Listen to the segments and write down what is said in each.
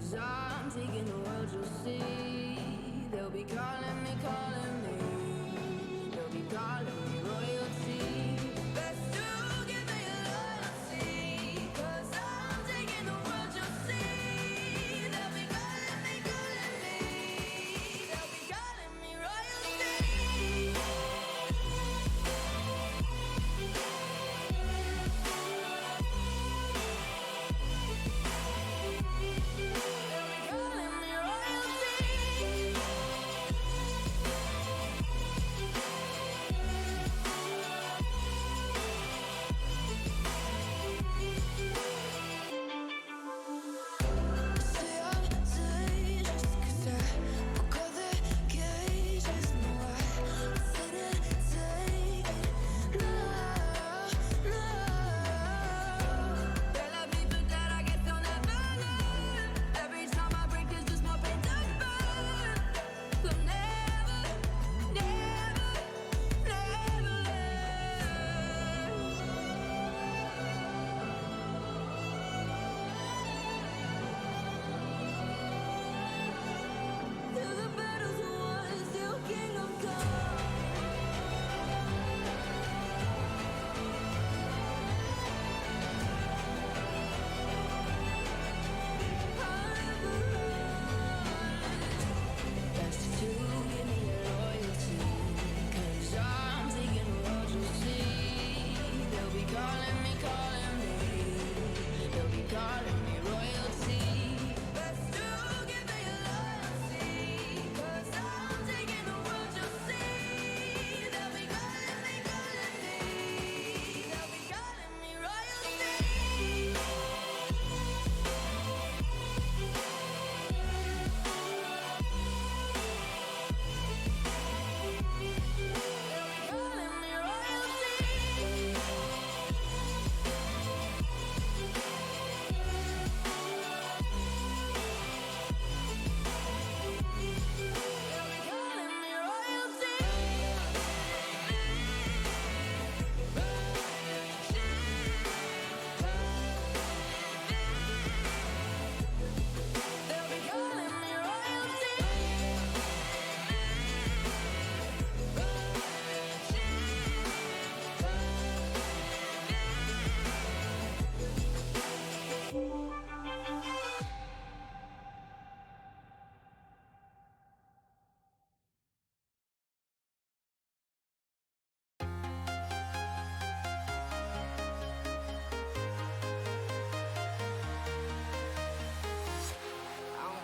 'Cause I'm taking the world, you'll see. They'll be calling me, calling me. They'll be calling me royalty. Best to give me your loyalty. 'Cause I'm taking the world, you'll see. They'll be calling me, calling me. They'll be calling me royalty.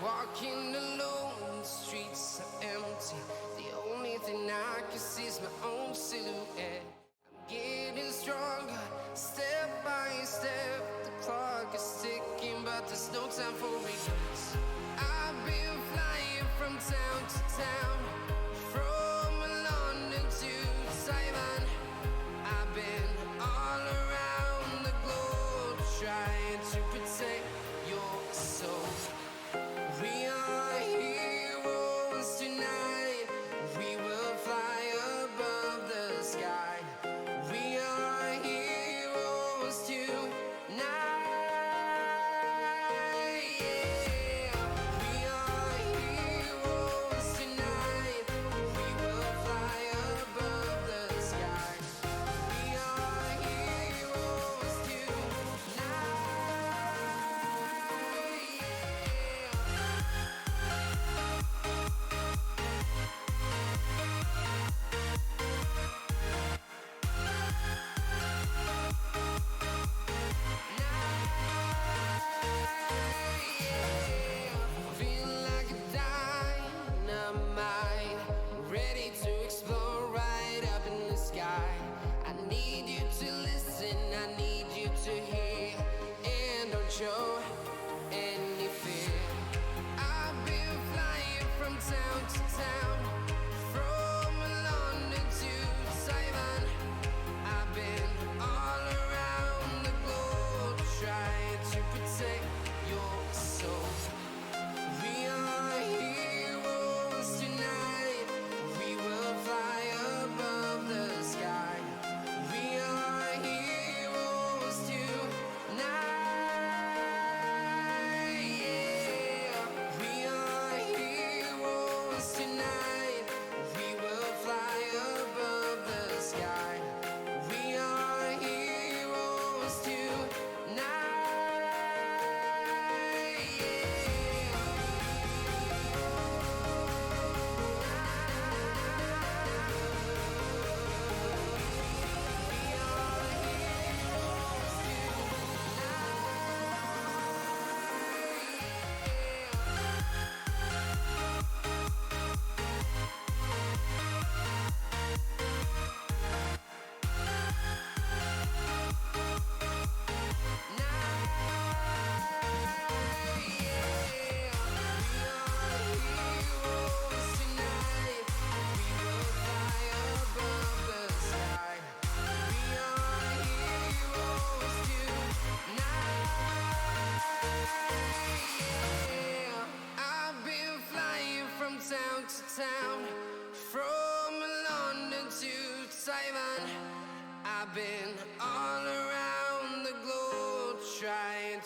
Walking alone, the streets are empty. The only thing I can see is my own silhouette. I'm getting stronger, step by step. The clock is ticking, but there's no time for regrets. I've been flying from town to town, from London to Taiwan. I've been all around the globe, trying to protect your soul. We are heroes tonight. We will fly above the sky. We are heroes tonight. Yeah. We are heroes tonight. We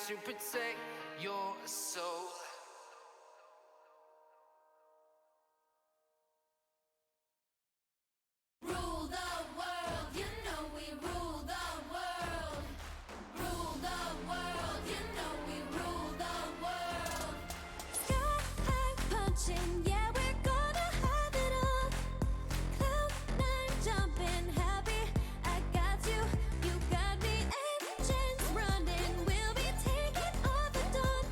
to protect your soul. Rule the world, you know we rule the world. Rule the world, you know we rule the world. Sky high punching, yeah, we're gonna have it all. Cloud nine jumping, happy, I got you, you got me. Engines running, we'll be taking all the dawn.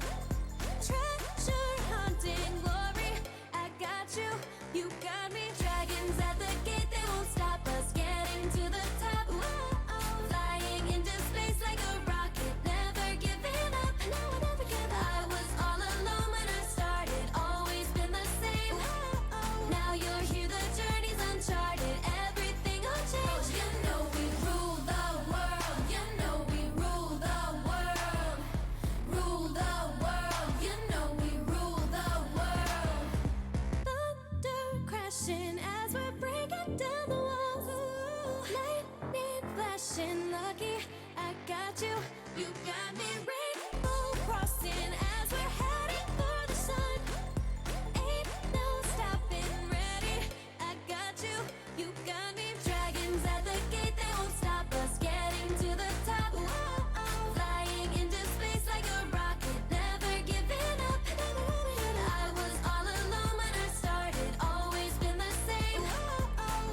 Treasure hunting, glory, I got you, you got me. Dragons at the gate, they won't stop us getting to the top. Whoa, flying into space like a rocket, never giving up. No, I never give up. I was all alone when I started, always been the same. Now you're here, the journey's uncharted, everything will change. You know we rule the world, you know we rule the world. Rule the world, you know we rule the world. Thunder crashing as we're breaking down the walls. Lightning flashing, lucky I got you, you got me. Rainbow crossing as we're heading for the sun. Ain't no stopping, ready, I got you, you got me. Dragons at the gate, they won't stop us getting to the top. Flying into space like a rocket, never giving up. I was all alone when I started, always been the same.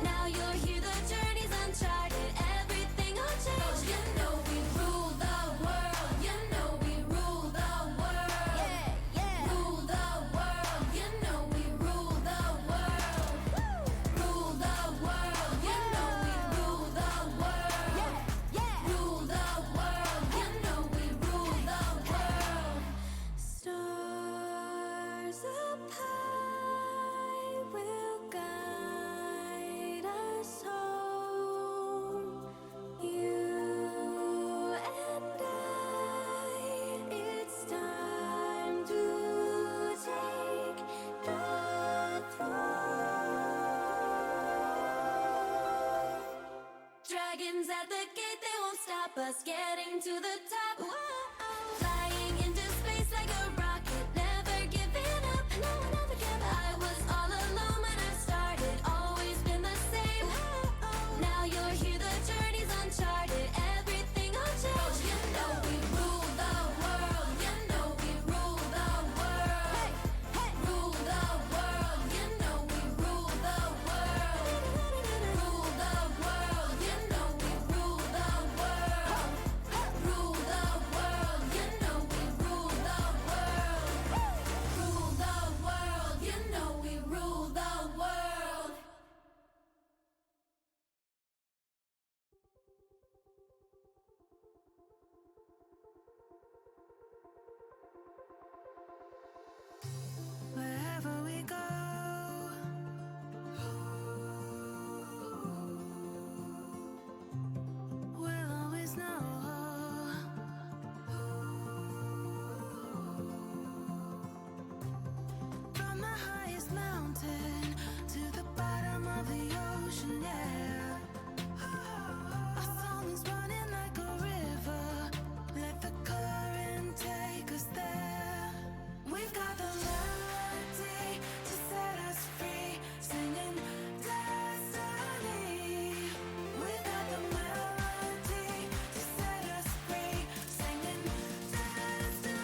Now you're here, the journey's uncharted, everything will change. You know we rule the world, you know we rule the world. Yeah, yeah. Rule the world, you know we rule the world. Rule the world, you know we rule the world. Yeah, yeah. Rule the world, you know we rule the world. Stars up high will guide us home. You and I, it's time to take the throne. Dragons at the gate, they won't stop us getting to the top. Flying into space like a rocket, never giving up. No, I never give up. I was all alone when I started, always been the same. Now you're here, the journey's uncharted, everything will change. You know we rule the world, you know we rule the world. Rule the world, you know we rule the world. Rule the world, you know we rule the world. Rule the world, you know we rule the world. Rule the world, you know we rule the world. Wherever we go, we'll always know. From the highest mountain to the bottom of the ocean, yeah. Our song is running like a river. Let the current take us there. We've got the melody to set us free, singing destiny. We've got the melody to set us free, singing destiny.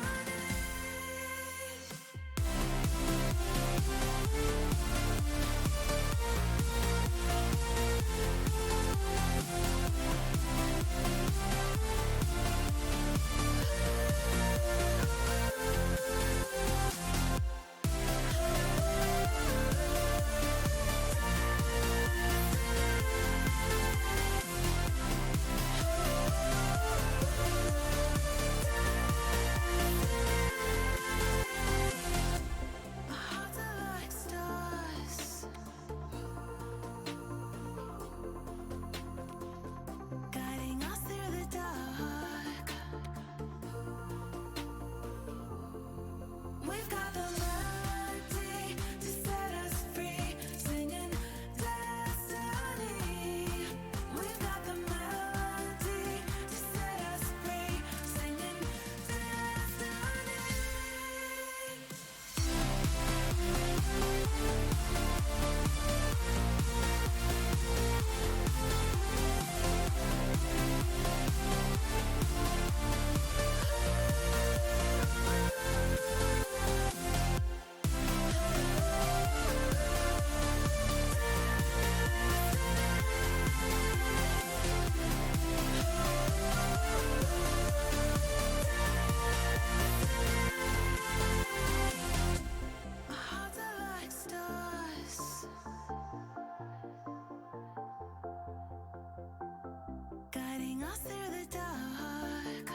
lost through the dark.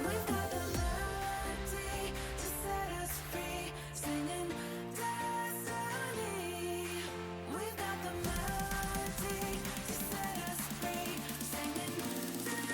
We've got the melody to set us free, singing destiny. We've got the melody to set us free, singing destiny.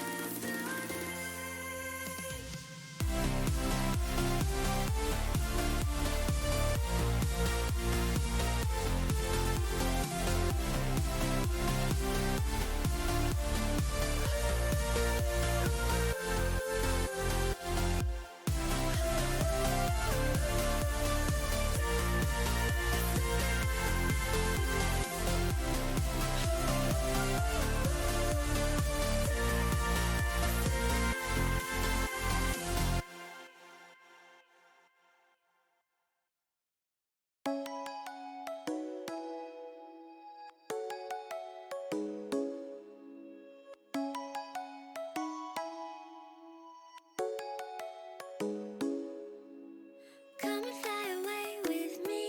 Come and fly away with me.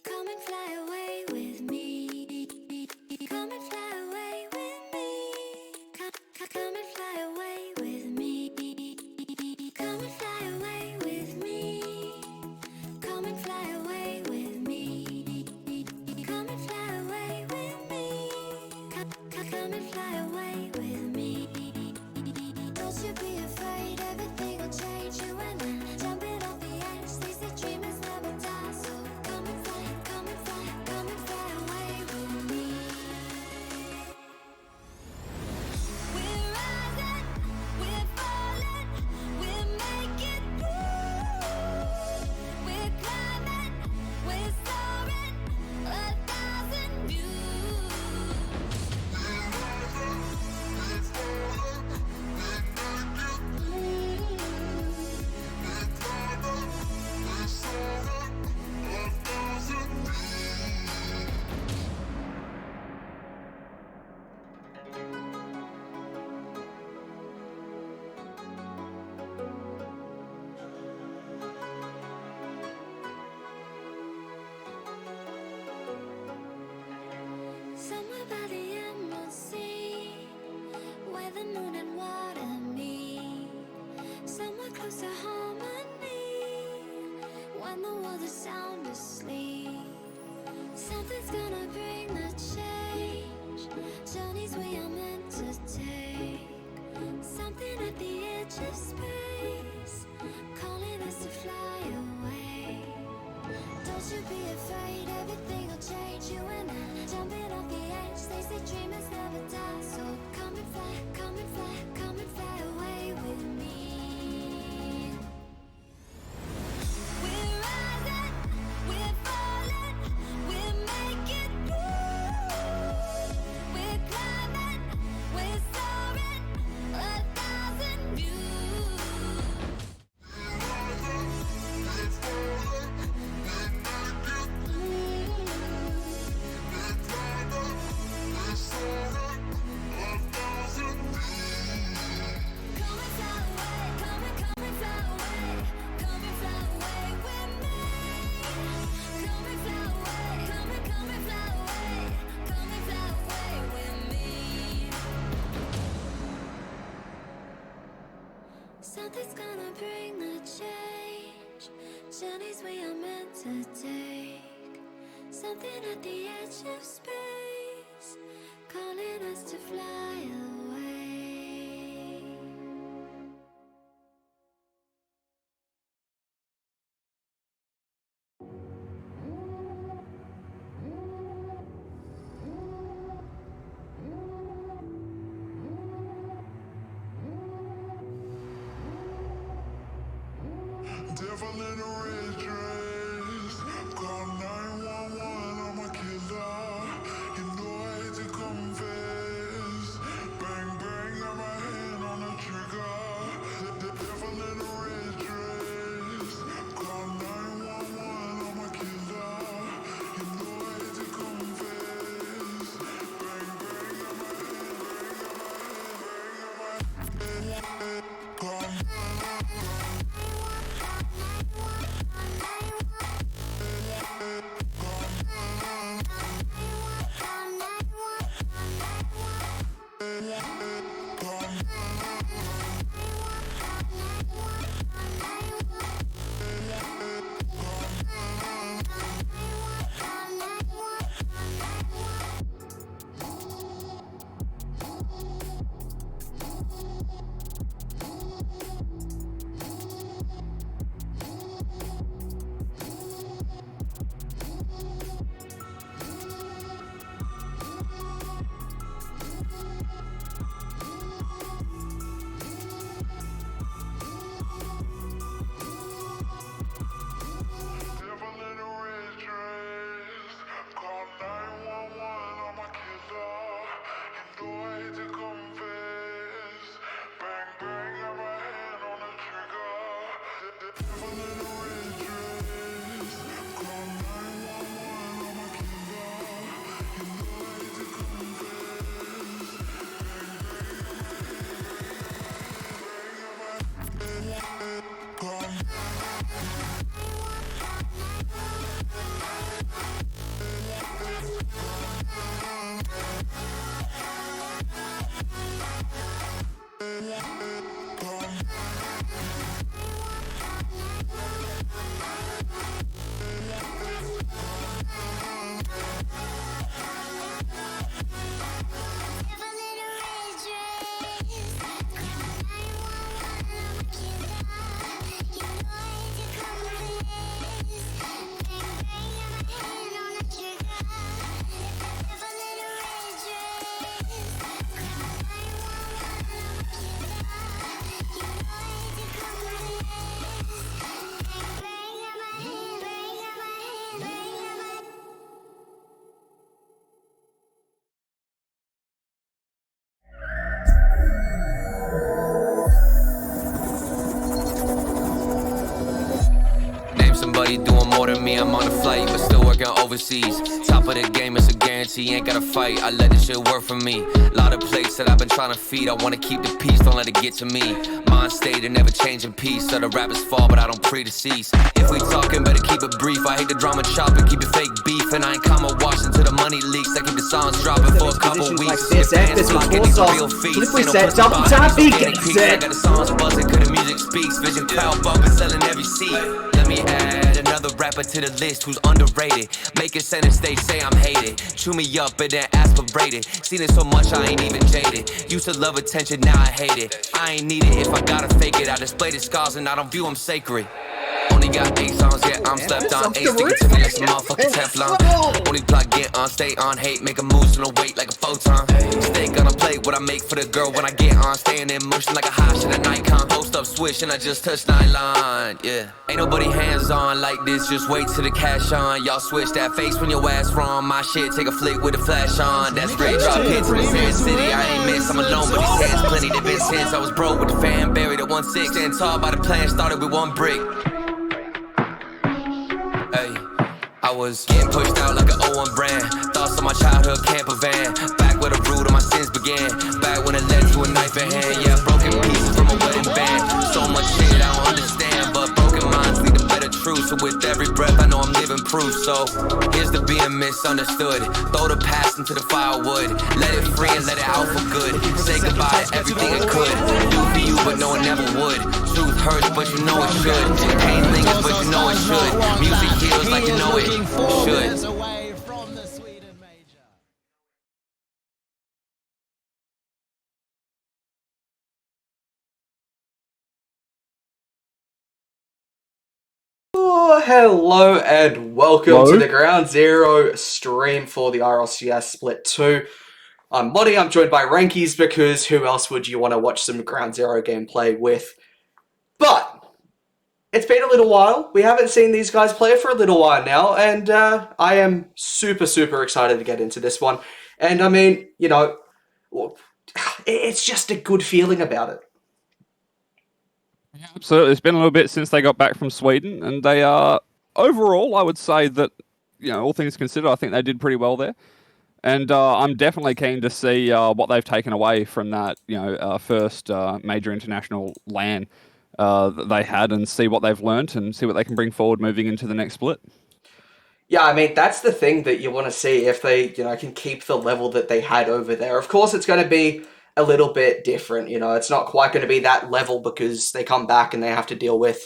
Come and fly away with me. Come and fly away with me. Come and fly away with me. Come and fly away with me. Come and fly away with me. Come and fly away with me. Come and fly away with me. Don't you be afraid, everything will change. You and I jumping off the edge. They say dreamers never die, so come and fly, come and fly, come and fly away with me. We're rising, we're falling, we're making through. We're climbing, we're soaring, 1,000 views. Somewhere by the emerald sea, where the moon and water meet. Somewhere close to harmony, when the world is sound asleep. Something's gonna bring the change, journeys we are meant to take. Something at the edge of space, calling us to fly away. Don't you be afraid, everything will change. You and I jumping off the edge. They say dreamers never die, so come and fly, come and fly, come and fly away with me. We're rising, we're falling, we're making through. We're climbing, we're soaring, 1,000 views. Come and fly away, come and fly away, come and fly away with me. Come and fly away, come and fly away, come and fly away with me. Something's gonna bring the change, journeys we are meant to take. Something at the edge of space, calling us to fly away. Devil in a red dress, call 911, I'm a killer. You know I hate to confess. Bang bang, got my hand on the trigger. The devil in a red dress, call 911, I'm a killer. You know I hate to confess. more than me, I'm on the flight, but still working overseas. Top of the game, it's a guarantee, ain't gotta fight. I let this shit work for me. Lot of plates that I've been trying to feed. I wanna keep the peace, don't let it get to me. Mind state and never changing peace. So the rappers fall, but I don't predecease. If we talking, better keep it brief. I hate the drama chopping, keep it fake beef. And I ain't comma watching till the money leaks. I keep the songs dropping for a couple weeks. Like this, real feats. If we said double tap, he gets it. I got the songs buzzing, cause the music speaks. Vision crowd bumping, selling every seat. Let me add another rapper to the list who's underrated. Make it center stage, say I'm hated. Chew me up and then aspirated. Seen it so much I ain't even jaded. Used to love attention, now I hate it. I ain't need it if I gotta fake it. I display the scars and I don't view them sacred. Only got 8 songs, yeah, I'm slept on. 8 sticking to me like some motherfucking Teflon. Only plot, get on, stay on, hate, make a move, so no weight like a photon. Steak on a plate, what I make for the girl when I get on. Staying in motion like a hot shit, an icon. Post up, swish, and I just touched nylon, yeah. Ain't nobody hands on like this, just wait till the cash on. Y'all switch that face when your ass from my shit, take a flick with the flash on. That's great, drop hits in the sand city. I ain't miss, I'm alone, but these hands plenty. They've been since I was broke with the fan, buried at 1-6. Stand tall by the plan, started with 1 brick. Hey, I was getting pushed out like an 01 brand. Thoughts of my childhood camper van. Back where the root of my sins began. Back when it led to a knife in hand. Yeah, broken pieces from a wedding band. So much shit I don't understand, but broken minds lead to better truth. So with every breath I know I'm living proof. So here's the being misunderstood. Throw the past into the firewood. Let it free and let it out for good. Say goodbye to everything it could. Do for you but no one never would. Truth hurts but you know it should. Pain lingers but you know it should. Music heals like you know it should. Away from the Sweden major. Oh, hello and welcome to the Ground Zero stream for the RLCS Split 2. I'm Moddy, I'm joined by Rankies because who else would you want to watch some Ground Zero gameplay with? But it's been a little while. We haven't seen these guys play for a little while now, and I am super excited to get into this one. And I mean, you know, it's just a good feeling about it. Yeah, absolutely. It's been a little bit since they got back from Sweden, and they are, overall, I would say that, you know, all things considered, I think they did pretty well there. And I'm definitely keen to see what they've taken away from that, you know, first major international LAN that they had, and see what they've learnt and see what they can bring forward moving into the next split. Yeah, I mean, that's the thing that you want to see if they, you know, can keep the level that they had over there. Of course, it's going to be a little bit different, you know. It's not quite going to be that level because they come back and they have to deal with,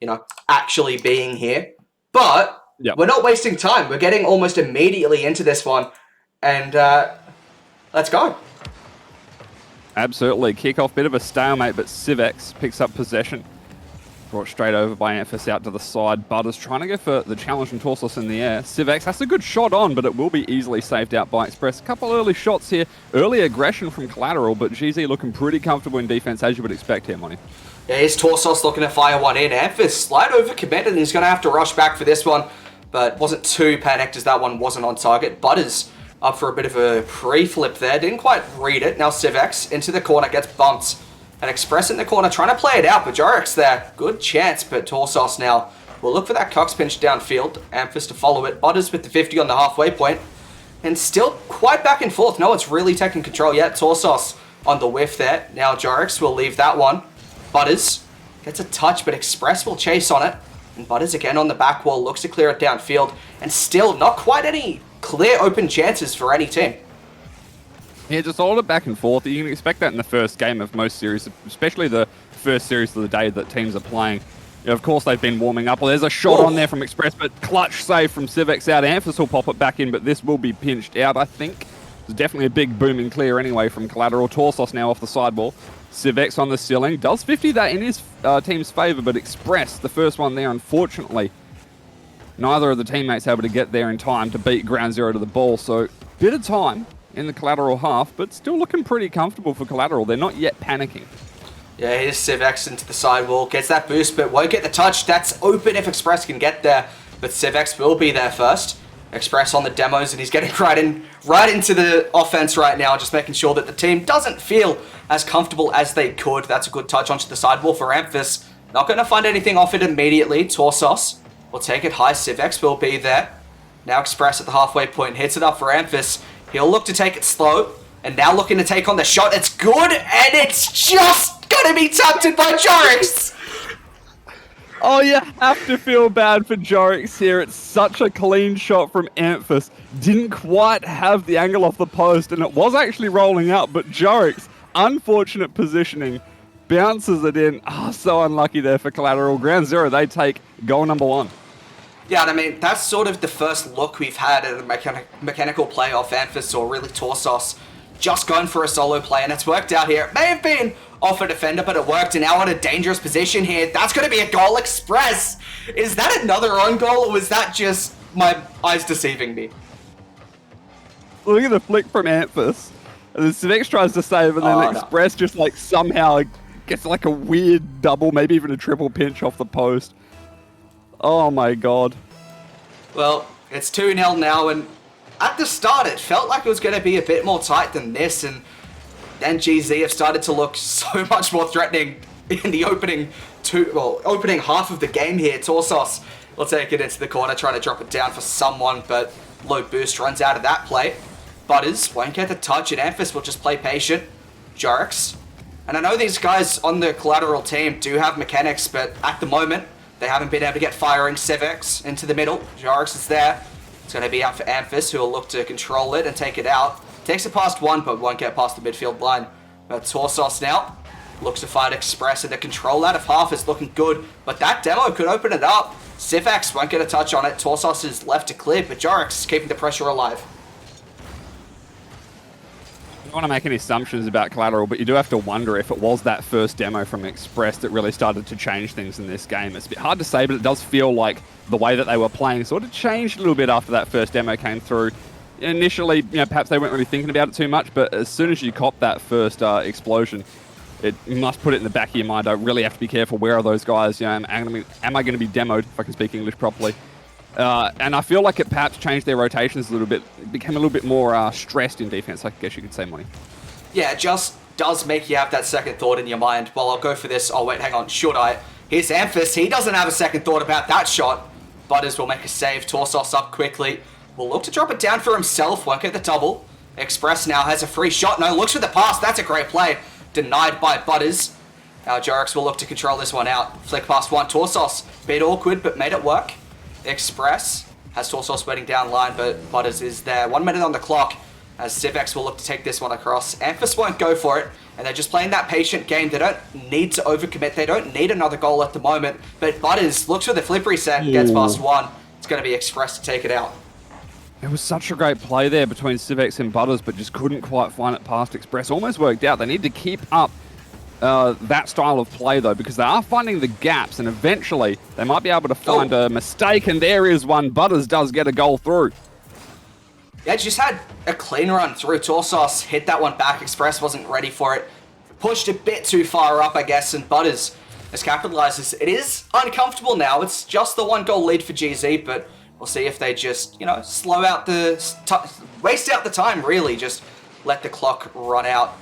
you know, actually being here. But we're not wasting time. We're getting almost immediately into this one. And let's go. Absolutely. Kick-off, bit of a stalemate, but Civex picks up possession. Brought straight over by Amphis out to the side. Butters trying to go for the challenge from Torsos in the air. Civex has a good shot on, but it will be easily saved out by Express. A couple early shots here. Early aggression from Collateral, but GZ looking pretty comfortable in defense, as you would expect here, Monty. Yeah, here's Torsos looking to fire one in. Amphis slight overcommitted, and he's going to have to rush back for this one. But wasn't too panicked as that one wasn't on target. Butters up for a bit of a pre-flip there. Didn't quite read it. Now Civex into the corner, gets bumped. And Express in the corner trying to play it out, but Jorik's there. Good chance, but Torsos now will look for that Cox pinch downfield. Amphis to follow it. Butters with the 50 on the halfway point. And still quite back and forth. No one's really taking control yet. Torsos on the whiff there. Now Jorik's will leave that one. Butters gets a touch, but Express will chase on it. And Butters again on the back wall, looks to clear it downfield. And still not quite any clear open chances for any team. Yeah, just all the back and forth. You can expect that in the first game of most series, especially the first series of the day that teams are playing. You know, of course, they've been warming up. Well, there's a shot on there from Express, but clutch save from Civex out. Amphis will pop it back in, but this will be pinched out, I think. There's definitely a big booming clear anyway from Collateral. Torsos now off the sidewall. Civex on the ceiling. Does 50 that in his team's favour, but Express, the first one there, unfortunately, neither of the teammates able to get there in time to beat Ground Zero to the ball. So, bit of time in the Collateral half, but still looking pretty comfortable for Collateral. They're not yet panicking. Yeah, here's Civex into the sidewall. Gets that boost, but won't get the touch. That's open if Express can get there. But Civex will be there first. Express on the demos, and he's getting right into the offense right now, just making sure that the team doesn't feel as comfortable as they could. That's a good touch onto the sidewall for Amphis. Not going to find anything off it immediately. Torsos will take it high. Civex will be there. Now Express at the halfway point hits it up for Amphis. He'll look to take it slow. And now looking to take on the shot. It's good, and it's just going to be tapped in by Jorix. Oh, you have to feel bad for Jorix here. It's such a clean shot from Amphis. Didn't quite have the angle off the post, and it was actually rolling out, but Jorix, unfortunate positioning, bounces it in. Oh, so unlucky there for Collateral. Ground zero, they take goal number 1. Yeah, and I mean, that's sort of the first look we've had at a mechanical play off Amphis, or really Torsos, just going for a solo play, and it's worked out here. It may have been off a defender, but it worked, and now in a dangerous position here. That's going to be a goal. Express. Is that another own goal, or was that just my eyes deceiving me? Look at the flick from Amphis. And then Civex tries to save, and then Express just like somehow gets like a weird double, maybe even a triple pinch off the post. Oh my god. Well, it's 2-0 now, and at the start it felt like it was going to be a bit more tight than this, and then GZ have started to look so much more threatening in the opening half of the game here. Torsos will take it into the corner, trying to drop it down for someone, but low boost runs out of that play. Butters won't get the touch, and Amphis will just play patient. Jorix. And I know these guys on the Collateral team do have mechanics, but at the moment, they haven't been able to get firing. Civex into the middle. Jorix is there. It's going to be out for Amphis, who will look to control it and take it out. Takes it past one, but won't get past the midfield line. But Torsos now looks to fight Express, and the control out of half is looking good. But that demo could open it up. Civex won't get a touch on it. Torsos is left to clear, but Jorix is keeping the pressure alive. I don't want to make any assumptions about Collateral, but you do have to wonder if it was that first demo from Express that really started to change things in this game. It's a bit hard to say, but it does feel like the way that they were playing sort of changed a little bit after that first demo came through. Initially, perhaps they weren't really thinking about it too much, but as soon as you cop that first explosion, you must put it in the back of your mind. I really have to be careful. Where are those guys? Am I going to be demoed, if I can speak English properly? And I feel like it perhaps changed their rotations a little bit. It became a little bit more stressed in defense, I guess you could say, Monty. Yeah, it just does make you have that second thought in your mind. Well, I'll go for this. Oh, wait, hang on. Should I? Here's Amphis. He doesn't have a second thought about that shot. Butters will make a save. Torsos up quickly. Will look to drop it down for himself. Won't get the double. Express now has a free shot. No, looks for the pass. That's a great play. Denied by Butters. Now Jorix will look to control this one out. Flick past one. Torsos. Bit awkward, but made it work. Express has Torsos waiting down line, but Butters is there. 1 minute on the clock as Civex will look to take this one across. Amphis won't go for it, and they're just playing that patient game. They don't need to overcommit. They don't need another goal at the moment, but Butters looks for the flip reset, gets past one. It's going to be Express to take it out. It was such a great play there between Civex and Butters, but just couldn't quite find it past Express. Almost worked out. They need to keep up that style of play, though, because they are finding the gaps, and eventually they might be able to find a mistake, and there is one. Butters does get a goal through. Yeah, just had a clean run through. Torsos hit that one back. Express wasn't ready for it. Pushed a bit too far up, I guess, and Butters has capitalized. It is uncomfortable now. It's just the 1-goal lead for GZ, but we'll see if they just, slow out waste out the time, really. Just let the clock run out.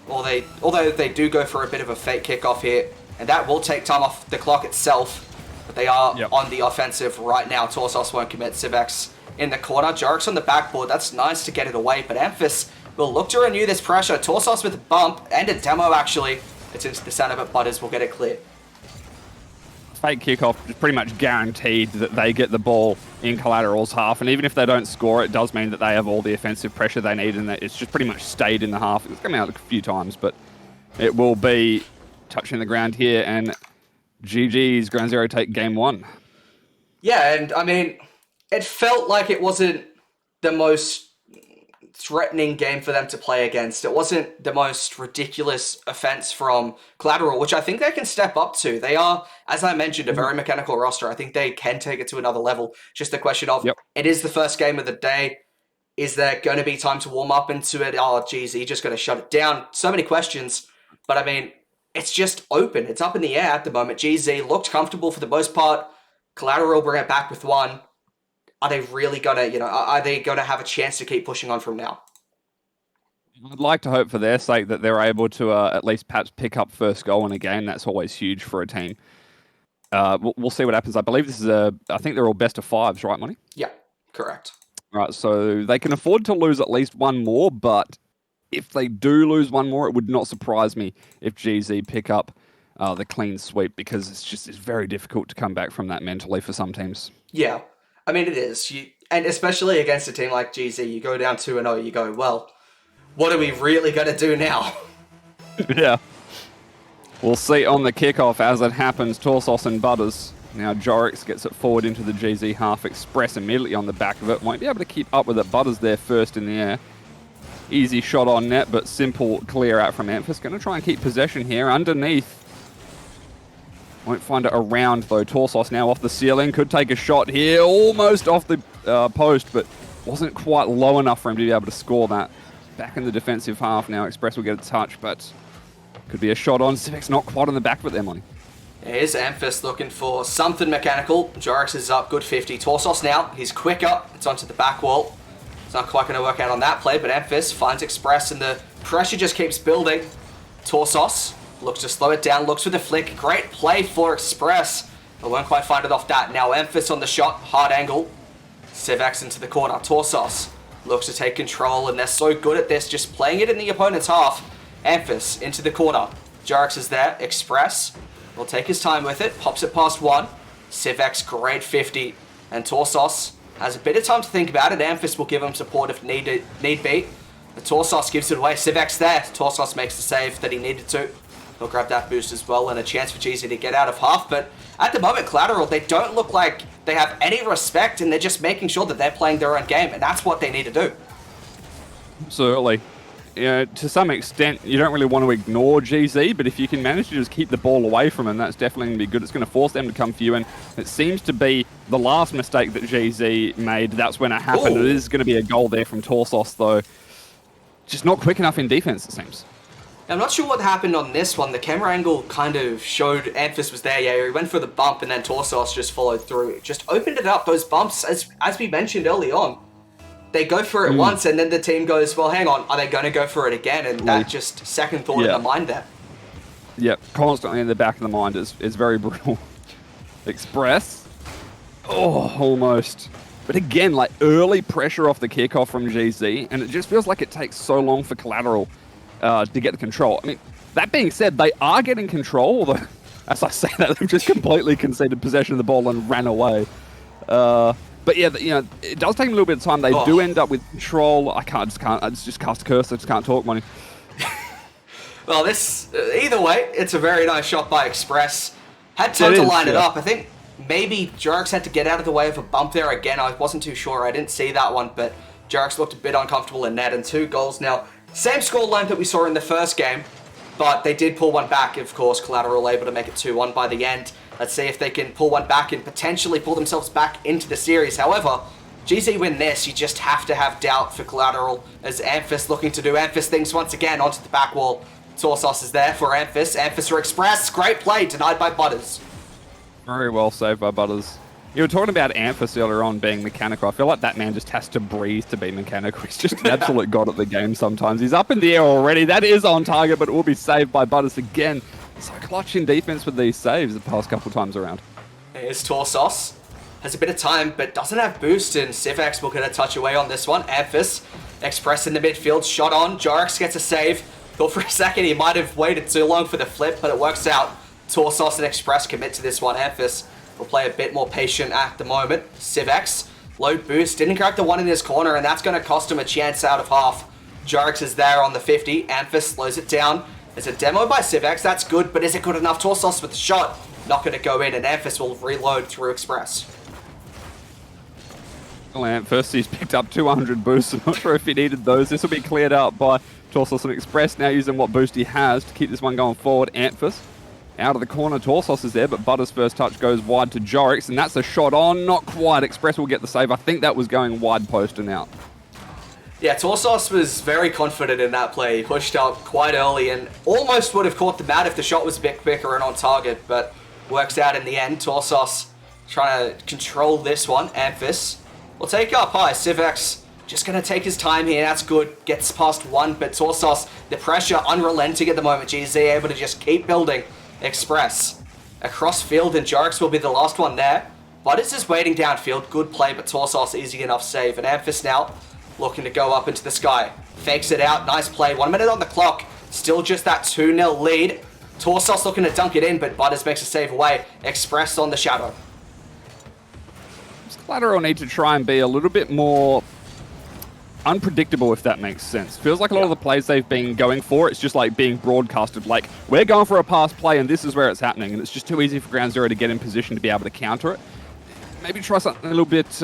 Although they do go for a bit of a fake kickoff here, and that will take time off the clock itself. But they are on the offensive right now. Torsos won't commit. Civex in the corner. Jorix on the backboard. That's nice to get it away, but Amphis will look to renew this pressure. Torsos with a bump and a demo, actually. It's into the center, but Butters will get it clear. Fake kickoff is pretty much guaranteed that they get the ball in Collateral's half, and even if they don't score, it does mean that they have all the offensive pressure they need, and that it's just pretty much stayed in the half. It's come out a few times, but it will be touching the ground here, and GG's Ground Zero take game 1. Yeah, and I mean, it felt like it wasn't the most threatening game for them to play against. It wasn't the most ridiculous offense from Collateral, which I think they can step up to. They are, as I mentioned, a very mechanical roster. I think they can take it to another level. Just a question of, it is the first game of the day. Is there going to be time to warm up into it? Oh, geez, he just going to shut it down? So many questions. But I mean, it's just open. It's up in the air at the moment. GZ looked comfortable for the most part. Collateral bring it back with one. Are they really going to, are they going to have a chance to keep pushing on from now? I'd like to hope for their sake that they're able to at least perhaps pick up first goal in a game. That's always huge for a team. We'll see what happens. I believe this is I think they're all best of fives, right, Money? Yeah, correct. Right, so they can afford to lose at least one more, but if they do lose one more, it would not surprise me if GZ pick up the clean sweep, because it's very difficult to come back from that mentally for some teams. Yeah, I mean, it is. And especially against a team like GZ, you go down 2-0, you go, well, what are we really going to do now? Yeah. We'll see on the kickoff as it happens. Torsos and Butters. Now Jorix gets it forward into the GZ half. Express immediately on the back of it. Won't be able to keep up with it. Butters there first in the air. Easy shot on net, but simple clear out from Memphis. Going to try and keep possession here. Underneath. Won't find it around though. Torsos now off the ceiling. Could take a shot here. Almost off the post, but wasn't quite low enough for him to be able to score that. Back in the defensive half now. Express will get a touch, but could be a shot on. Civic's not quite on the back of it there, Money. Here's Amphis looking for something mechanical. Jorix is up, good 50. Torsos now, he's quicker. It's onto the back wall. It's not quite going to work out on that play, but Amphis finds Express and the pressure just keeps building. Torsos looks to slow it down, looks for the flick. Great play for Express, but won't quite find it off that. Now Amphis on the shot, hard angle. Civex into the corner. Torsos looks to take control, and they're so good at this, just playing it in the opponent's half. Amphis into the corner. Jorix is there. Express will take his time with it. Pops it past one. Civex, great 50. And Torsos has a bit of time to think about it. Amphis will give him support if need be. The Torsos gives it away. Civex there. Torsos makes the save that he needed to. He'll grab that boost as well, and a chance for GZ to get out of half. But at the moment, Collateral, they don't look like they have any respect, and they're just making sure that they're playing their own game, and that's what they need to do. Absolutely. To some extent, you don't really want to ignore GZ, but if you can manage to just keep the ball away from them, that's definitely going to be good. It's going to force them to come for you, and it seems to be the last mistake that GZ made. That's when it happened. Ooh. It is going to be a goal there from Torsos, though. Just not quick enough in defense, it seems. I'm not sure what happened on this one. The camera angle kind of showed Amphis was there. Yeah, he went for the bump, and then Torsos just followed through. It just opened it up. Those bumps, as we mentioned early on, they go for it once, and then the team goes, well, hang on, are they going to go for it again? And that just second thought in the mind there. Yep, constantly in the back of the mind is very brutal. Express. Oh, almost. But again, like early pressure off the kickoff from GZ, and it just feels like it takes so long for Collateral to get the control. I mean, that being said, they are getting control, although, as I say that, they've just completely conceded possession of the ball and ran away. But yeah, it does take a little bit of time. They do end up with control. I just cast a curse. I just can't talk, Money. Well, either way, it's a very nice shot by Express. Had time to line it up. I think maybe Jorix had to get out of the way of a bump there again. I wasn't too sure. I didn't see that one, but Jorix looked a bit uncomfortable in net, and 2 goals now. Same scoreline that we saw in the first game, but they did pull one back. Of course, Collateral able to make it 2-1 by the end. Let's see if they can pull one back and potentially pull themselves back into the series. However, GZ win this, you just have to have doubt for Collateral, as Amphis looking to do Amphis things once again onto the back wall. Torsos is there for Amphis. Amphis for Express. Great play, denied by Butters. Very well saved by Butters. You were talking about Amphis earlier on being mechanical. I feel like that man just has to breathe to be mechanical. He's just an absolute god at the game sometimes. He's up in the air already. That is on target, but it will be saved by Butters again. So clutch in defense with these saves the past couple of times around. Here's Torsos. Has a bit of time, but doesn't have boost, and Civex will get a touch away on this one. Amphis, Express in the midfield, shot on. Jorix gets a save. Thought for a second he might have waited too long for the flip, but it works out. Torsos and Express commit to this one. Amphis will play a bit more patient at the moment. Civex, low boost, didn't grab the one in his corner, and that's going to cost him a chance out of half. Jorix is there on the 50. Amphis slows it down. There's a demo by Civex, that's good, but is it good enough? Torsos with the shot, not going to go in, and Amphis will reload through Express. First, he's picked up 200 boosts. I'm not sure if he needed those. This will be cleared out by Torsos and Express, now using what boost he has to keep this one going forward. Amphis out of the corner. Torsos is there, but Butters' first touch goes wide to Jorix, and that's a shot on. Not quite. Express will get the save. I think that was going wide post and out. Yeah, Torsos was very confident in that play. He pushed up quite early and almost would have caught them out if the shot was a bit quicker and on target, but works out in the end. Torsos trying to control this one. Amphis will take up high. Civex just going to take his time here. That's good. Gets past one, but Torsos, the pressure unrelenting at the moment. GZ able to just keep building. Express across field, and Jorix will be the last one there. Butters is waiting downfield. Good play, but Torsos easy enough save. And Amphis now looking to go up into the sky. Fakes it out. Nice play. 1 minute on the clock. Still just that 2-0 lead. Torsos looking to dunk it in, but Butters makes a save away. Express on the shadow. Collateral need to try and be a little bit more unpredictable, if that makes sense. Feels like a lot of the plays they've been going for, it's just like being broadcasted. Like, we're going for a pass play and this is where it's happening. And it's just too easy for Ground Zero to get in position to be able to counter it. Maybe try something a little bit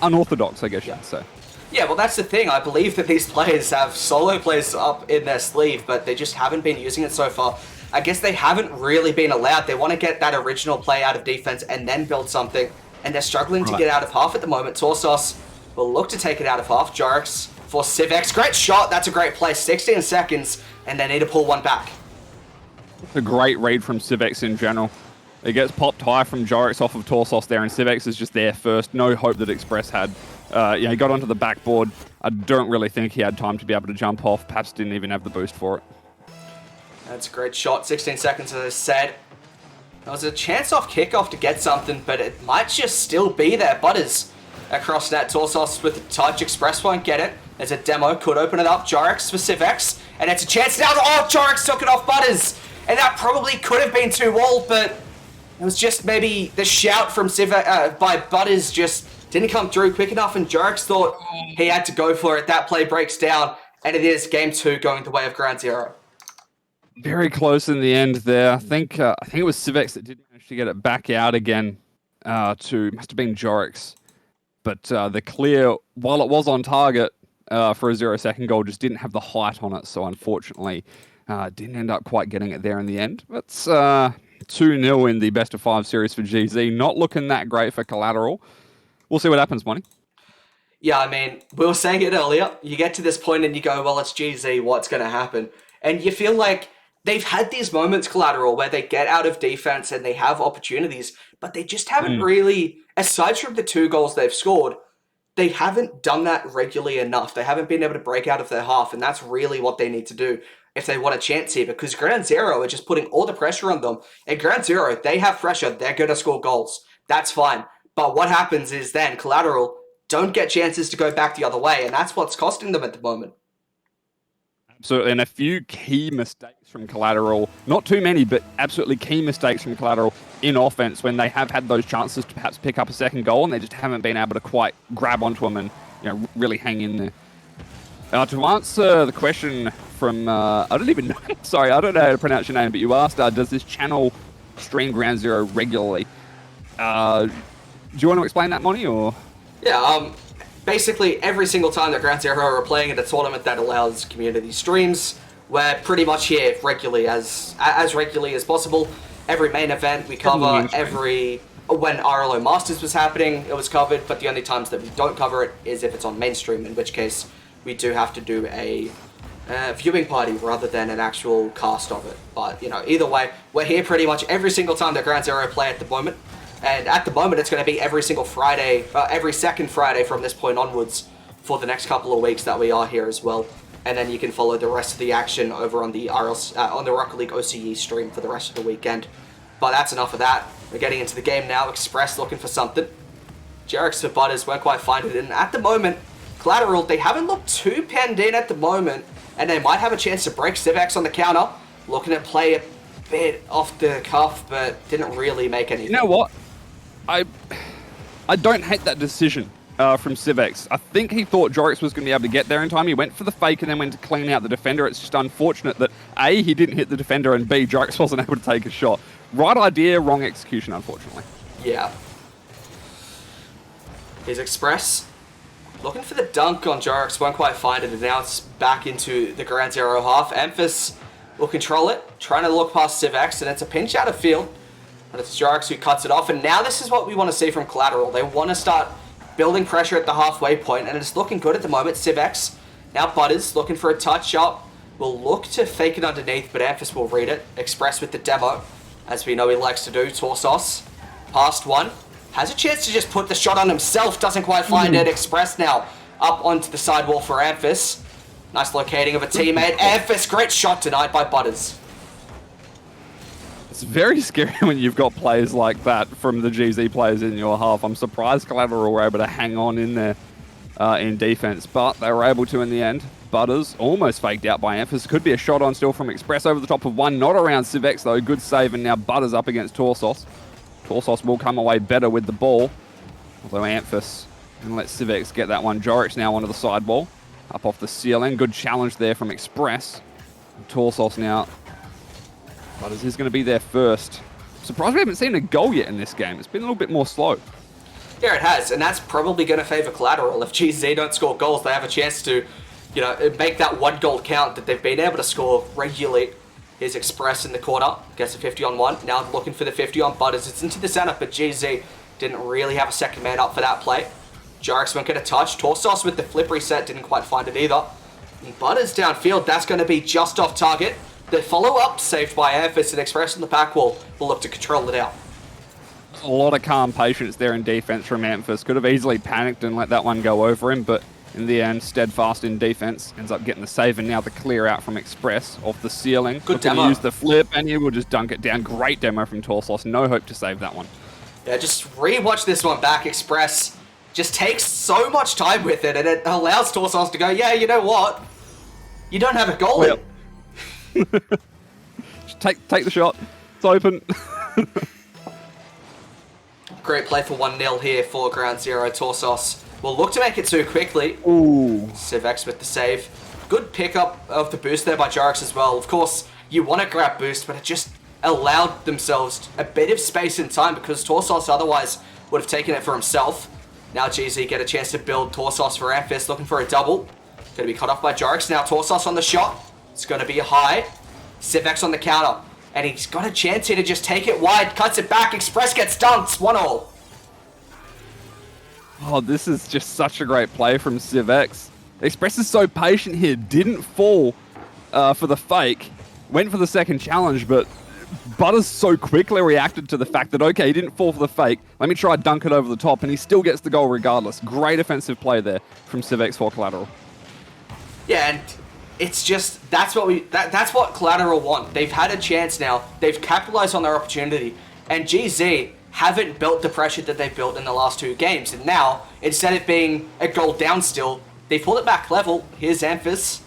unorthodox, I guess you could say. Yeah, well, that's the thing. I believe that these players have solo plays up in their sleeve, but they just haven't been using it so far. I guess they haven't really been allowed. They want to get that original play out of defense and then build something. And they're struggling to get out of half at the moment. Torsos will look to take it out of half. Jorix for Civex. Great shot. That's a great play. 16 seconds, and they need to pull one back. It's a great read from Civex in general. It gets popped high from Jorix off of Torsos there, and Civex is just there first. No hope that Express had. He got onto the backboard. I don't really think he had time to be able to jump off. Perhaps didn't even have the boost for it. That's a great shot. 16 seconds, as I said. There was a chance off kickoff to get something, but it might just still be there. Butters across net. Torsos with the touch. Express won't get it. There's a demo. Could open it up. Jorix for Civex. And it's a chance now. Oh, Jorix took it off Butters. And that probably could have been 2-wall, but it was just maybe the shout from by Butters just didn't come through quick enough, and Jorix thought he had to go for it. That play breaks down, and it is game 2 going the way of Ground Zero. Very close in the end there. I think it was Civex that did manage to get it back out again must have been Jorix. But the clear, while it was on target for a 0-second goal, just didn't have the height on it. So unfortunately, didn't end up quite getting it there in the end. That's 2-0 in the best of 5 series for GZ. Not looking that great for Collateral. We'll see what happens, Monty. Yeah, I mean, we were saying it earlier. You get to this point and you go, well, it's GZ, what's going to happen? And you feel like they've had these moments, Collateral, where they get out of defense and they have opportunities, but they just haven't really, aside from the 2 goals they've scored, they haven't done that regularly enough. They haven't been able to break out of their half, and that's really what they need to do if they want a chance here, because Ground Zero are just putting all the pressure on them. And Ground Zero, they have pressure. They're going to score goals. That's fine. But what happens is then Collateral don't get chances to go back the other way, and that's what's costing them at the moment. Absolutely, and a few key mistakes from Collateral. Not too many, but absolutely key mistakes from Collateral in offense when they have had those chances to perhaps pick up a second goal, and they just haven't been able to quite grab onto them and really hang in there. To answer the question from, I don't even know, sorry, I don't know how to pronounce your name, but you asked, does this channel stream Ground Zero regularly? Do you want to explain that, Monty, or? Yeah, basically every single time that Ground Zero are playing at a tournament that allows community streams, we're pretty much here regularly, as regularly as possible. Every main event we cover, when RLO Masters was happening, it was covered, but the only times that we don't cover it is if it's on mainstream, in which case we do have to do a viewing party rather than an actual cast of it. But, either way, we're here pretty much every single time that Ground Zero play at the moment. And at the moment, it's going to be every single Friday, every second Friday from this point onwards for the next couple of weeks that we are here as well. And then you can follow the rest of the action over on the on the Rocket League OCE stream for the rest of the weekend. But that's enough of that. We're getting into the game now. Express looking for something. Jorix for Butters won't quite find it. And at the moment, Collateral, they haven't looked too penned in at the moment. And they might have a chance to break Civex on the counter. Looking at play a bit off the cuff, but didn't really make anything. You know what? I don't hate that decision from Civex. I think he thought Jorix was going to be able to get there in time. He went for the fake and then went to clean out the defender. It's just unfortunate that A, he didn't hit the defender, and B, Jorix wasn't able to take a shot. Right idea, wrong execution, unfortunately. Yeah. Here's Express. Looking for the dunk on Jorix, won't quite find it, and now it's back into the Ground Zero half. Amphis will control it, trying to look past Civex, and it's a pinch out of field. But it's Jorix who cuts it off, and now this is what we want to see from Collateral. They want to start building pressure at the halfway point, and it's looking good at the moment. Civex, now Butters, looking for a touch-up. Will look to fake it underneath, but Amphis will read it. Express with the demo, as we know he likes to do. Torsos, past one. Has a chance to just put the shot on himself, doesn't quite find it. Express now up onto the sidewall for Amphis. Nice locating of a teammate. Amphis, great shot tonight by Butters. It's very scary when you've got players like that from the GZ players in your half. I'm surprised Collateral were able to hang on in there in defense, but they were able to in the end. Butters almost faked out by Amphis. Could be a shot on still from Express over the top of one. Not around Civex though. Good save, and now Butters up against Torsos. Torsos will come away better with the ball. Although Amphis can let Civex get that one. Jorix now onto the sidewall. Up off the ceiling. Good challenge there from Express. Torsos now. Butters is going to be there first. Surprised we haven't seen a goal yet in this game. It's been a little bit more slow. Yeah, it has, and that's probably going to favour Collateral. If GZ don't score goals, they have a chance to, you know, make that one goal count that they've been able to score regularly. Here's Express in the corner, gets a 50-on-1. Now looking for the 50 on Butters. It's into the centre, but GZ didn't really have a second man up for that play. Jorix won't get a touch. Torsos with the flip reset didn't quite find it either. And Butters downfield, that's going to be just off target. The follow-up saved by Amphis, and Express on the back wall will look to control it out. A lot of calm patience there in defense from Amphis. Could have easily panicked and let that one go over him, but in the end, steadfast in defense. Ends up getting the save, and now the clear out from Express off the ceiling. Good demo. Use the flip, and he will just dunk it down. Great demo from Torsos. No hope to save that one. Yeah, just re-watch this one back. Express just takes so much time with it, and it allows Torsos to go, yeah, you know what? You don't have a goal in. Just take the shot. It's open. Great play for 1-0 here for Ground Zero. Torsos will look to make it too quickly. Ooh. Civex with the save. Good pickup of the boost there by Jorix as well. Of course, you want to grab boost, but it just allowed themselves a bit of space and time because Torsos otherwise would have taken it for himself. Now GZ get a chance to build. Torsos for Amphis, looking for a double. Going to be cut off by Jorix. Now Torsos on the shot. It's going to be high. Civex on the counter. And he's got a chance here to just take it wide. Cuts it back. Express gets dunked. 1-1. Oh, this is just such a great play from Civex. Express is so patient here. Didn't fall for the fake. Went for the second challenge, but Butters so quickly reacted to the fact that, okay, he didn't fall for the fake. Let me try dunk it over the top, and he still gets the goal regardless. Great offensive play there from Civex for Collateral. Yeah, and it's just, that's what Collateral want. They've had a chance now. They've capitalized on their opportunity. And GZ haven't built the pressure that they've built in the last two games. And now, instead of being a goal down still, they pull it back level. Here's Amphis.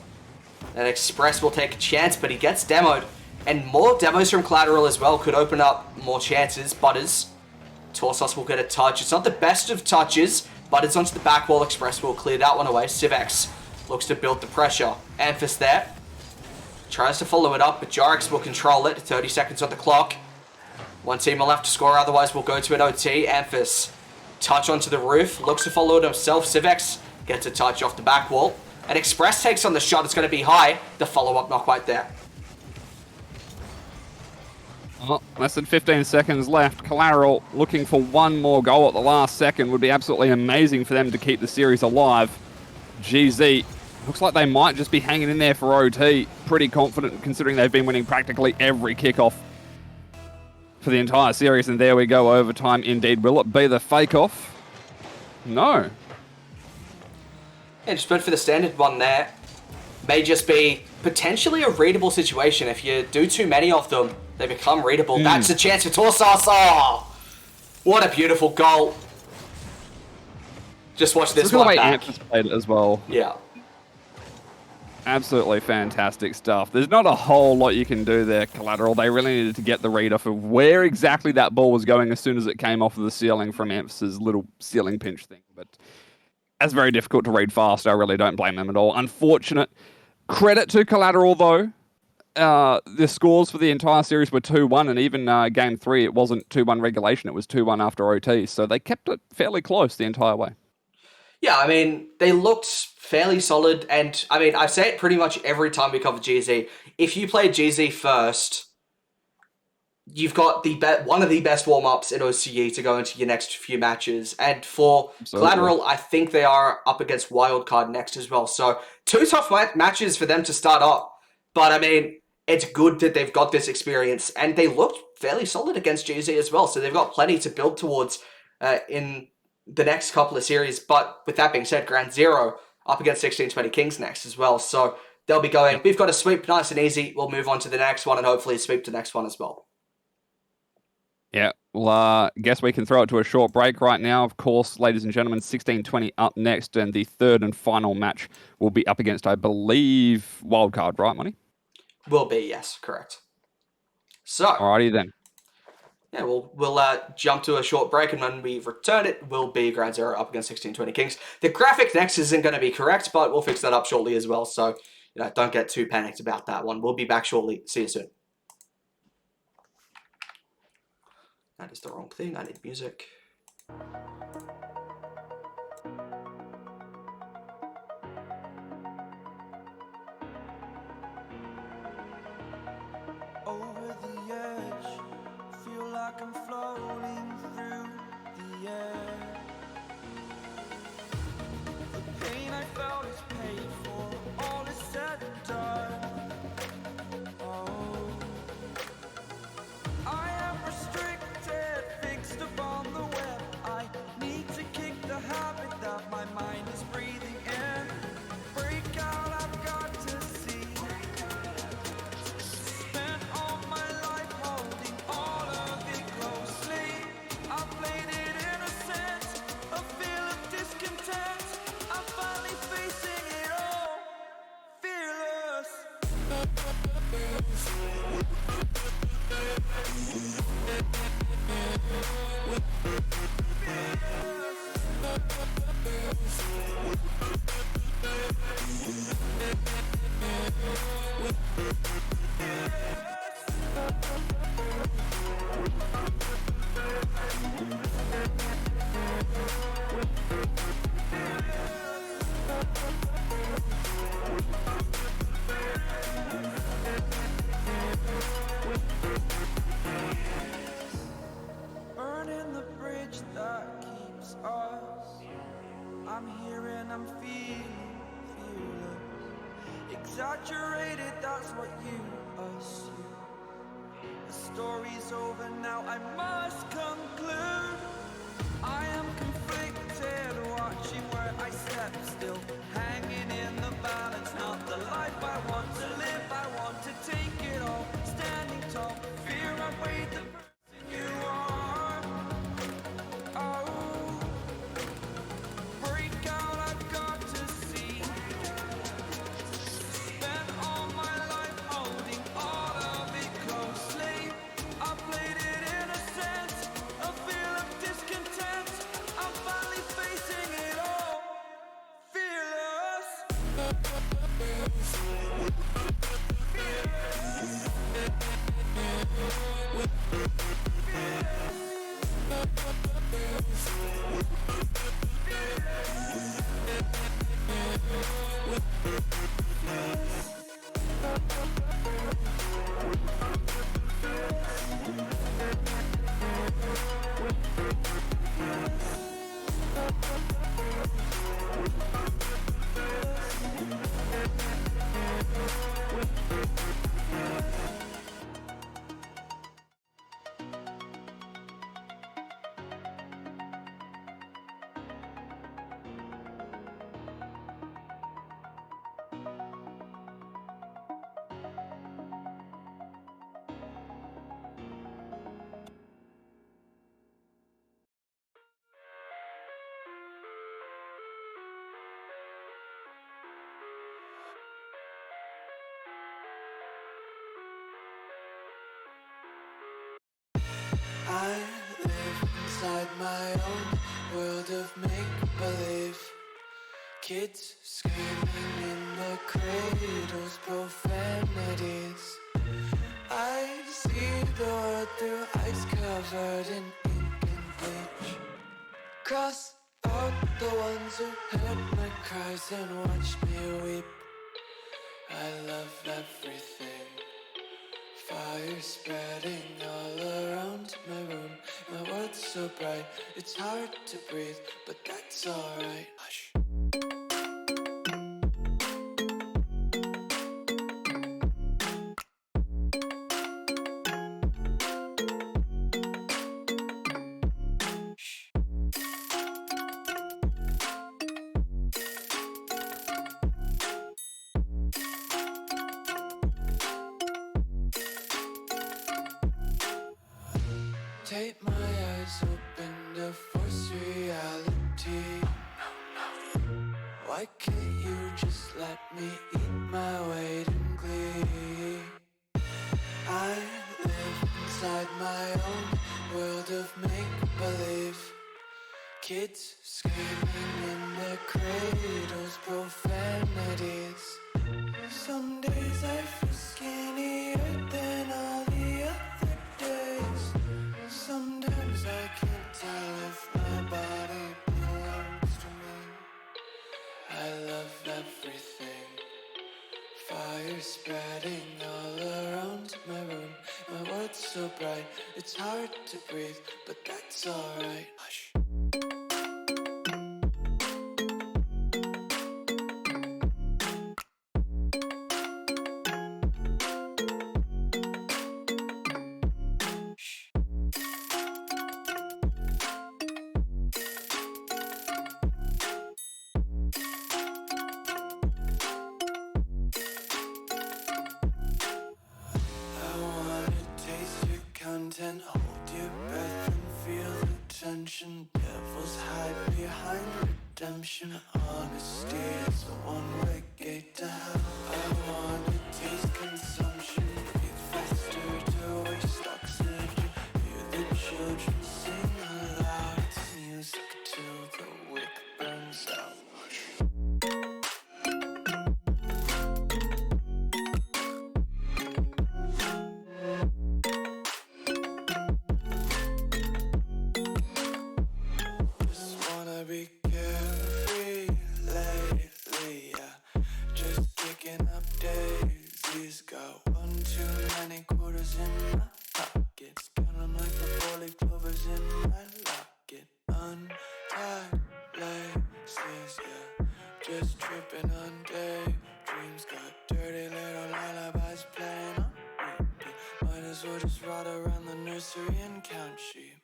And Express will take a chance, but he gets demoed. And more demos from Collateral as well could open up more chances. Butters. Torsos will get a touch. It's not the best of touches. Butters onto the back wall. Express will clear that one away. Civex looks to build the pressure. Amphis there. Tries to follow it up, but Jorix will control it. 30 seconds on the clock. One team will have to score, otherwise we'll go to an OT. Amphis. Touch onto the roof. Looks to follow it himself. Civex gets a touch off the back wall. And Express takes on the shot. It's going to be high. The follow-up not quite there. Oh, less than 15 seconds left. Collateral looking for one more goal at the last second. Would be absolutely amazing for them to keep the series alive. GZ looks like they might just be hanging in there for OT. Pretty confident considering they've been winning practically every kickoff for the entire series. And there we go, overtime indeed. Will it be the fake-off? No. Yeah, just went for the standard one there. May just be potentially a readable situation. If you do too many of them, they become readable. That's a chance for Torsos. Oh, what a beautiful goal. Just watch this one back. Amphis played it as well. Yeah. Absolutely fantastic stuff. There's not a whole lot you can do there, Collateral. They really needed to get the read off of where exactly that ball was going as soon as it came off of the ceiling from Amphis's little ceiling pinch thing. But that's very difficult to read fast. I really don't blame them at all. Unfortunate. Credit to Collateral, though. The scores for the entire series were 2-1, and even Game 3, it wasn't 2-1 regulation. It was 2-1 after OT, so they kept it fairly close the entire way. Yeah, I mean, they looked fairly solid, and I mean, I say it pretty much every time we cover GZ. If you play GZ first, you've got one of the best warm-ups in OCE to go into your next few matches. And for Collateral, I think they are up against Wildcard next as well. So, two tough matches for them to start up. But, I mean, it's good that they've got this experience. And they looked fairly solid against GZ as well. So, they've got plenty to build towards in the next couple of series. But with that being said, Ground Zero up against 1620 Kings next as well. So, they'll be going, we've got a sweep nice and easy. We'll move on to the next one and hopefully sweep the next one as well. Well, guess we can throw it to a short break right now. Of course, ladies and gentlemen, 16:20 up next, and the third and final match will be up against, I believe, Wildcard, right, Money? Will be, yes, correct. So, Alrighty then. yeah, we'll jump to a short break, and when we return, it will be Ground Zero up against 1620 Kings. The graphic next isn't going to be correct, but we'll fix that up shortly as well, so don't get too panicked about that one. We'll be back shortly. See you soon. That is the wrong thing. I need music. Over the edge, feel like I'm floating through the air. The pain I felt is paid for, all is said and done. Oh, I am restricted, fixed upon the web. I need to kick the habit that my mind is breathing in. Break out, I've got to see. Spent all my life holding all of it closely. I played it innocent, a feel of discontent. I'm finally facing it all, fearless. Burning the bridge that keeps us. I'm here and I'm feeling fearless. Exaggerated, that's what you assume. The story's over now, I must conclude. I am conflicted, watching where I step still, hanging in the balance. Not the life I want to live, I want to take it all. Standing tall, fear I weighed the person you are. Oh, break out, I've got to see. Spent all my life holding all of it closely. I played it innocent, a feel of discontent. I'm finally facing it all, fearless. I live inside my own world of make-believe. Kids screaming in the cradles, profanities. I see the world through ice covered in ink and bleach. Cross out the ones who heard my cries and watched me weep. I love everything. Fire spreading all around my room. My world's so bright, it's hard to breathe, but that's alright. Hush. tape my eyes open to force reality. Why can't you just let me eat my weight in glee? I live inside my own world of make-believe. Kids screaming in their cradles, profanities. Some days I feel skinnier than all the other days. Sometimes I can't tell if my body belongs to me. I love everything. Fire spreading all around my room. My world's so bright, it's hard to breathe, but that's alright. Hush. Content, hold your breath and feel the tension. Devils hide behind redemption. Honesty is a one-way gate to hell. I wanna taste consumption. Breathe faster to waste oxygen. Hear the children sing aloud. It's music till the wick burns out. Be carefree lately, yeah. Just picking up daisies. Got one too many quarters in my pockets. Count 'em like the 4-leaf clovers in my locket. Untied laces, yeah. Just tripping on daydreams. Got dirty little lullabies playing on repeat. Might as well just ride around the nursery and count sheep.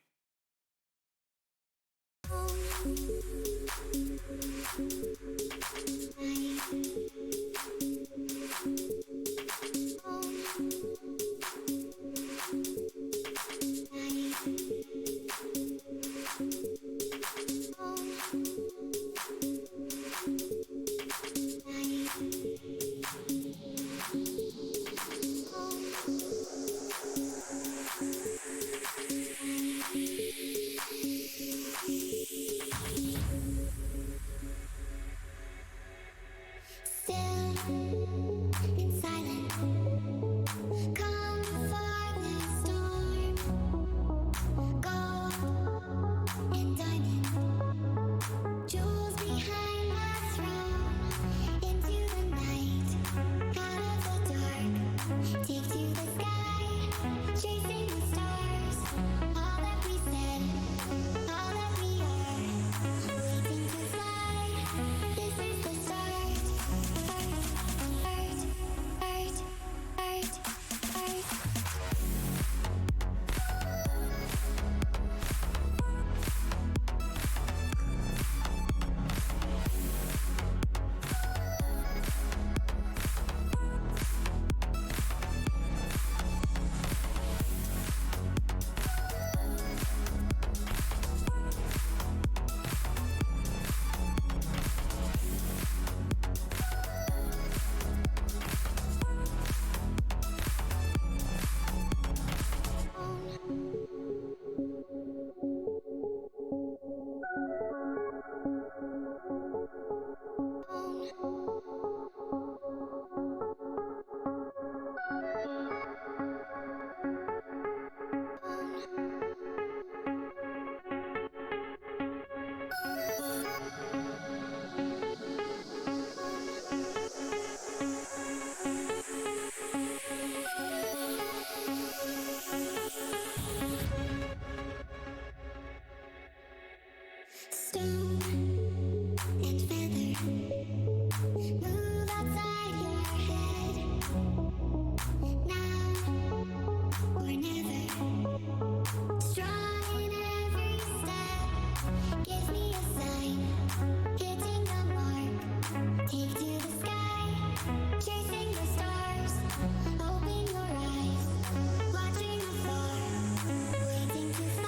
Waiting to fly.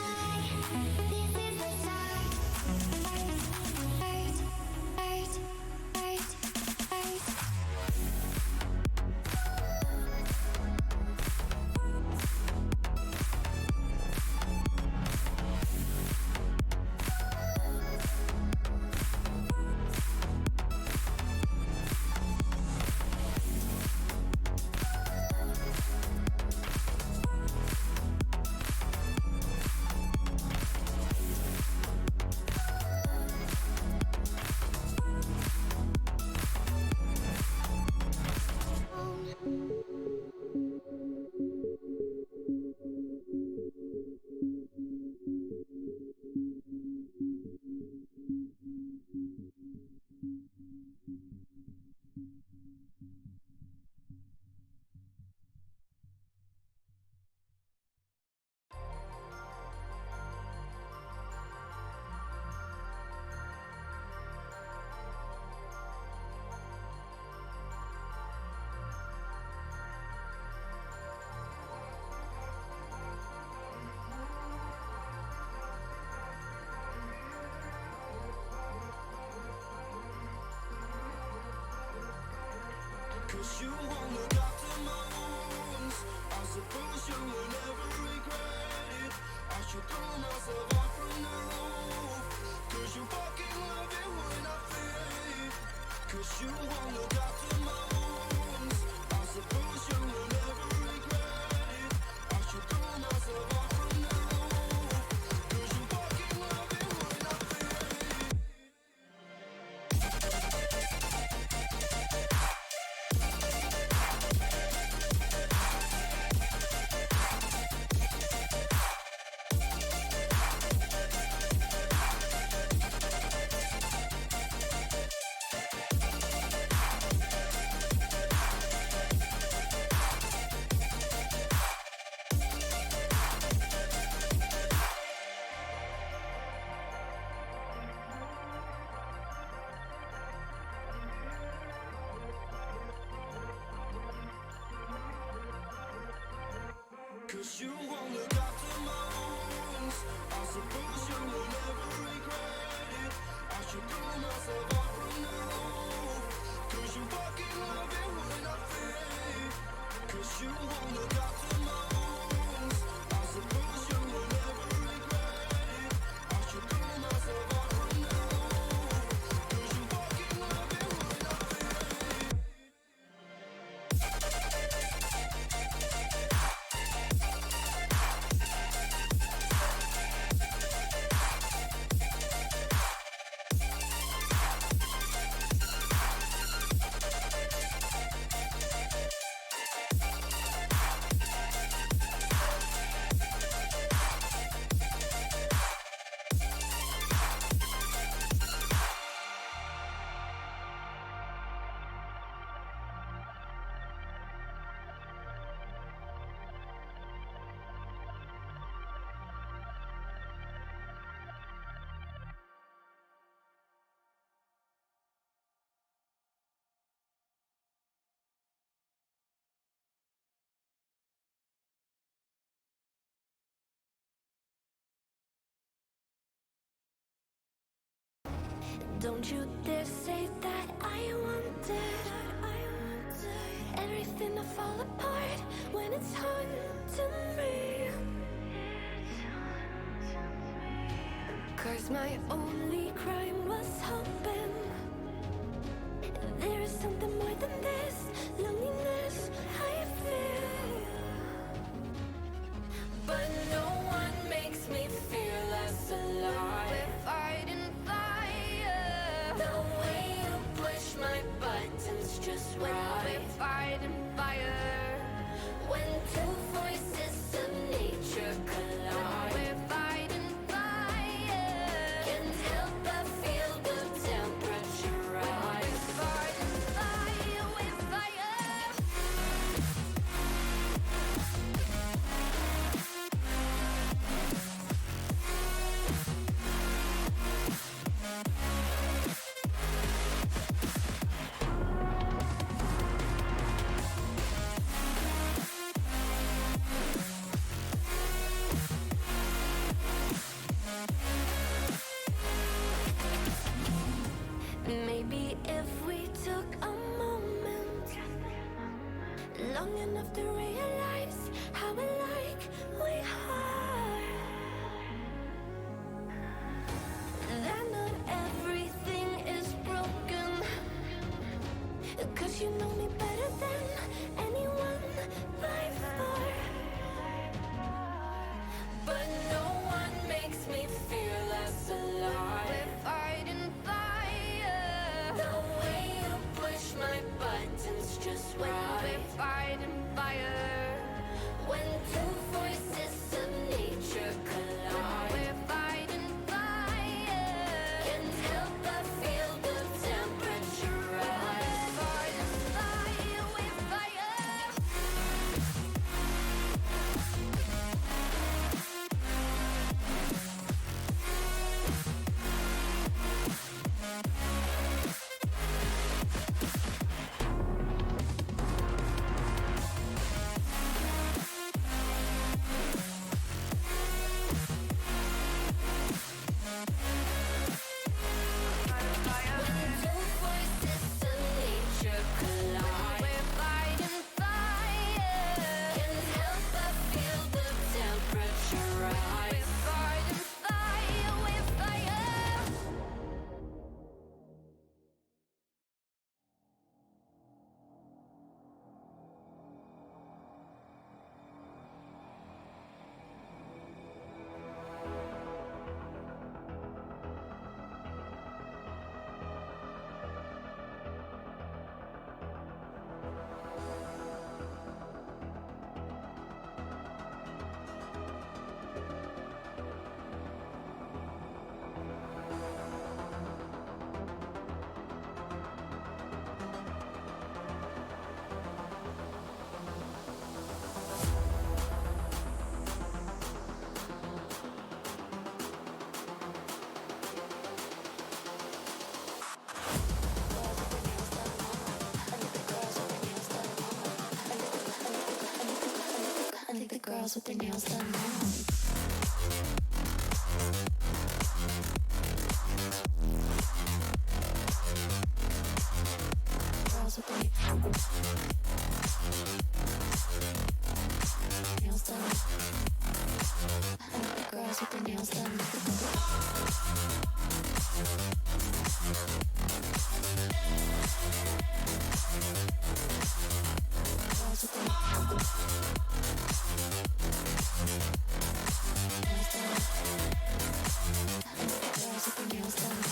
Cause you won't look after my wounds. I suppose you will never regret it. I should throw myself out from the roof. Cause you fucking love it when I fade. Cause you won't look after my wounds. I suppose you will never regret it. I should throw myself out from the roof. Cause you fucking love it when I fade. Cause you won't look after my wounds. I suppose you will never regret it. I should throw myself out from the roof. Cause you fucking love it when I fade. Cause you won't look after my wounds. I suppose you will never regret it. I should throw myself out from the roof. Cause you fucking love it when I fade. Don't you dare say that I wanted everything to fall apart when it's haunting me. Cause my only crime was hoping there is something more than this loneliness I feel. But no one makes me feel less alive. We're fighting fire. The way you push my buttons just right. We're fighting fire. When two voices of nature collide. We're fighting fire. Can't help but feel the temperature rise. We're fighting fire with fire. Maybe if we took a moment long enough to realize how alike we are, that not everything is broken. Cause you know me better than anyone by far. But no one makes me feel less alive. We're fighting fire. The way you push my buttons just right. We're fighting fire. When two voices of nature collide. We're fighting fire. Can't help but feel the temperature rise. Fighting fire. girls with their nails done now. Girls with their nails done. I like the girls with their nails done. Girls with their nails done now.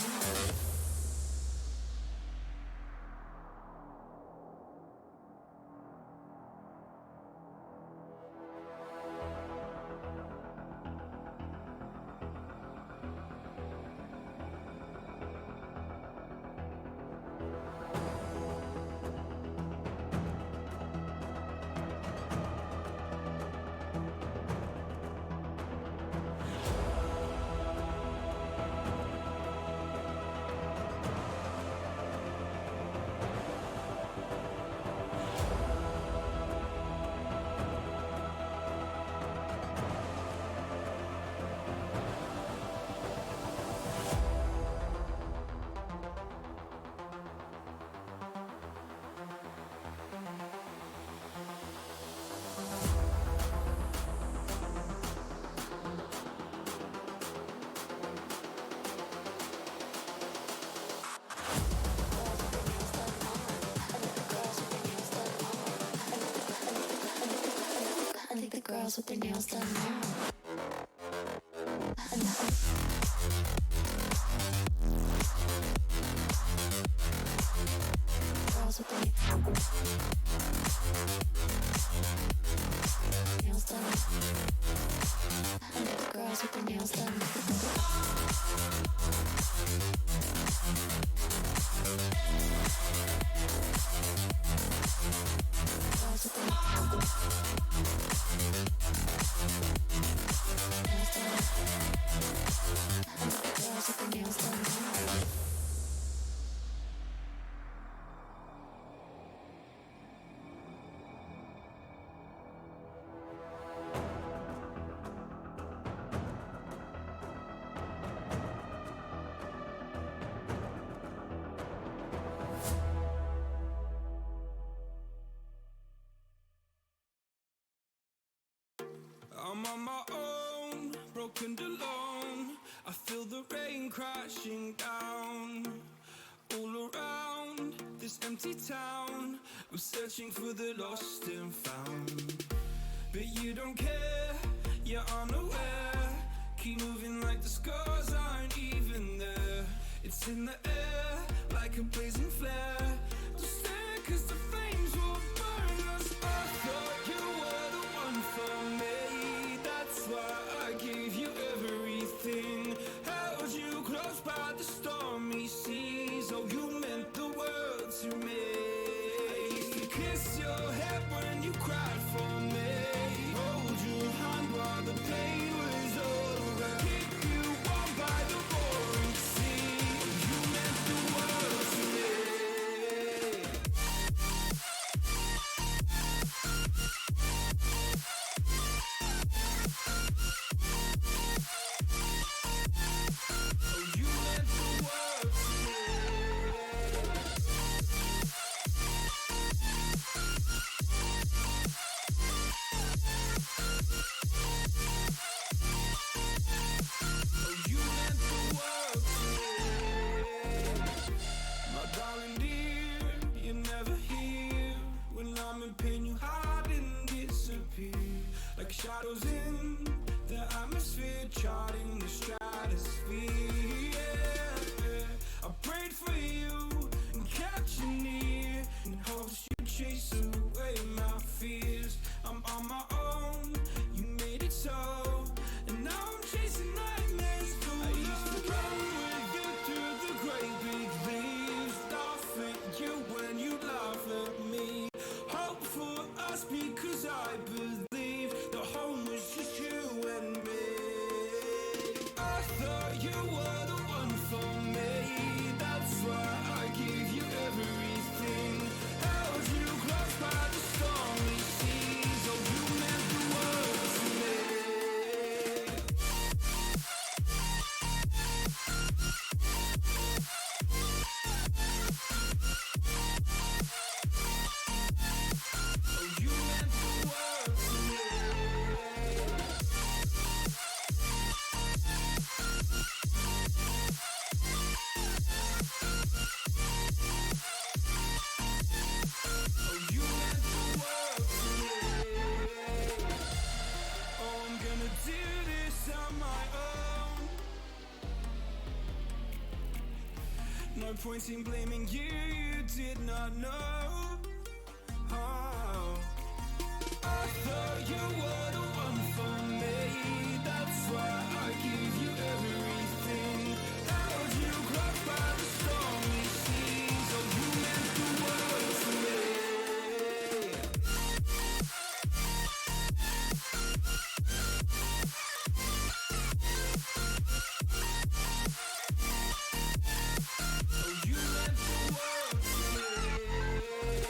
I think the girls with their nails done now. Girls with their nails done. I think the girls with their nails done. Girls with their girls with their nails done now. I'm on my own, broken alone. I feel the rain crashing down all around this empty town. I'm searching for the lost and found, but you don't care, you're unaware. Keep moving like the scars aren't even there. It's in the air like a blazing flare. Don't stare 'cause the flames will burn us. I thought you were the one for me. That's why I gave you everything. Held you close by the stormy seas. Oh, you meant the world to me. I used to kiss your head when you cried for me. Hold your hand while the pain was over. Keep you pointing, blaming you, you did not know. Oh. I thought you were the one for me, that's why I give you everything. Held you close by the stormy seas, oh, you meant the world to me. Oh, you meant the world to me.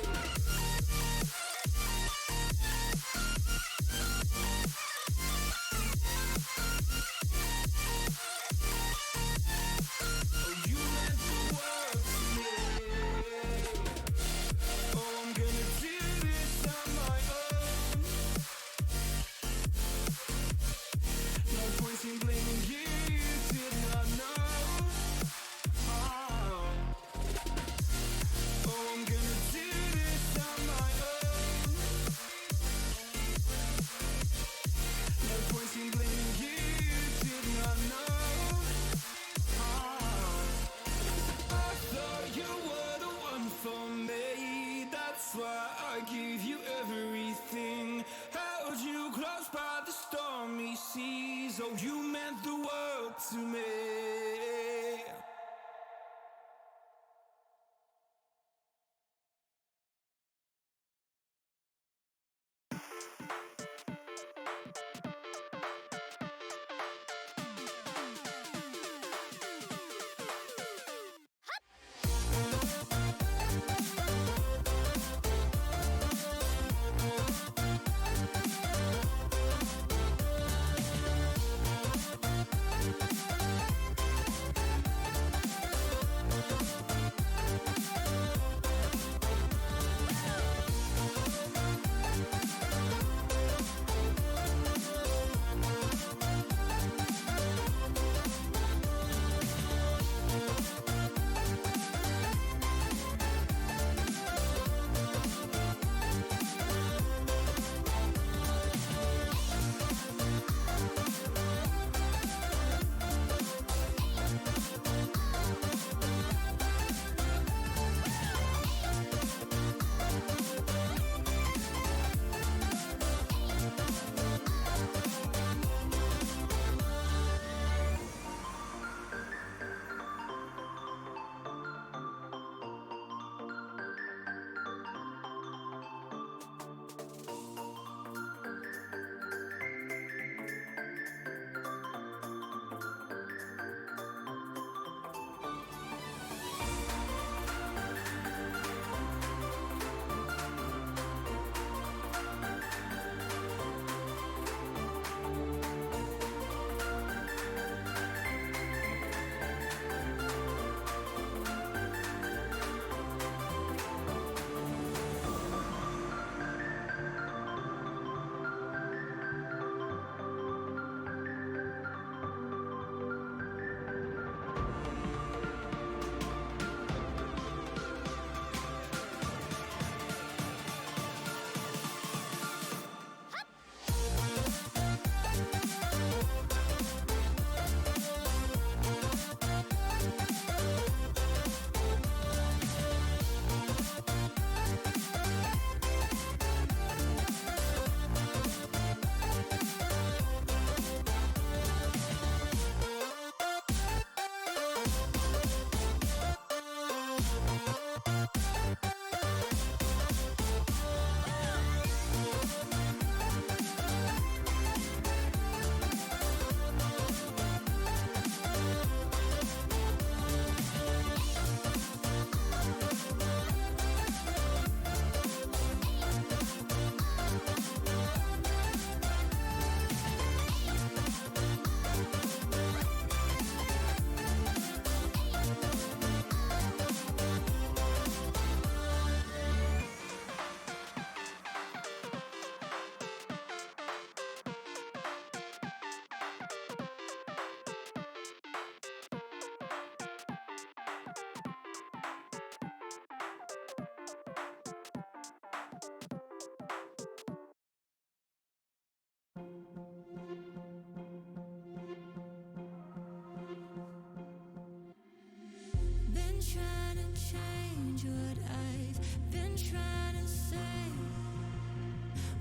trying to change what I've been trying to say.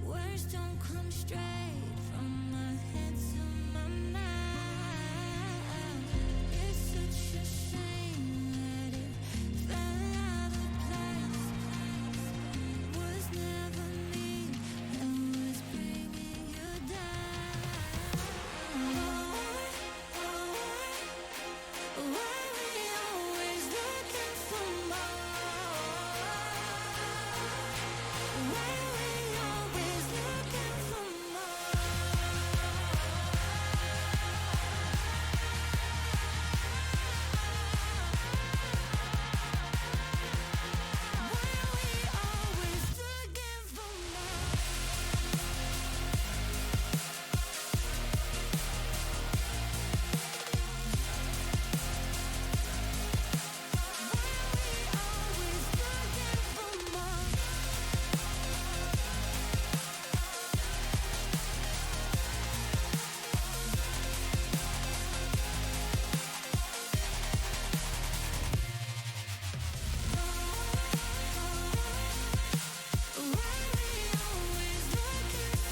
Words don't come straight from my head to my mouth. It's such a shame that it fell out of place. Was never me that was bringing you down. Why we always looking for more? Why we always looking for more? Why we always looking for more? Always looking for more. Why we always looking for more? Why we always looking for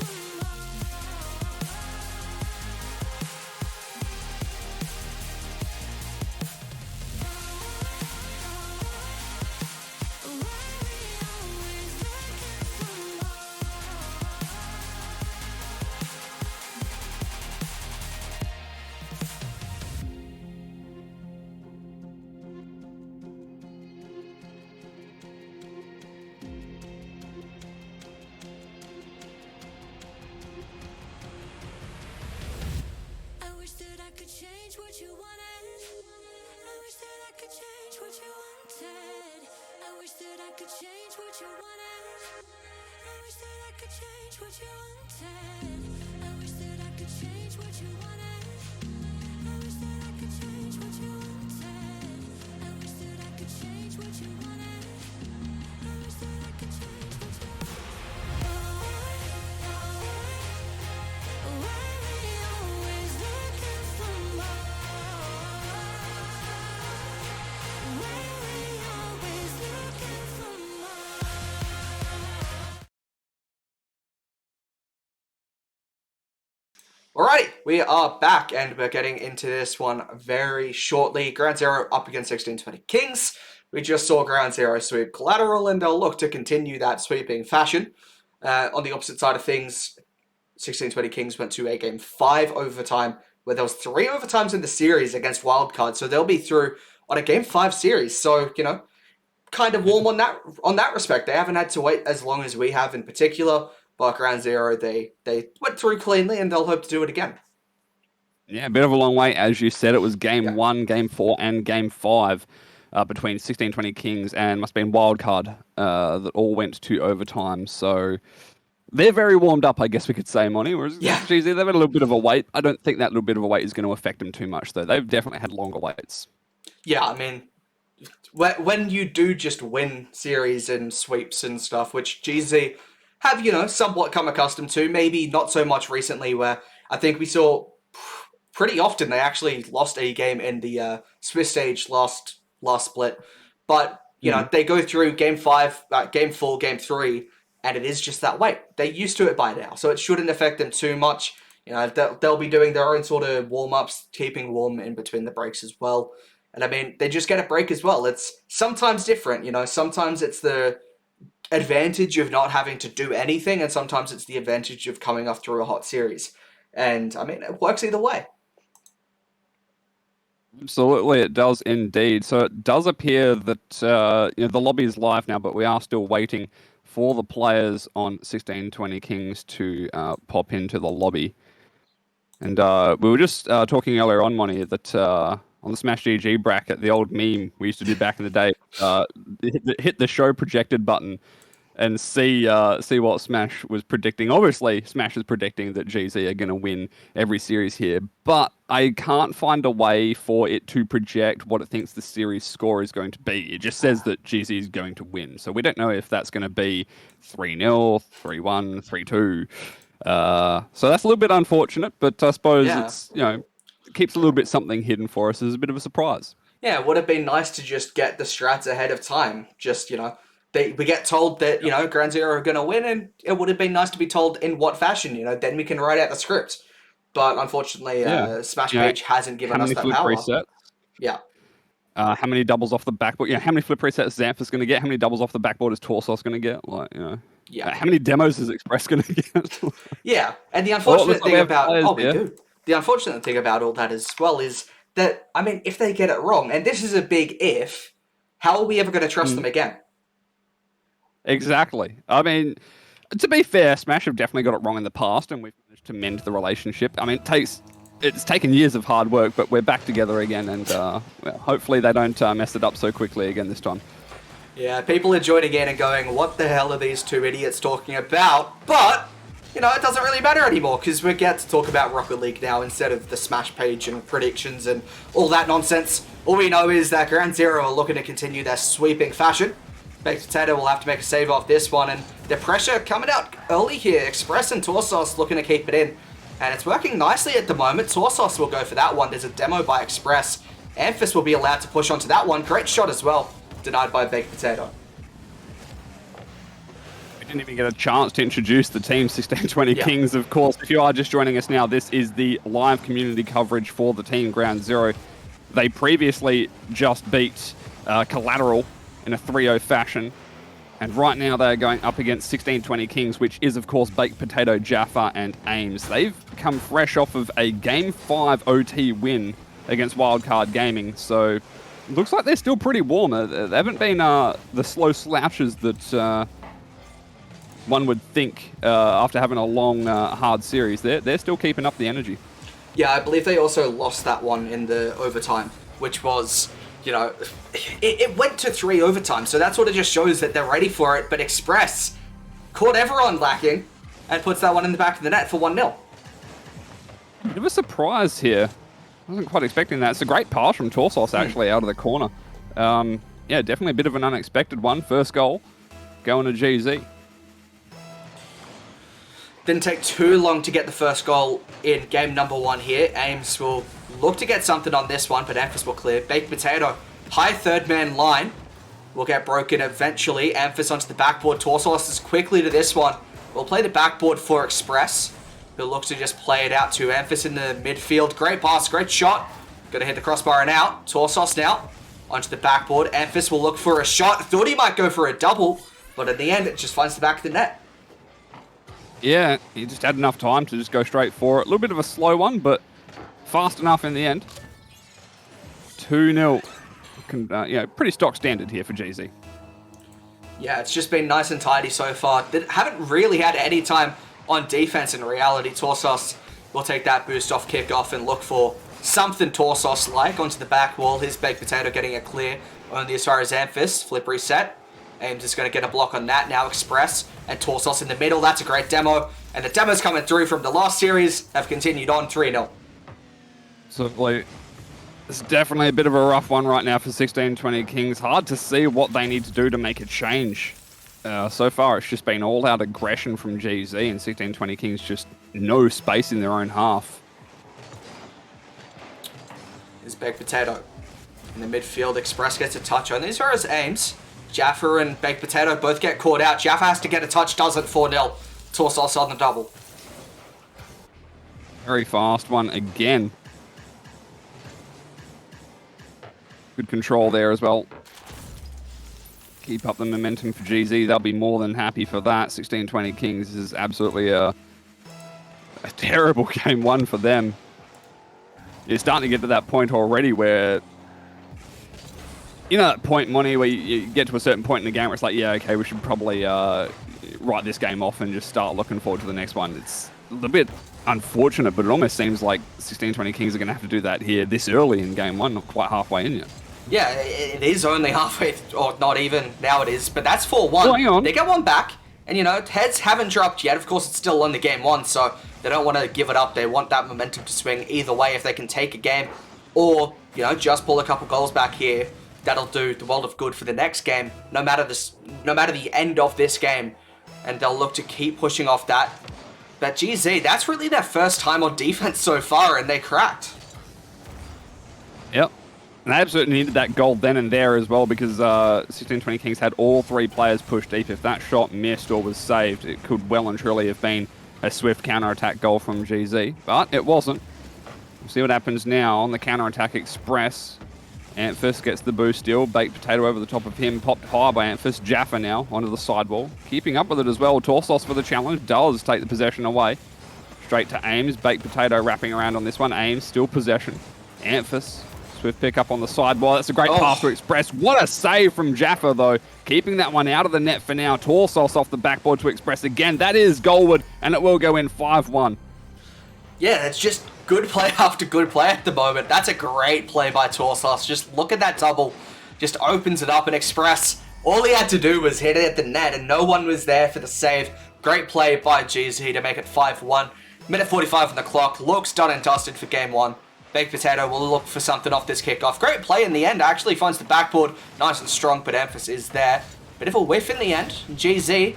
I wish that I could change what you wanted. I wish that I could change what you wanted. I wish that I could change what you wanted. I wish that I could change what you wanted. I wish that I could change what you wanted. I wish that I could change what you wanted. I wish that I could change what you wanted. I wish that I could change what you Why we always looking for more? Why we always looking for more? Alrighty, we are back and we're getting into this one very shortly. Ground Zero up against 1620 Kings. We just saw Ground Zero sweep Collateral and they'll look to continue that sweeping fashion. On the opposite side of things, 1620 Kings went to a Game 5 overtime where there was 3 overtimes in the series against Wildcard. So they'll be through on a Game 5 series. So, you know, kind of warm on that respect. They haven't had to wait as long as we have in particular. But Ground Zero, they went through cleanly and they'll hope to do it again. Yeah, a bit of a long way. As you said, it was Game Yeah. 1, Game 4, and Game 5 between 1620 Kings and must have been Wildcard that all went to overtime. So they're very warmed up, I guess we could say, Monty. Whereas Yeah. GZ, they've had a little bit of a wait. I don't think that little bit of a wait is going to affect them too much, though. They've definitely had longer waits. Yeah, I mean, when you do just win series and sweeps and stuff, which GZ have, you know, somewhat come accustomed to, maybe not so much recently, where I think we saw pretty often they actually lost a game in the Swiss stage last split. But, you know, they go through Game 5, Game 4, Game 3, and it is just that way. They're used to it by now, so it shouldn't affect them too much. You know, they'll be doing their own sort of warm-ups, keeping warm in between the breaks as well. And I mean, they just get a break as well. It's sometimes different, you know. Sometimes it's the advantage of not having to do anything, and sometimes it's the advantage of coming off through a hot series. And I mean, it works either way. Absolutely, it does indeed. So it does appear that you know, the lobby is live now, but we are still waiting for the players on 1620 Kings to pop into the lobby. And we were just talking earlier on, Monty, that on the Smash GG bracket, the old meme we used to do back in the day, hit the show projected button and see what Smash was predicting. Obviously, Smash is predicting that GZ are going to win every series here, but I can't find a way for it to project what it thinks the series score is going to be. It just says that GZ is going to win, so we don't know if that's going to be 3-0, 3-1, 3-2. So that's a little bit unfortunate, but I suppose it's, you know, it keeps a little bit something hidden for us as a bit of a surprise. Yeah, it would have been nice to just get the strats ahead of time. Just, we get told that, Ground Zero are going to win, and it would have been nice to be told in what fashion, then we can write out the script. But unfortunately, Yeah. Smash You know, Page hasn't given how us many that flip power. resets? Yeah. How many doubles off the backboard? How many flip resets is Xanthus going to get? How many doubles off the backboard is Torsos going to get? Yeah. How many demos is Express going to get? Yeah, and the unfortunate thing about we do. The unfortunate thing about all that as well is that, I mean, if they get it wrong, and this is a big if, how are we ever going to trust them again? Exactly. I mean, to be fair, Smash have definitely got it wrong in the past, and we've managed to mend the relationship. I mean, it's taken years of hard work, but we're back together again, and hopefully they don't mess it up so quickly again this time. Yeah, people are joining in and going, what the hell are these two idiots talking about? But, it doesn't really matter anymore, because we get to talk about Rocket League now instead of the Smash Page and predictions and all that nonsense. All we know is that Ground Zero are looking to continue their sweeping fashion. Baked Potato will have to make a save off this one, and the pressure coming out early here. Express and Torsos looking to keep it in, and it's working nicely at the moment. Torsos will go for that one. There's a demo by Express. Amphis will be allowed to push onto that one. Great shot as well. Denied by Baked Potato. We didn't even get a chance to introduce the team 1620 Yeah. Kings, of course. If you are just joining us now, this is the live community coverage for the team Ground Zero. They previously just beat Collateral in a 3-0 fashion, and right now they're going up against 1620 Kings, which is, of course, Baked Potato, Jaffa, and Ames. They've come fresh off of a Game 5 OT win against Wildcard Gaming, so looks like they're still pretty warm. They haven't been the slow slouches that one would think after having a long, hard series. They're still keeping up the energy. Yeah, I believe they also lost that one in the overtime, which was, it went to 3 overtime, so that sort of just shows that they're ready for it, but Express caught everyone lacking and puts that one in the back of the net for 1-0. Bit of a surprise here. I wasn't quite expecting that. It's a great pass from Torsos, actually, out of the corner. Yeah, definitely a bit of an unexpected one. First goal going to GZ. Didn't take too long to get the first goal in game number 1 here. Ames will look to get something on this one, but Amphis will clear. Baked Potato, high third man line, will get broken eventually. Amphis onto the backboard. Torsos is quickly to this one. We'll play the backboard for Express, who looks to just play it out to Amphis in the midfield. Great pass, great shot. Gonna hit the crossbar and out. Torsos now onto the backboard. Amphis will look for a shot. Thought he might go for a double, but in the end, it just finds the back of the net. Yeah, he just had enough time to just go straight for it. A little bit of a slow one, but fast enough in the end. 2-0. Pretty stock standard here for GZ. Yeah, it's just been nice and tidy so far. They haven't really had any time on defense in reality. Torsos will take that boost off kickoff and look for something Torsos-like onto the back wall. His Baked Potato getting a clear only as far as Amphis. Flip reset. Ames is going to get a block on that. Now Express and Torsos in the middle. That's a great demo. And the demos coming through from the last series have continued on 3-0. So, it's definitely a bit of a rough one right now for 1620 Kings. Hard to see what they need to do to make a change. So far, it's just been all-out aggression from GZ, and 1620 Kings just no space in their own half. Is Baked Potato in the midfield. Express gets a touch on as far as Ames. Jaffa and Baked Potato both get caught out. Jaffa has to get a touch, does it 4-0. Torsos on the double. Very fast one again. Good control there as well. Keep up the momentum for GZ. They'll be more than happy for that. 1620 Kings is absolutely a terrible game 1 for them. You're starting to get to that point already where, that point, Monty, where you get to a certain point in the game where it's like, yeah, okay, we should probably write this game off and just start looking forward to the next one. It's a little bit unfortunate, but it almost seems like 1620 Kings are going to have to do that here this early in game 1, not quite halfway in yet. Yeah, it is only halfway, or not even, now it is, but that's 4-1. Well, hang on. They get one back, and heads haven't dropped yet. Of course, it's still on the game 1, so they don't want to give it up. They want that momentum to swing either way if they can take a game, or, just pull a couple goals back here. That'll do the world of good for the next game, no matter the end of this game, and they'll look to keep pushing off that. But GZ, that's really their first time on defense so far, and they cracked. Yep. And they absolutely needed that goal then and there as well because 1620 Kings had all 3 players pushed deep. If that shot missed or was saved, it could well and truly have been a swift counter-attack goal from GZ, but it wasn't. We'll see what happens now on the counter-attack Express. Anthus gets the boost still. Baked Potato over the top of him. Popped high by Anthus. Jaffa now onto the sidewall. Keeping up with it as well. Torsos for the challenge. Does take the possession away. Straight to Ames. Baked Potato wrapping around on this one. Ames still possession. Anthus. Swift pick up on the sidewall. That's a great pass to Express. What a save from Jaffa, though. Keeping that one out of the net for now. Torsos off the backboard to Express again. That is goalward, and it will go in 5-1. Yeah, it's just good play after good play at the moment. That's a great play by Torsos. Just look at that double. Just opens it up, and Express, all he had to do was hit it at the net, and no one was there for the save. Great play by GZ to make it 5-1. Minute 45 on the clock. Looks done and dusted for game 1. Baked Potato will look for something off this kickoff. Great play in the end. Actually finds the backboard nice and strong, but Emphasis is there. Bit of a whiff in the end. GZ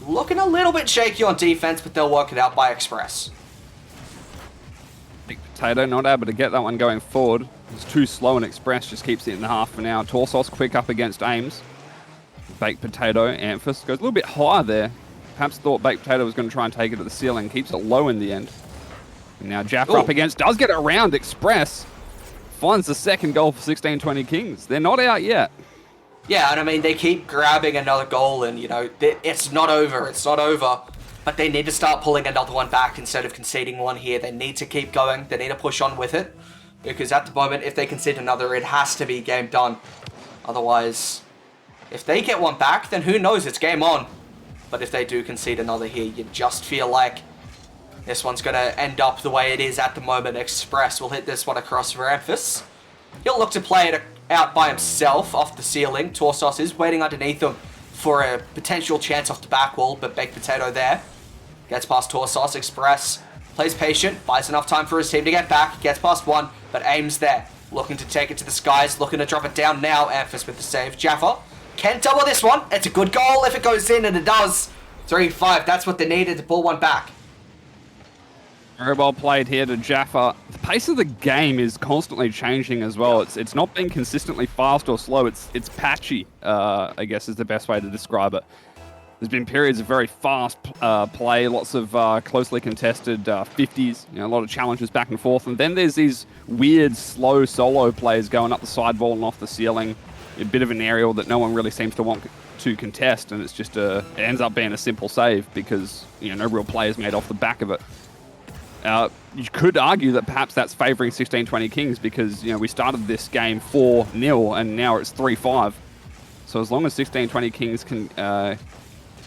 looking a little bit shaky on defense, but they'll work it out by Express. Baked Potato not able to get that one going forward. It's too slow, and Express just keeps it in the half for now. Torsos quick up against Ames. Baked Potato, Amphis goes a little bit higher there. Perhaps thought Baked Potato was going to try and take it to the ceiling. Keeps it low in the end. And now Jaffa up against, does get it around Express. Finds the second goal for 1620 Kings. They're not out yet. Yeah, and I mean, they keep grabbing another goal, and, you know, it's not over. It's not over. But they need to start pulling another one back instead of conceding one here. They need to keep going. They need to push on with it. Because at the moment, if they concede another, it has to be game done. Otherwise, if they get one back, then who knows? It's game on. But if they do concede another here, you just feel like this one's going to end up the way it is at the moment. Express will hit this one across for Emphas. He'll look to play it out by himself off the ceiling. Torsos is waiting underneath him for a potential chance off the back wall, but Baked Potato there. Gets past Torsos. Express plays patient, buys enough time for his team to get back. Gets past one, but Ames there. Looking to take it to the skies, looking to drop it down now. Emphas with the save. Jaffa can double this one. It's a good goal if it goes in, and it does. 3-5, that's what they needed to pull one back. Very well played here to Jaffa. The pace of the game is constantly changing as well. It's not being consistently fast or slow. It's patchy, I guess is the best way to describe it. There's been periods of very fast play, lots of closely contested 50s, you know, a lot of challenges back and forth. And then there's these weird, slow solo plays going up the sidewall and off the ceiling. A bit of an aerial that no one really seems to want to contest. And it's just it ends up being a simple save because, you know, no real play is made off the back of it. You could argue that perhaps that's favouring 1620 Kings because, you know, we started this game 4-0 and now it's 3-5. So as long as 1620 Kings can,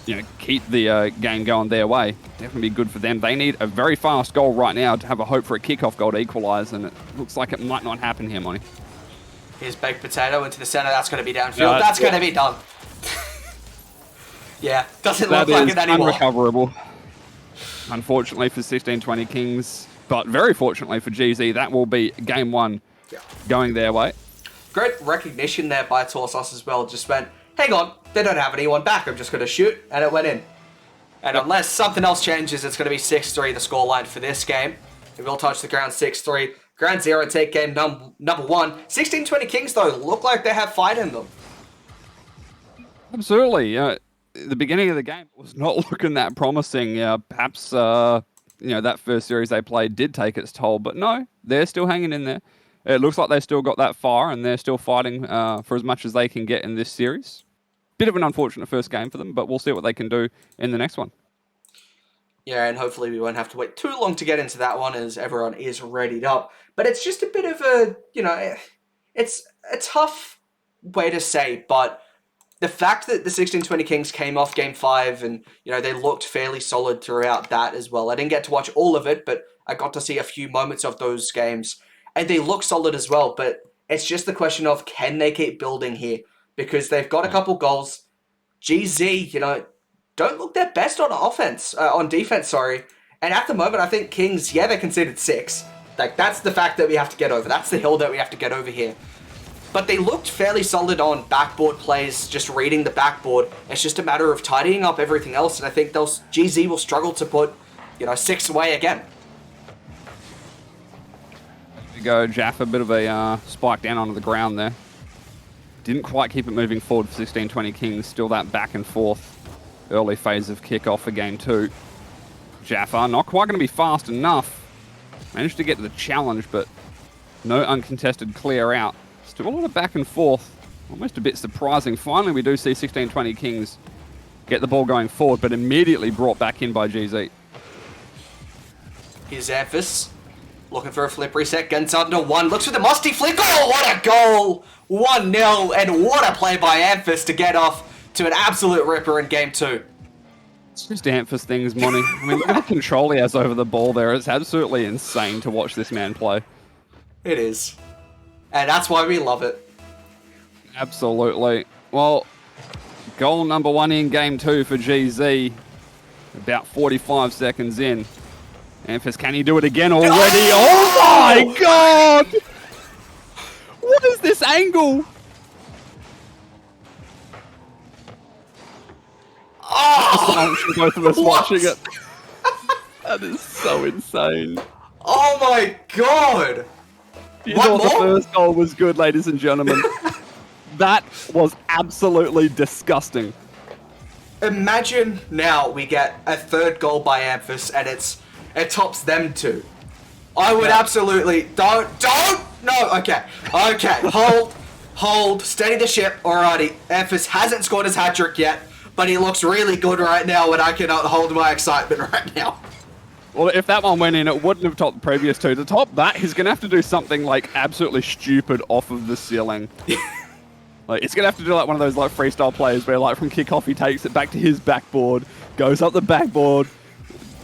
you know, keep the game going their way, definitely be good for them. They need a very fast goal right now to have a hope for a kickoff goal to equalise, and it looks like it might not happen here, Monty. Here's Baked Potato into the centre. That's going to be downfield. That's going to be done. Yeah, doesn't look like it anymore. Unrecoverable. Unfortunately for 1620 Kings, but very fortunately for GZ, that will be game 1 going their way. Great recognition there by Torsos as well. Just went, hang on, they don't have anyone back. I'm just going to shoot, and it went in. And unless something else changes, it's going to be 6-3 the scoreline for this game. It will touch the ground 6-3. Ground 0 take game number 1. 1620 Kings, though, look like they have fight in them. Absolutely. The beginning of the game was not looking that promising. Perhaps, you know, that first series they played did take its toll, but no, they're still hanging in there. It looks like they still got that far, and they're still fighting for as much as they can get in this series. Bit of an unfortunate first game for them, but we'll see what they can do in the next one. Yeah, and hopefully we won't have to wait too long to get into that one as everyone is readied up. But it's just a bit of a, you know, it's a tough way to say, but the fact that the 1620 Kings came off Game 5 and, you know, they looked fairly solid throughout that as well. I didn't get to watch all of it, but I got to see a few moments of those games. And they look solid as well, but it's just the question of can they keep building here? Because they've got a couple goals. GZ, you know, don't look their best on defense, sorry. And at the moment, I think Kings, yeah, they conceded 6. Like, that's the fact that we have to get over. That's the hill that we have to get over here. But they looked fairly solid on backboard plays, just reading the backboard. It's just a matter of tidying up everything else, and I think GZ will struggle to put, you know, 6 away again. go. Jaff a bit of a spike down onto the ground there. Didn't quite keep it moving forward for 16-20 Kings. Still that back and forth early phase of kickoff for game 2. Jaffa not quite going to be fast enough. Managed to get to the challenge, but no uncontested clear out. Still a lot of back and forth. Almost a bit surprising. Finally, we do see 16-20 Kings get the ball going forward, but immediately brought back in by GZ. Here's Amphis. Looking for a flip reset. Guns under one. Looks for the musty flick. Oh, what a goal! 1-0. And what a play by Amphis to get off to an absolute ripper in game 2. It's just Amphis things, Monty. I mean, look at the control he has over the ball there. It's absolutely insane to watch this man play. It is. And that's why we love it. Absolutely. Well, goal number 1 in game 2 for GZ. About 45 seconds in. Amphis, can he do it again already? Oh my god! What is this angle? Oh! Both of us watching it. That is so insane. Oh my god! You thought the first goal was good, ladies and gentlemen. That was absolutely disgusting. Imagine now we get a third goal by Amphis and it tops them 2. I would absolutely no, okay, hold, steady the ship. Alrighty, Amphis hasn't scored his hat trick yet, but he looks really good right now, and I cannot hold my excitement right now. Well, if that one went in, it wouldn't have topped the previous 2. To top that, he's going to have to do something like absolutely stupid off of the ceiling. Like, it's going to have to do like one of those like freestyle plays where like from kickoff he takes it back to his backboard, goes up the backboard,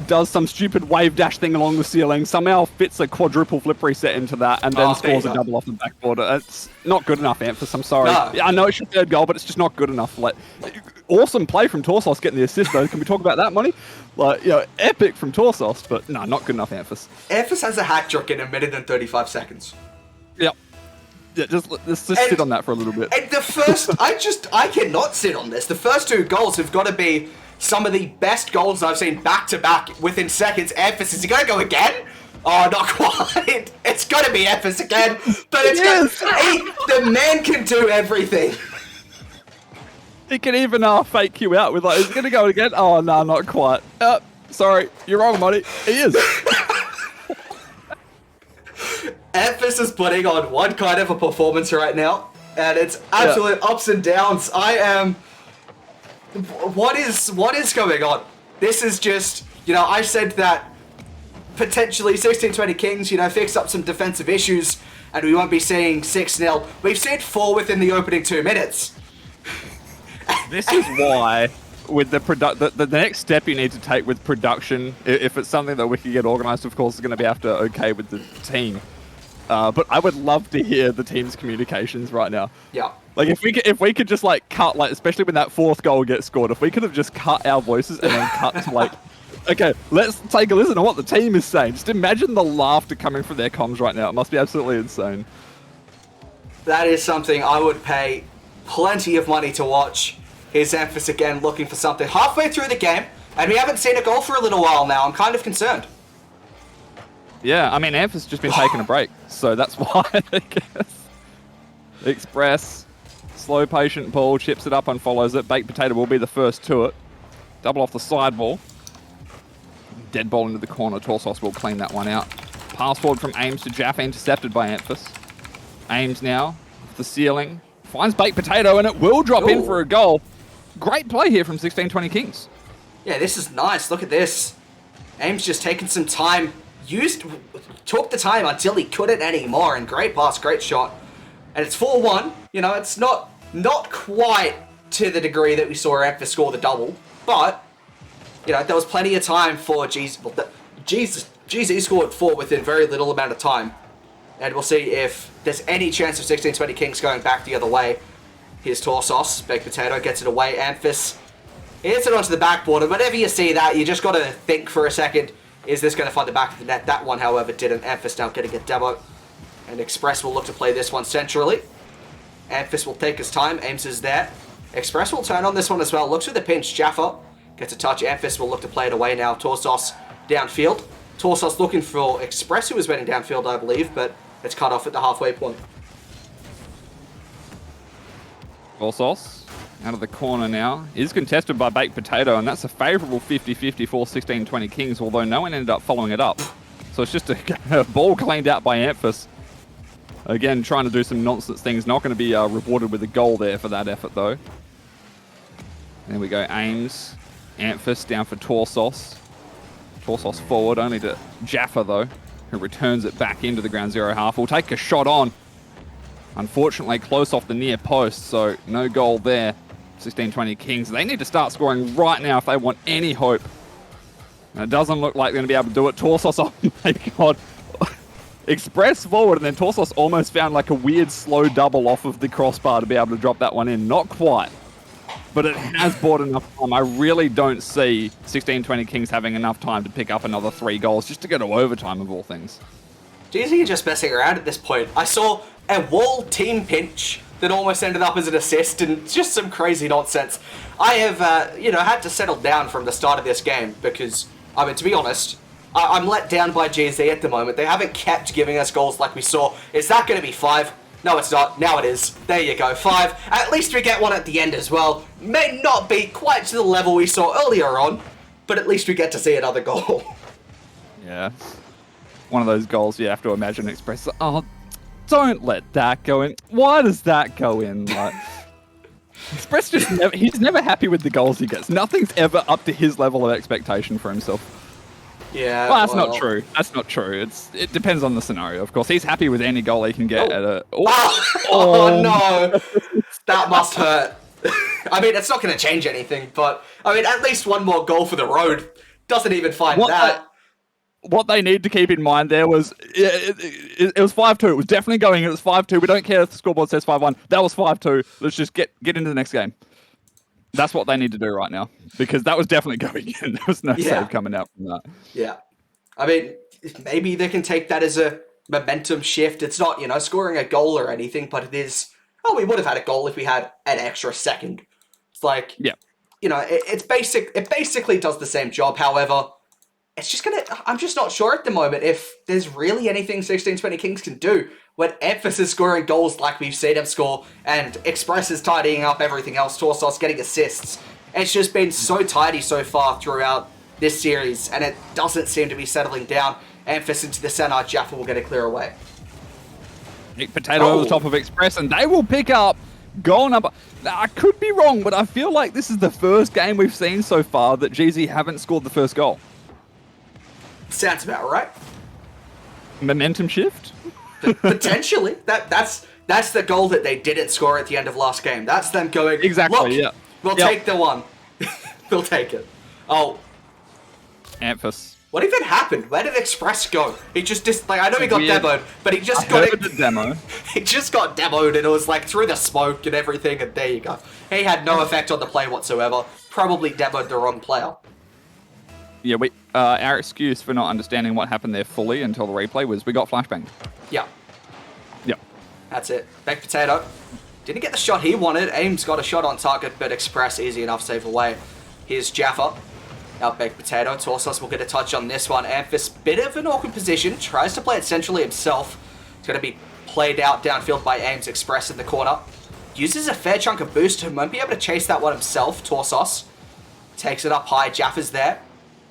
does some stupid wave dash thing along the ceiling, somehow fits a quadruple flip reset into that, and then scores a double off the backboard. It's not good enough, Amphis. I'm sorry. No. Yeah, I know it's your third goal, but it's just not good enough. Like, awesome play from Torsos getting the assist, though. Can we talk about that, Money? Like, you know, epic from Torsos, but no, not good enough, Amphis. Amphis has a hat trick in a minute and 35 seconds. Yep. Yeah, just sit on that for a little bit. And the first, I cannot sit on this. The first 2 goals have got to be some of the best goals I've seen back-to-back within seconds. Amphis, is he going to go again? Oh, not quite. It's got to be Amphis again. But it's the man can do everything. He can even fake you out with like, is he going to go again? Oh, no, not quite. Sorry, you're wrong, Monty. He is. Amphis is putting on one kind of a performance right now, and it's absolute ups and downs. What is going on? This is just, you know, I said that potentially 16-20 Kings, you know, fix up some defensive issues, and we won't be seeing 6-0. We've seen 4 within the opening 2 minutes. This is why, with the next step you need to take with production, if it's something that we can get organized, of course, is going to be after okay with the team. But I would love to hear the team's communications right now. Yeah. Like if we could just like cut, like especially when that 4th goal gets scored, if we could have just cut our voices and then cut to like, okay, let's take a listen to what the team is saying. Just imagine the laughter coming from their comms right now. It must be absolutely insane. That is something I would pay plenty of money to watch. Here's Amphis again looking for something halfway through the game, and we haven't seen a goal for a little while now. I'm kind of concerned. Yeah, I mean, Amphis just been taking a break, so that's why, I guess. Express, slow, patient ball, chips it up and follows it. Baked Potato will be the first to it. Double off the side ball. Dead ball into the corner. Torsos will clean that one out. Pass forward from Ames to Jaffa, intercepted by Amphis. Ames now, off the ceiling. Finds Baked Potato, and it will drop in for a goal. Great play here from 16-20 Kings. Yeah, this is nice. Look at this. Ames just taking some time. Took the time until he couldn't anymore, and great pass, great shot. And it's 4-1. You know, it's not quite to the degree that we saw Amphis score the double, but, you know, there was plenty of time for GZ scored 4 within very little amount of time. And we'll see if there's any chance of 16-20 Kings going back the other way. Here's Torsos. Baked Potato gets it away. Amphis hits it onto the backboard, and whenever you see that, you just got to think for a second, is this going to find the back of the net? That one, however, didn't. Amphis now getting a demo. And Express will look to play this one centrally. Amphis will take his time. Ames is there. Express will turn on this one as well. Looks for the pinch. Jaffa gets a touch. Amphis will look to play it away now. Torsos downfield. Torsos looking for Express, who was running downfield, I believe, but It's cut off at the halfway point. Sauce out of the corner now is contested by Baked Potato, and that's a favourable 50-50 for 16-20 Kings, although no one ended up following it up. So it's just a ball cleaned out by Amphis. Again, trying to do some nonsense things. Not going to be rewarded with a goal there for that effort, though. There we go. Ames. Amphis down for Torsos. Torsos forward, only to Jaffa, though, who returns it back into the ground zero half. Will take a shot on. Unfortunately, close off the near post, so no goal there. 16-20 Kings. They need to start scoring right now if they want any hope. And it doesn't look like they're going to be able to do it. Torsos, oh my god. Express forward, and then Torsos almost found like a weird slow double off of the crossbar to be able to drop that one in. Not quite, but it has bought enough time. I really don't see 16-20 Kings having enough time to pick up another 3 goals just to go to overtime of all things. GZ are just messing around at this point. I saw a wall team pinch that almost ended up as an assist, and just some crazy nonsense. I have, had to settle down from the start of this game because, I mean, to be honest, I'm let down by GZ at the moment. They haven't kept giving us goals like we saw. Is that going to be 5? No, it's not. Now it is. There you go, 5. At least we get one at the end as well. May not be quite to the level we saw earlier on, but at least we get to see another goal. Yeah. One of those goals you have to imagine Express. Oh, don't let that go in. Why does that go in? Like, Express he's never happy with the goals he gets. Nothing's ever up to his level of expectation for himself. Yeah, well, that's not true. That's not true. It depends on the scenario, of course. He's happy with any goal he can get at a... Oh, no. That must hurt. I mean, it's not going to change anything, but, I mean, at least one more goal for the road. Doesn't even find that. What they need to keep in mind there was, it was 5-2. It was definitely going in. It was 5-2. We don't care if the scoreboard says 5-1. That was 5-2. Let's just get into the next game. That's what they need to do right now, because that was definitely going in. There was no save coming out from that. Yeah. I mean, maybe they can take that as a momentum shift. It's not, scoring a goal or anything, but it is, we would have had a goal if we had an extra second. It's like, it's basic. It basically does the same job. However, it's just I'm just not sure at the moment if there's really anything 16-20 Kings can do when Amphis is scoring goals like we've seen him score, and Express is tidying up everything else, Torsos getting assists. It's just been so tidy so far throughout this series, and it doesn't seem to be settling down. Amphis into the center, Jaffa will get a clear away. Potato over the top of Express, and they will pick up goal number... Now, I could be wrong, but I feel like this is the first game we've seen so far that GZ haven't scored the first goal. Sounds about right. Momentum shift? Potentially. That's the goal that they didn't score at the end of last game. That's them going, exactly, look, we'll take the one. We'll take it. Oh. Amphis. What even happened? Where did Express go? He just, I know he got demoed, but he just got the demo. He just got demoed, and it was like through the smoke and everything, and there you go. He had no effect on the play whatsoever. Probably demoed the wrong player. Yeah, our excuse for not understanding what happened there fully until the replay was we got flashbanged. Yeah. Yep. That's it. Baked Potato didn't get the shot he wanted. Ames got a shot on target, but Express easy enough save away. Here's Jaffa. Now Baked Potato. Torsos will get a touch on this one. Amphis, bit of an awkward position. Tries to play it centrally himself. It's going to be played out downfield by Ames. Express in the corner. Uses a fair chunk of boost. Won't be able to chase that one himself. Torsos takes it up high. Jaffa's there.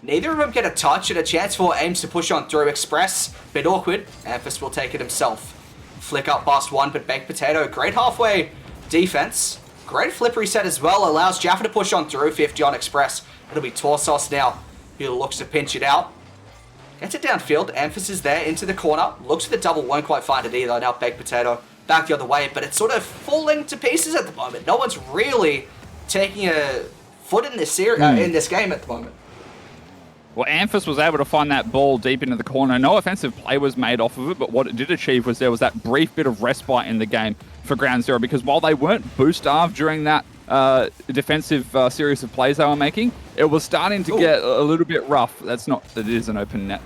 Neither of them get a touch, and a chance for Ames to push on through. Express, bit awkward. Amphis will take it himself. Flick up past one, but Baked Potato, great halfway defense. Great flip reset as well, allows Jaffa to push on through. 50 on Express. It'll be Torsos now, who looks to pinch it out. Gets it downfield. Amphis is there into the corner. Looks for the double, won't quite find it either. Now Baked Potato back the other way, but it's sort of falling to pieces at the moment. No one's really taking a foot in this in this game at the moment. Well, Amphis was able to find that ball deep into the corner. No offensive play was made off of it, but what it did achieve was there was that brief bit of respite in the game for Ground Zero, because while they weren't boost-starved during that defensive series of plays they were making, it was starting to get a little bit rough. It is an open net.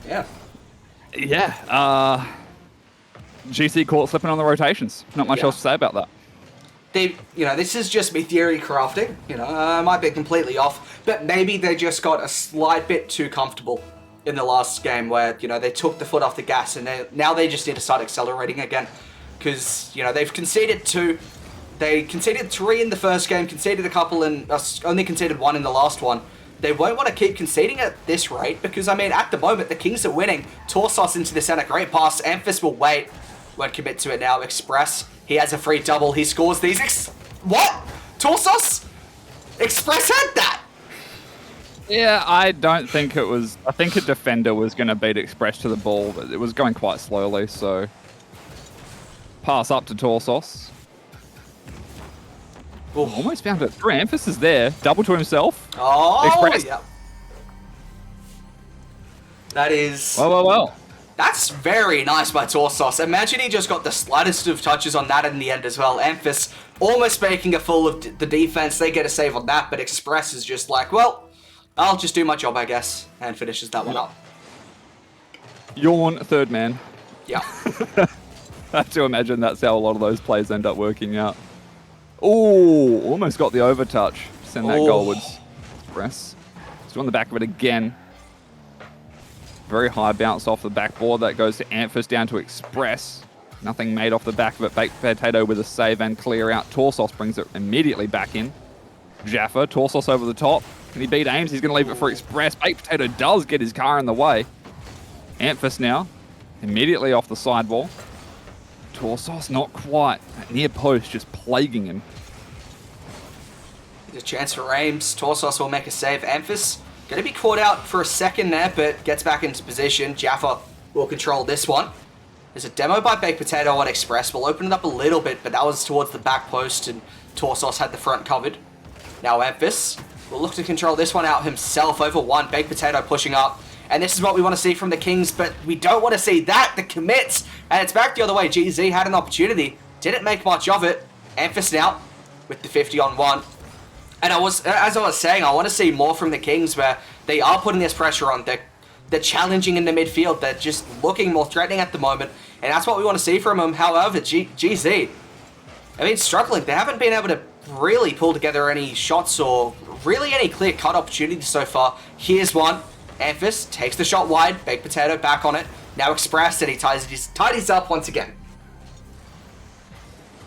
Yeah. Yeah. GC caught slipping on the rotations. Not much else to say about that. This is just me theory crafting. I might be completely off, but maybe they just got a slight bit too comfortable in the last game where, you know, they took the foot off the gas and now they just need to start accelerating again. Because, you know, they've conceded 2. They conceded 3 in the first game, conceded a couple and only conceded 1 in the last one. They won't want to keep conceding at this rate because, I mean, at the moment, the Kings are winning. Torsos into the center. Great pass. Amphis will wait. Won't commit to it now. Express. He has a free double. He scores these. What? Torsos? Express had that. Yeah, I don't think it was... I think a defender was going to beat Express to the ball, but it was going quite slowly, so... Pass up to Torsos. Ooh. Almost found it through. Amphis is there. Double to himself. Oh, Express. yeah. That is... Well. That's very nice by Torsos. Imagine he just got the slightest of touches on that in the end as well. Amphis almost making a fool of the defense. They get a save on that, but Express is just like, well, I'll just do my job, I guess, and finishes that one up. Yawn, third man. Yeah. I have to imagine that's how a lot of those plays end up working out. Ooh, almost got the overtouch. Send that goalwards. Express. He's on the back of it again. Very high bounce off the backboard. That goes to Amphis down to Express. Nothing made off the back of it. Baked Potato with a save and clear out. Torsos brings it immediately back in. Jaffa, Torsos over the top. Can he beat Ames? He's going to leave it for Express. Baked Potato does get his car in the way. Amphis now, immediately off the sidewall. Torsos not quite. That near post just plaguing him. There's a chance for Ames. Torsos will make a save. Amphis going to be caught out for a second there, but gets back into position. Jaffa will control this one. There's a demo by Baked Potato on Express. We'll open it up a little bit, but that was towards the back post, and Torsos had the front covered. Now Amphis will look to control this one out himself over 1. Baked Potato pushing up. And this is what we want to see from the Kings, but we don't want to see that. The commits. And it's back the other way. GZ had an opportunity. Didn't make much of it. Amphis now with the 50-on-1. And as I was saying, I want to see more from the Kings where they are putting this pressure on. They're challenging in the midfield. They're just looking more threatening at the moment. And that's what we want to see from them. However, GZ, I mean, struggling. They haven't been able to really pull together any shots or really any clear-cut opportunities so far. Here's one. Amphis takes the shot wide. Baked Potato back on it. Now Express, and he tidies up once again.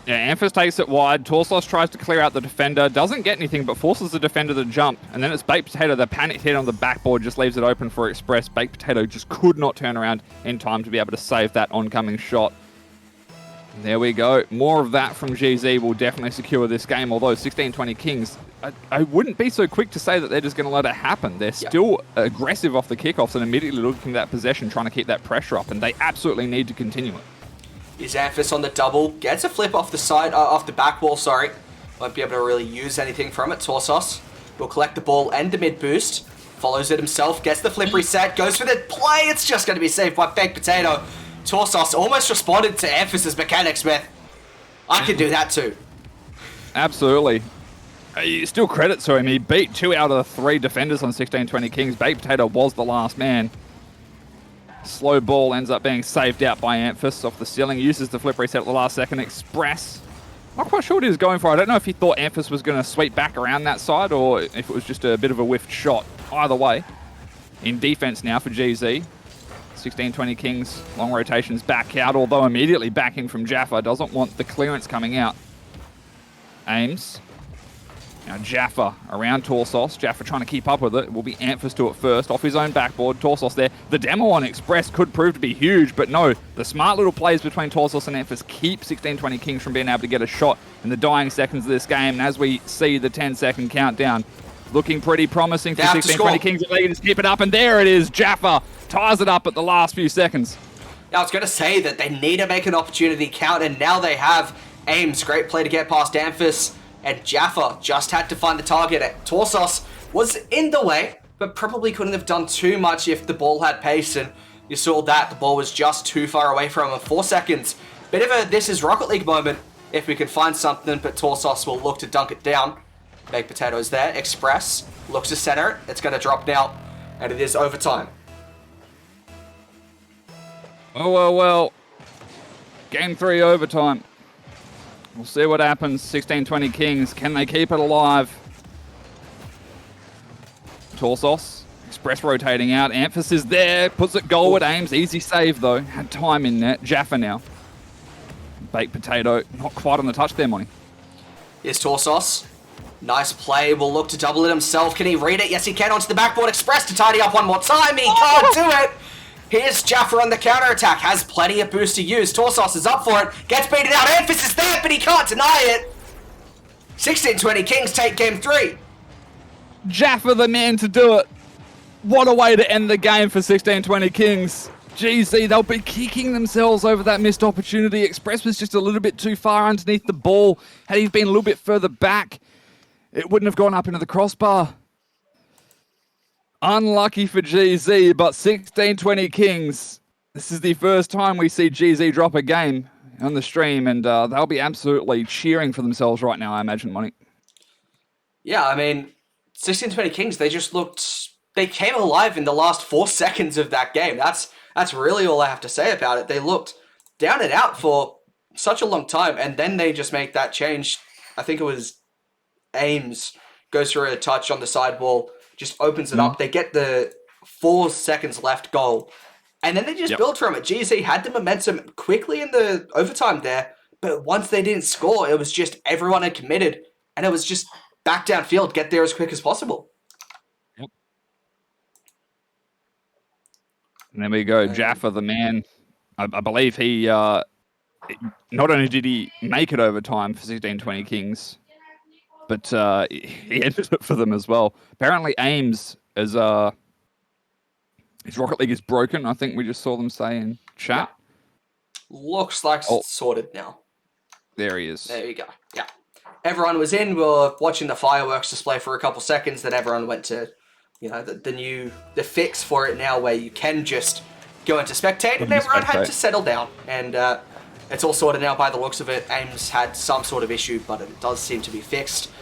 Yeah, Amphis takes it wide. Torsos tries to clear out the defender. Doesn't get anything, but forces the defender to jump. And then it's Baked Potato. The panic hit on the backboard just leaves it open for Express. Baked Potato just could not turn around in time to be able to save that oncoming shot. There we go. More of that from GZ will definitely secure this game, although 16-20 Kings, I wouldn't be so quick to say that they're just going to let it happen. They're still aggressive off the kickoffs and immediately looking at that possession, trying to keep that pressure up, and they absolutely need to continue it. Is Amphis on the double, gets a flip off the side, off the back wall, sorry. Won't be able to really use anything from it. Torsos will collect the ball and the mid boost. Follows it himself, gets the flip reset, goes for the play. It's just going to be saved by Baked Potato. Torsos almost responded to Amphis's mechanics, man. I can do that too. Absolutely. Still credit to him. He beat 2 out of the 3 defenders on 16-20 Kings. Baked Potato was the last man. Slow ball ends up being saved out by Amphis off the ceiling. Uses the flip reset at the last second. Express. Not quite sure what he was going for. I don't know if he thought Amphis was going to sweep back around that side or if it was just a bit of a whiffed shot. Either way. In defense now for GZ. 16-20 Kings, long rotations back out, although immediately backing from Jaffa. Doesn't want the clearance coming out. Ames. Now Jaffa around Torsos. Jaffa trying to keep up with it. Will be Amphis to it first. Off his own backboard. Torsos there. The demo on Express could prove to be huge, but no. The smart little plays between Torsos and Amphis keep 16-20 Kings from being able to get a shot in the dying seconds of this game. And as we see the 10-second countdown, looking pretty promising for 16-20 Kings. If they can just keep it up, and there it is. Jaffa ties it up at the last few seconds. I was going to say that they need to make an opportunity count, and now they have. Ames, great play to get past Amphis, and Jaffa just had to find the target. Torsos was in the way, but probably couldn't have done too much if the ball had pace, and you saw that the ball was just too far away from him. 4 seconds. Bit of a this is Rocket League moment if we can find something, but Torsos will look to dunk it down. Baked Potatoes there. Express looks to center it. It's going to drop now, and it is overtime. Well. Game 3 overtime. We'll see what happens. 16-20 Kings. Can they keep it alive? Torsos Express rotating out. Amphis is there. Puts it goalward. Aims. Easy save, though. Had time in net. Jaffa now. Baked Potato. Not quite on the touch there, Monty. Here's Torsos. Nice play. Will look to double it himself. Can he read it? Yes, he can. Onto the backboard. Express to tidy up one more time. He can't do it. Here's Jaffa on the counter-attack. Has plenty of boost to use. Torsos is up for it. Gets beaten out. Amphis is there, but he can't deny it. 16-20 Kings take game 3. Jaffa the man to do it. What a way to end the game for 16-20 Kings. GZ, they'll be kicking themselves over that missed opportunity. Express was just a little bit too far underneath the ball. Had he been a little bit further back, it wouldn't have gone up into the crossbar. Unlucky for GZ, but 16-20 Kings. This is the first time we see GZ drop a game on the stream, and they'll be absolutely cheering for themselves right now, I imagine, Monty. Yeah, I mean, 16-20 Kings, they came alive in the last 4 seconds of that game. That's really all I have to say about it. They looked down and out for such a long time, and then they just make that change. I think it was Ames goes for a touch on the sidewall, just opens it up. They get the 4 seconds left goal, and then they just build from it. GZ had the momentum quickly in the overtime there, but once they didn't score, it was just everyone had committed, and it was just back downfield, get there as quick as possible. And there we go, Jaffa, the man. I believe he, not only did he make it overtime for 16-20 Kings, but he ended it for them as well. Apparently Ames is, his Rocket League is broken, I think we just saw them say in chat. Looks like it's sorted now. There he is. There you go, yeah. Everyone was in, we were watching the fireworks display for a couple seconds, then everyone went to, you know, the fix for it now where you can just go into spectate, and everyone had to settle down. And it's all sorted now by the looks of it. Ames had some sort of issue, but it does seem to be fixed.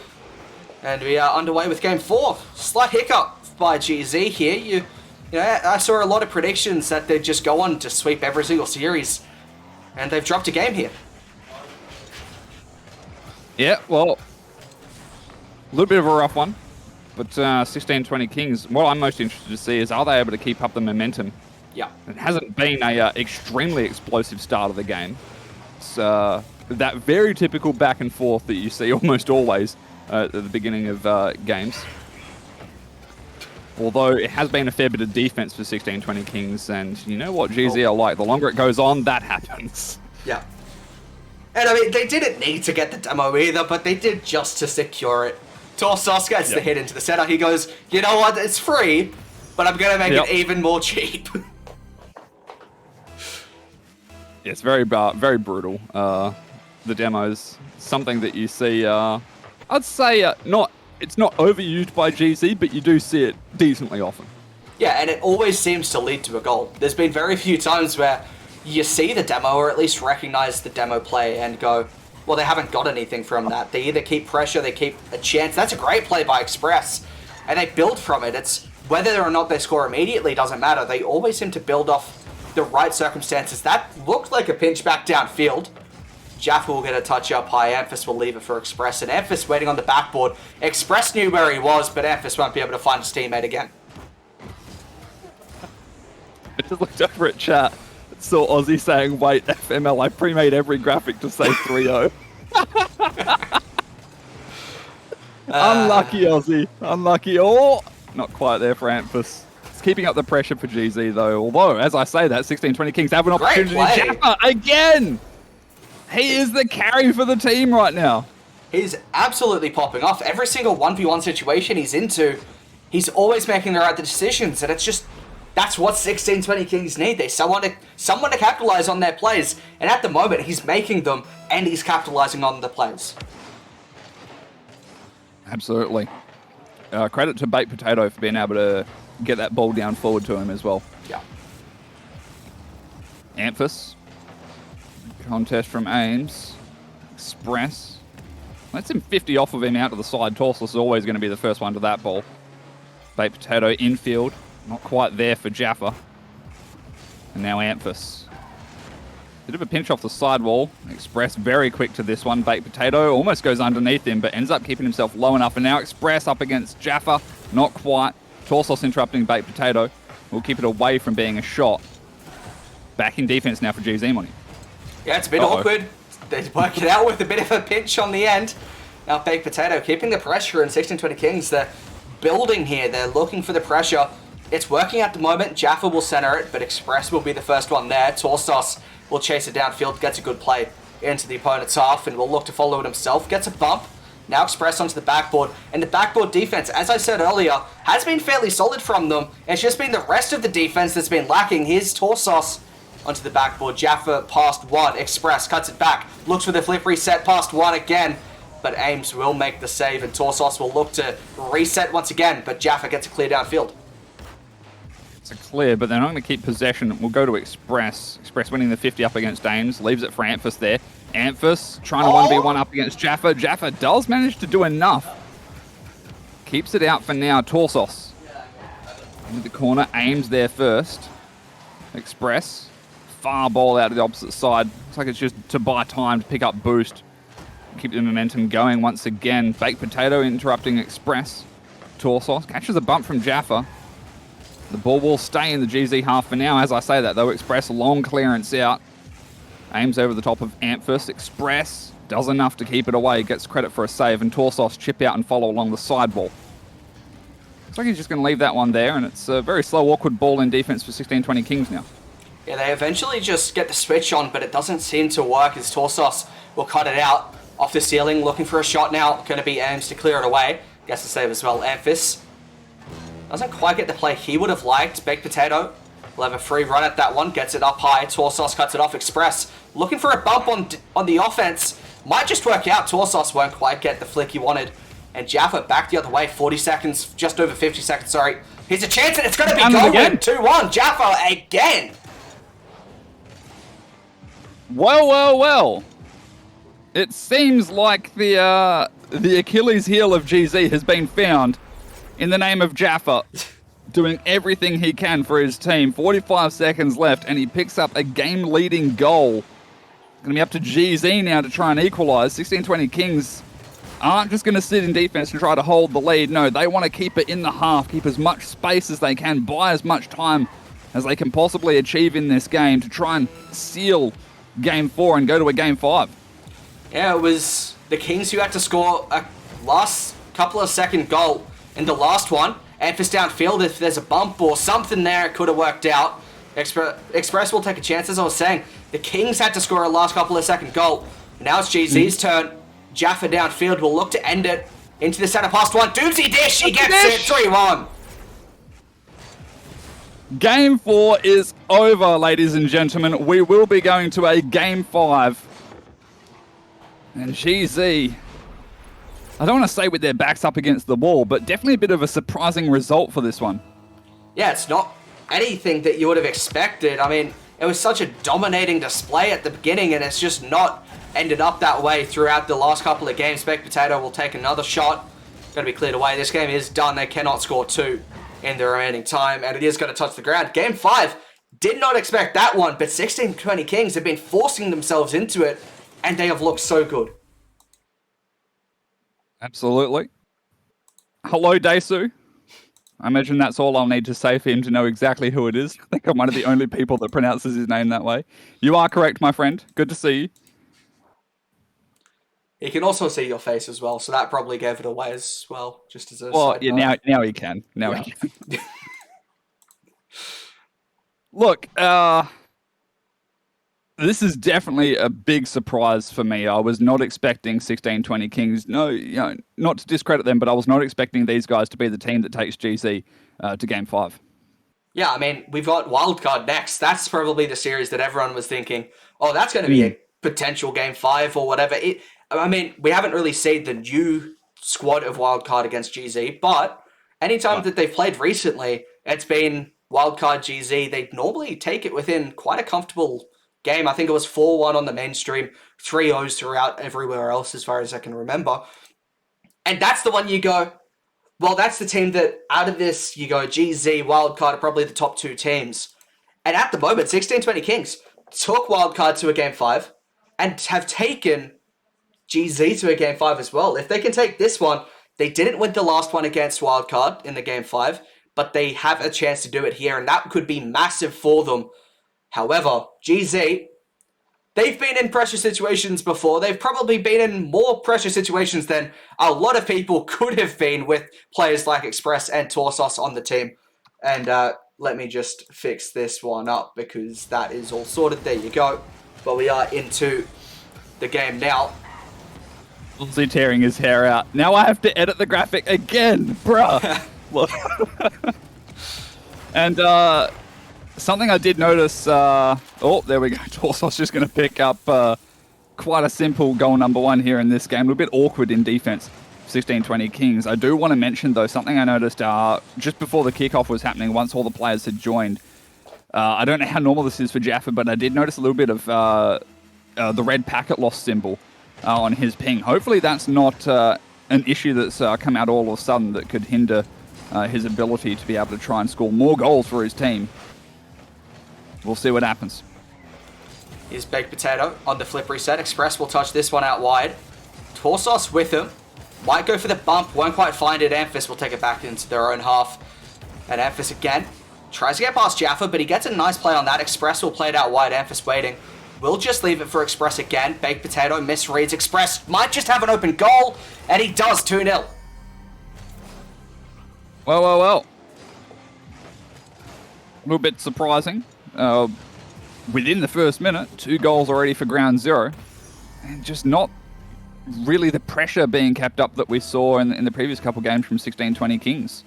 And we are underway with game 4. Slight hiccup by GZ here. You know, I saw a lot of predictions that they'd just go on to sweep every single series, and they've dropped a game here. Yeah, well, a little bit of a rough one. But 16-20 Kings, what I'm most interested to see is, are they able to keep up the momentum? Yeah. It hasn't been a extremely explosive start of the game. It's that very typical back and forth that you see almost always at the beginning of games. Although it has been a fair bit of defense for 16-20 Kings, and you know what GZ are like. The longer it goes on, that happens. Yeah. And I mean, they didn't need to get the demo either, but they did just to secure it. Torsos gets the hit into the center. He goes, you know what, it's free, but I'm going to make it even more cheap. It's very brutal. The demo's something that you see, I'd say it's not overused by GZ, but you do see it decently often. Yeah, and it always seems to lead to a goal. There's been very few times where you see the demo, or at least recognize the demo play and go, well, they haven't got anything from that. They either keep pressure, they keep a chance. That's a great play by Express, and they build from it. It's whether or not they score immediately doesn't matter. They always seem to build off the right circumstances. That looked like a pinch back downfield. Jaffa will get a touch up high. Amphis will leave it for Express, and Amphis waiting on the backboard. Express knew where he was, but Amphis won't be able to find his teammate again. I just looked over at chat. Saw Aussie saying, wait, FML, I pre-made every graphic to say 3-0. Unlucky, Aussie. Unlucky. Oh, not quite there for Amphis. It's keeping up the pressure for GZ, though. Although, as I say that, 16-20 Kings have an opportunity. Jaffa, again! He is the carry for the team right now. He's absolutely popping off. Every single 1v1 situation he's into, he's always making the right decisions, and it's just... That's what 16-20 Kings need. They someone to capitalize on their plays. And at the moment, he's making them, and he's capitalizing on the plays. Absolutely. Credit to Baked Potato for being able to get that ball down forward to him as well. Yeah. Amphis. Contest from Ames. Express. Lets him 50 off of him out to the side. Torsos is always going to be the first one to that ball. Baked Potato infield. Not quite there for Jaffa. And now Amphis. Bit of a pinch off the sidewall. Express very quick to this one. Baked Potato almost goes underneath him, but ends up keeping himself low enough. And now Express up against Jaffa. Not quite. Torsos interrupting Baked Potato will keep it away from being a shot. Back in defense now for GZ Money. Yeah, it's a bit awkward. They work it out with a bit of a pinch on the end. Now Baked Potato keeping the pressure in 1620 Kings. They're building here. They're looking for the pressure. It's working at the moment. Jaffa will center it, but Express will be the first one there. Torsos will chase it downfield, gets a good play into the opponent's half, and will look to follow it himself. Gets a bump. Now Express onto the backboard. And the backboard defense, as I said earlier, has been fairly solid from them. It's just been the rest of the defense that's been lacking. Here's Torsos onto the backboard. Jaffa past one. Express cuts it back. Looks for the flip reset past one again. But Ames will make the save, and Torsos will look to reset once again. But Jaffa gets a clear downfield. It's a clear, but they're not going to keep possession. We'll go to Express. Express winning the 50 up against Ames. Leaves it for Amphis there. Amphis trying to 1v1 up against Jaffa. Jaffa does manage to do enough. Keeps it out for now. Torsos into the corner. Ames there first. Express. Far ball out to the opposite side. Looks like it's just to buy time to pick up boost. Keep the momentum going once again. Baked Potato interrupting Express. Torsos catches a bump from Jaffa. The ball will stay in the GZ half for now. As I say that, though, Express long clearance out. Aims over the top of Amphis. Express does enough to keep it away. Gets credit for a save, and Torsos chip out and follow along the side ball. Looks like he's just going to leave that one there, and it's a very slow, awkward ball in defense for 1620 Kings now. Yeah, they eventually just get the switch on, but it doesn't seem to work as Torsos will cut it out off the ceiling, looking for a shot now. Going to be Ames to clear it away. Gets the save as well. Amphis doesn't quite get the play he would have liked. Baked Potato will have a free run at that one. Gets it up high. Torsos cuts it off. Express looking for a bump on the offense. Might just work out. Torsos won't quite get the flick he wanted. And Jaffa back the other way. 40 seconds. Just over 50 seconds, sorry. Here's a chance, and it's going to be going. 2-1. Jaffa again. Well. It seems like the Achilles heel of GZ has been found in the name of Jaffa, doing everything he can for his team. 45 seconds left, and he picks up a game-leading goal. It's going to be up to GZ now to try and equalise. 1620 Kings aren't just going to sit in defense and try to hold the lead. No, they want to keep it in the half, keep as much space as they can, buy as much time as they can possibly achieve in this game to try and seal Game 4 and go to a Game 5. Yeah, it was the Kings who had to score a last couple of second goal in the last one. Amphis downfield, if there's a bump or something there, it could have worked out. Express will take a chance, as I was saying. The Kings had to score a last couple of second goal. Now it's GZ's turn. Jaffa downfield will look to end it into the center past one. Doomsy dish, he gets it, 3-1. Game 4 is over, ladies and gentlemen. We will be going to a Game 5. And GZ, I don't want to say with their backs up against the wall, but definitely a bit of a surprising result for this one. Yeah, it's not anything that you would have expected. I mean, it was such a dominating display at the beginning, and it's just not ended up that way throughout the last couple of games. Baked Potato will take another shot. Going to be cleared away. This game is done. They cannot score 2 in the remaining time, and it is going to touch the ground. Game 5, did not expect that one, but 1620 Kings have been forcing themselves into it, and they have looked so good. Absolutely. Hello, Desu. I imagine that's all I'll need to say for him to know exactly who it is. I think I'm one of the only people that pronounces his name that way. You are correct, my friend. Good to see you. He can also see your face as well, so that probably gave it away as well, just as a side note. Now he can. He can. Look, this is definitely a big surprise for me. I was not expecting 1620 Kings. No, not to discredit them, but I was not expecting these guys to be the team that takes GZ to Game 5. Yeah, I mean, we've got Wildcard next. That's probably the series that everyone was thinking, oh, that's going to be a potential Game 5 or whatever. I mean, we haven't really seen the new squad of Wildcard against GZ, but anytime that they've played recently, it's been Wildcard GZ. They normally take it within quite a comfortable game. I think it was 4-1 on the mainstream, 3-0s throughout everywhere else as far as I can remember. And that's the one you go, well, that's the team that out of this, you go GZ, Wildcard are probably the top 2 teams. And at the moment, 1620 Kings took Wildcard to a Game 5 and have taken GZ to a Game 5 as well. If they can take this one, they didn't win the last one against Wildcard in the Game 5, but they have a chance to do it here, and that could be massive for them. However, GZ, they've been in pressure situations before. They've probably been in more pressure situations than a lot of people could have been with players like Express and Torsos on the team. And let me just fix this one up because that is all sorted. There you go. But we are into the game now. Lindsay tearing his hair out. Now I have to edit the graphic again, bruh. Look. And something I did notice, oh, there we go. Torsos just going to pick up quite a simple goal number 1 here in this game. A little bit awkward in defense, 16-20 Kings. I do want to mention, though, something I noticed just before the kickoff was happening, once all the players had joined. I don't know how normal this is for Jaffa, but I did notice a little bit of the red packet loss symbol on his ping. Hopefully that's not an issue that's come out all of a sudden that could hinder his ability to be able to try and score more goals for his team. We'll see what happens. Here's Baked Potato on the flip reset. Express will touch this one out wide. Torsos with him. Might go for the bump. Won't quite find it. Amphis will take it back into their own half. And Amphis again. Tries to get past Jaffa, but he gets a nice play on that. Express will play it out wide. Amphis waiting. We'll just leave it for Express again. Baked Potato misreads. Express might just have an open goal. And he does 2-0. Well. A little bit surprising. Within the first minute, 2 goals already for ground zero. And just not really the pressure being kept up that we saw in the previous couple games from 16-20 Kings.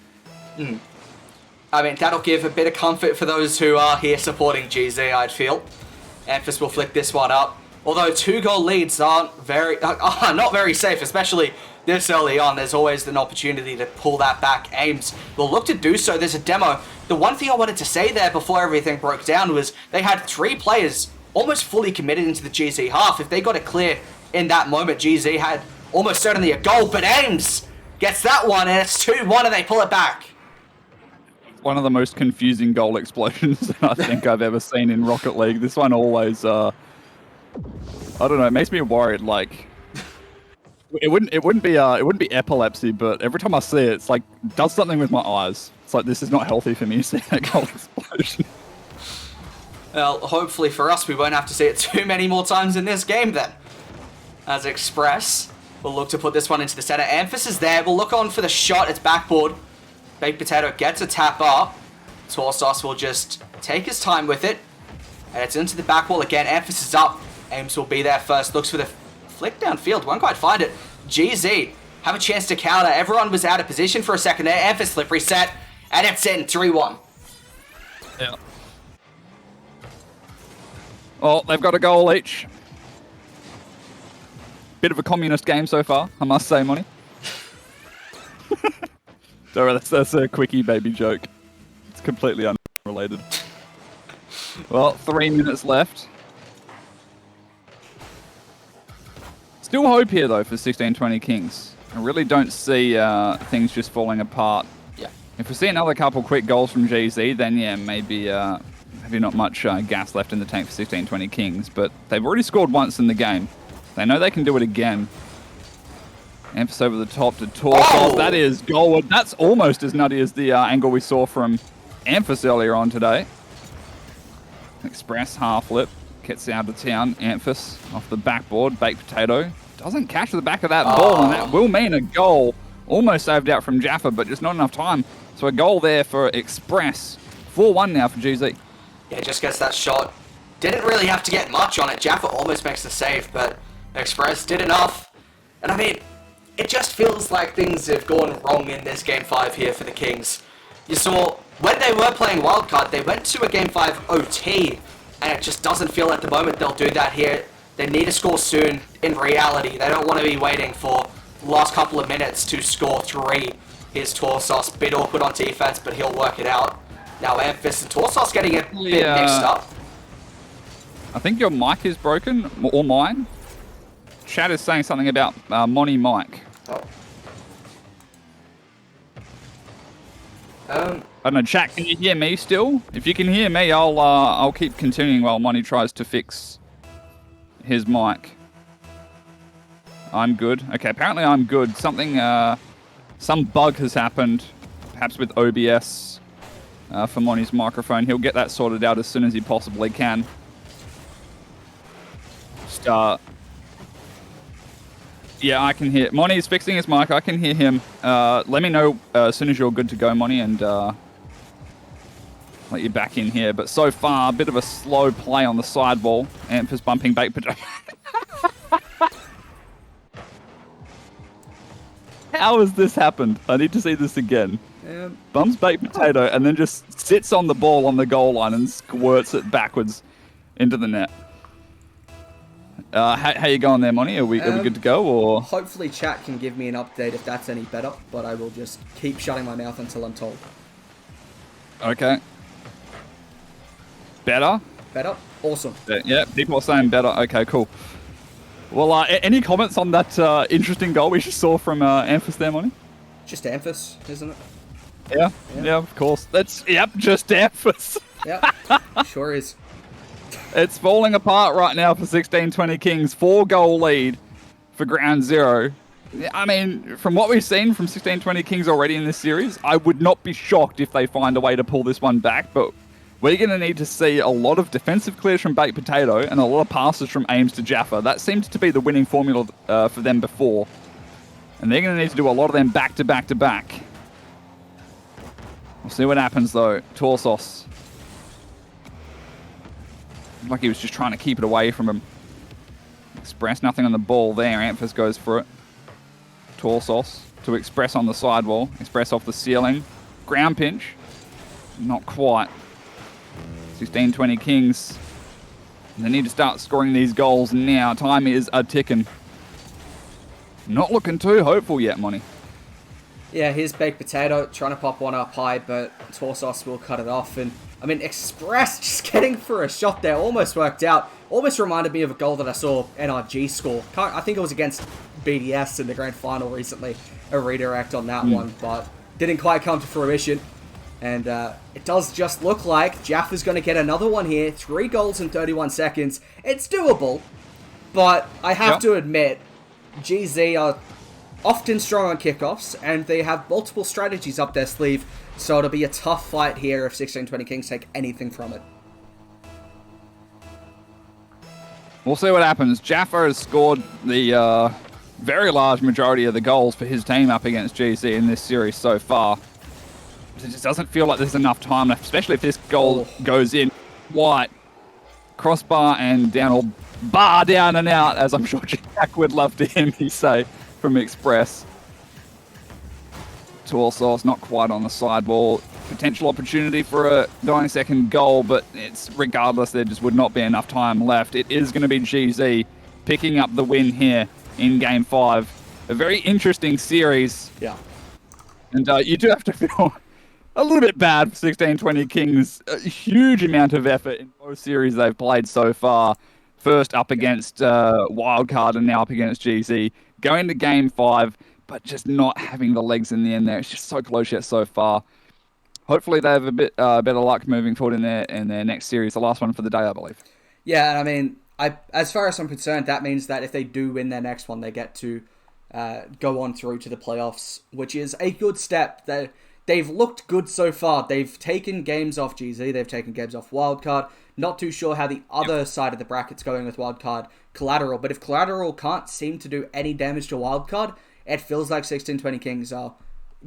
I mean, that'll give a bit of comfort for those who are here supporting GZ, I'd feel. Amphis will flick this one up. Although 2-goal leads aren't not very safe, especially this early on. There's always an opportunity to pull that back. Ames will look to do so. There's a demo. The one thing I wanted to say there before everything broke down was they had 3 players almost fully committed into the GZ half. If they got it clear in that moment, GZ had almost certainly a goal, but Ames gets that one, and it's 2-1, and they pull it back. One of the most confusing goal explosions that I think I've ever seen in Rocket League. This one always, I don't know, it makes me worried. Like, it wouldn't be epilepsy, but every time I see it, it's like does something with my eyes. It's like this is not healthy for me to see that goal explosion. Well, hopefully for us, we won't have to see it too many more times in this game then. As Express will look to put this one into the center. Amphis is there. We'll look on for the shot. It's backboard. Baked Potato gets a tap up. Torsos will just take his time with it. And it's into the back wall again. Amphis is up. Ames will be there first. Looks for the flick downfield. Won't quite find it. GZ have a chance to counter. Everyone was out of position for a second there. Amphis flip reset. And it's in 3-1. Yeah. Well, they've got a goal each. Bit of a communist game so far, I must say, Monty. Sorry, that's a quickie baby joke. It's completely unrelated. Well, 3 minutes left. Still hope here, though, for 16-20 Kings. I really don't see things just falling apart. Yeah. If we see another couple quick goals from GZ, then yeah, maybe not much gas left in the tank for 16-20 Kings. But they've already scored once in the game. They know they can do it again. Amphis over the top to Torsos. Oh! That is goal. That's almost as nutty as the angle we saw from Amphis earlier on today. Express half flip. Gets out of town. Amphis off the backboard. Baked Potato. Doesn't catch the back of that ball, and that will mean a goal. Almost saved out from Jaffa, but just not enough time. So a goal there for Express. 4-1 now for GZ. Yeah, just gets that shot. Didn't really have to get much on it. Jaffa almost makes the save, but Express did enough. And I mean, it just feels like things have gone wrong in this Game 5 here for the Kings. You saw, when they were playing Wildcard, they went to a Game 5 OT, and it just doesn't feel at the moment they'll do that here. They need to score soon. In reality, they don't want to be waiting for the last couple of minutes to score 3. Here's Torsos, bit awkward on defense, but he'll work it out. Now Amphis and Torsos getting a bit mixed up. I think your mic is broken, or mine. Chat is saying something about Monty mic. Oh. I don't know, chat, can you hear me still? If you can hear me, I'll keep continuing while Monty tries to fix his mic. I'm good. Okay, apparently I'm good. Something, some bug has happened. perhaps with OBS for Monty's microphone. He'll get that sorted out as soon as he possibly can. Start. Yeah, I can hear. Monty's fixing his mic. I can hear him. Let me know as soon as you're good to go, Monty, and let you back in here. But so far, a bit of a slow play on the sidewall. Ampha's bumping Baked Potato. How has this happened? I need to see this again. Bumps Baked Potato and then just sits on the ball on the goal line and squirts it backwards into the net. How you going there, Monty? Are we good to go? Or Hopefully chat can give me an update if that's any better, but I will just keep shutting my mouth until I'm told. Okay. Better? Better? Awesome. Yeah, people are saying better. Okay, cool. Well, any comments on that interesting goal we just saw from Amphis there, Monty? Just Amphis, isn't it? Yeah, of course. Just Amphis. Yep, sure is. It's falling apart right now for 1620 Kings. 4-goal lead for Ground Zero. I mean, from what we've seen from 1620 Kings already in this series, I would not be shocked if they find a way to pull this one back, but we're going to need to see a lot of defensive clears from Baked Potato and a lot of passes from Ames to Jaffa. That seems to be the winning formula for them before. And they're going to need to do a lot of them back to back to back. We'll see what happens, though. Torsos. Like he was just trying to keep it away from him. Express, nothing on the ball there. Amphis goes for it. Torsos to Express on the sidewall. Express off the ceiling. Ground pinch. Not quite. 1620 Kings. They need to start scoring these goals now. Time is a-ticking. Not looking too hopeful yet, Monty. Yeah, here's Baked Potato trying to pop one up high, but Torsos will cut it off. And I mean, Express just getting for a shot there almost worked out. Almost reminded me of a goal that I saw NRG score. I think it was against BDS in the grand final recently. A redirect on that one, but didn't quite come to fruition. And it does just look like Jaffa's going to get another one here. 3 goals in 31 seconds. It's doable, but I have to admit, GZ are often strong on kickoffs, and they have multiple strategies up their sleeve, so it'll be a tough fight here if 1620 Kings take anything from it. We'll see what happens. Jaffa has scored the very large majority of the goals for his team up against GC in this series so far. It just doesn't feel like there's enough time left, especially if this goal goes in. White, crossbar and down, or bar down and out, as I'm sure Jack would love to hear me say from Express. Torsos not quite on the sidewall. Potential opportunity for a 9-second goal, but it's regardless, there just would not be enough time left. It is going to be GZ picking up the win here in Game 5. A very interesting series. Yeah. And you do have to feel a little bit bad for 1620 Kings. A huge amount of effort in both series they've played so far. First up against Wildcard and now up against GZ. Going to Game 5, but just not having the legs in the end there. It's just so close yet so far. Hopefully they have a bit better luck moving forward in their next series. The last one for the day, I believe. Yeah, and I mean, as far as I'm concerned, that means that if they do win their next one, they get to go on through to the playoffs, which is a good step. They've looked good so far. They've taken games off GZ. They've taken games off Wildcard. Not too sure how the other side of the bracket's going with Wildcard Collateral, but if Collateral can't seem to do any damage to Wildcard, it feels like 1620 Kings are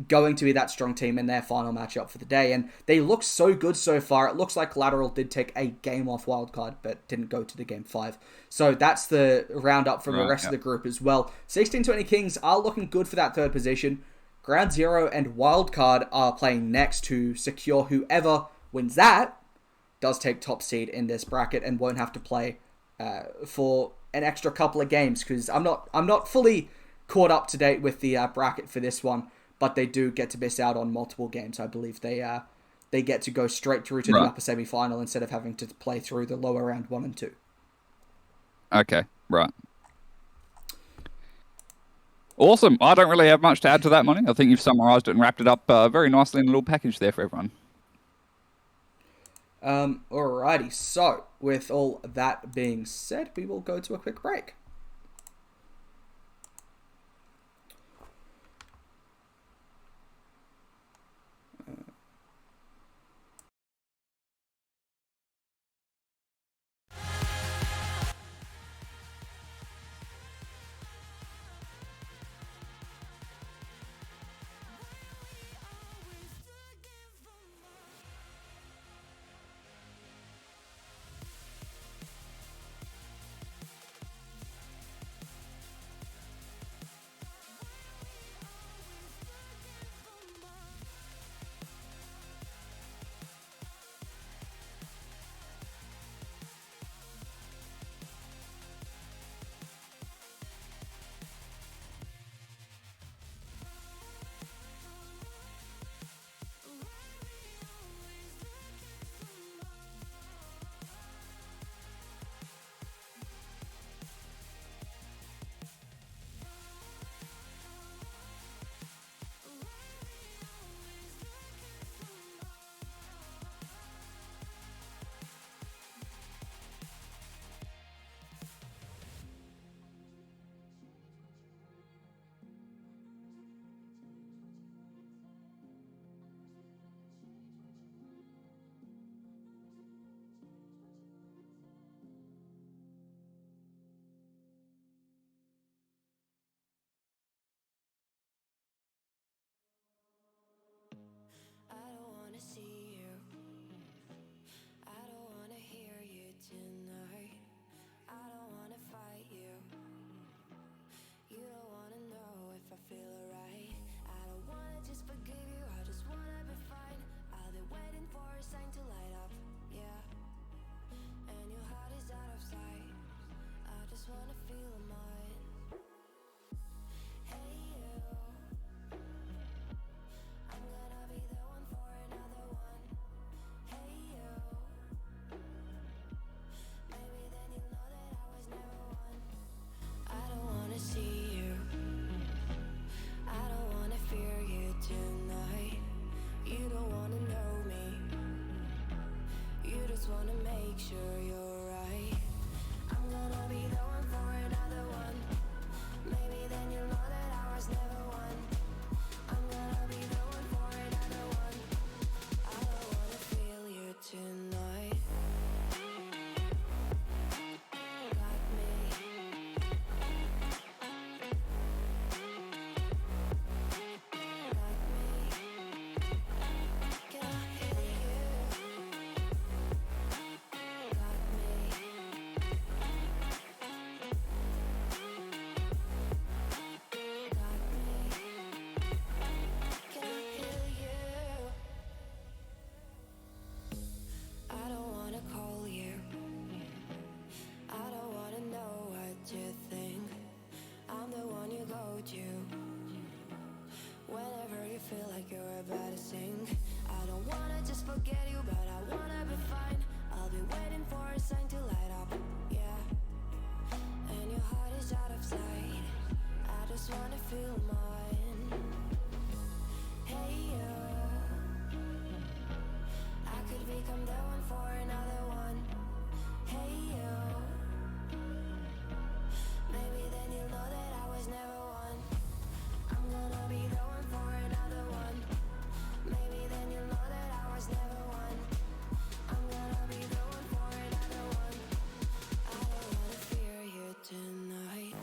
going to be that strong team in their final matchup for the day, and they look so good so far. It looks like Collateral did take a game off Wildcard, but didn't go to the Game 5. So that's the roundup from the rest of the group as well. 1620 Kings are looking good for that third position. Ground Zero and Wildcard are playing next to secure whoever wins that does take top seed in this bracket and won't have to play for an extra couple of games, because I'm not fully caught up to date with the bracket for this one, but they do get to miss out on multiple games. I believe they get to go straight through to the upper semi-final instead of having to play through the lower round 1 and 2. Okay, right. Awesome. I don't really have much to add to that, Monty. I think you've summarised it and wrapped it up very nicely in a little package there for everyone. Alrighty, so with all that being said, we will go to a quick break. feel alright. I don't wanna just forgive you, I just wanna be fine. I'll be waiting for a sign to light up, yeah. And your heart is out of sight. I just wanna feel mine. Hey you, I'm gonna be the one for another one. Hey you, maybe then you'll know that I was never one. I don't wanna see you, I don't wanna fear you tonight. You don't wanna know me, you just wanna make sure you're right. I'm gonna be the one for another one. Maybe then you'll know that I was never one. I'm gonna be the one for another one. I don't wanna feel you tonight. Got me. Got me. Can I hear you? Got me. Got me. Can I hear you? I don't wanna call you. I don't wanna know what you think. I'm the one you go to whenever you feel like you're about to sink. I don't wanna just forget you, but I wanna be fine. I'll be waiting for a sign to light up, yeah. And your heart is out of sight. I just wanna feel mine. Hey you, I could become the one for another one. Hey you, maybe then you'll know that I was never one. I'm gonna be the one for another one. Maybe then you'll know that I was never one. I'm gonna be the one for another one. I don't wanna fear you tonight.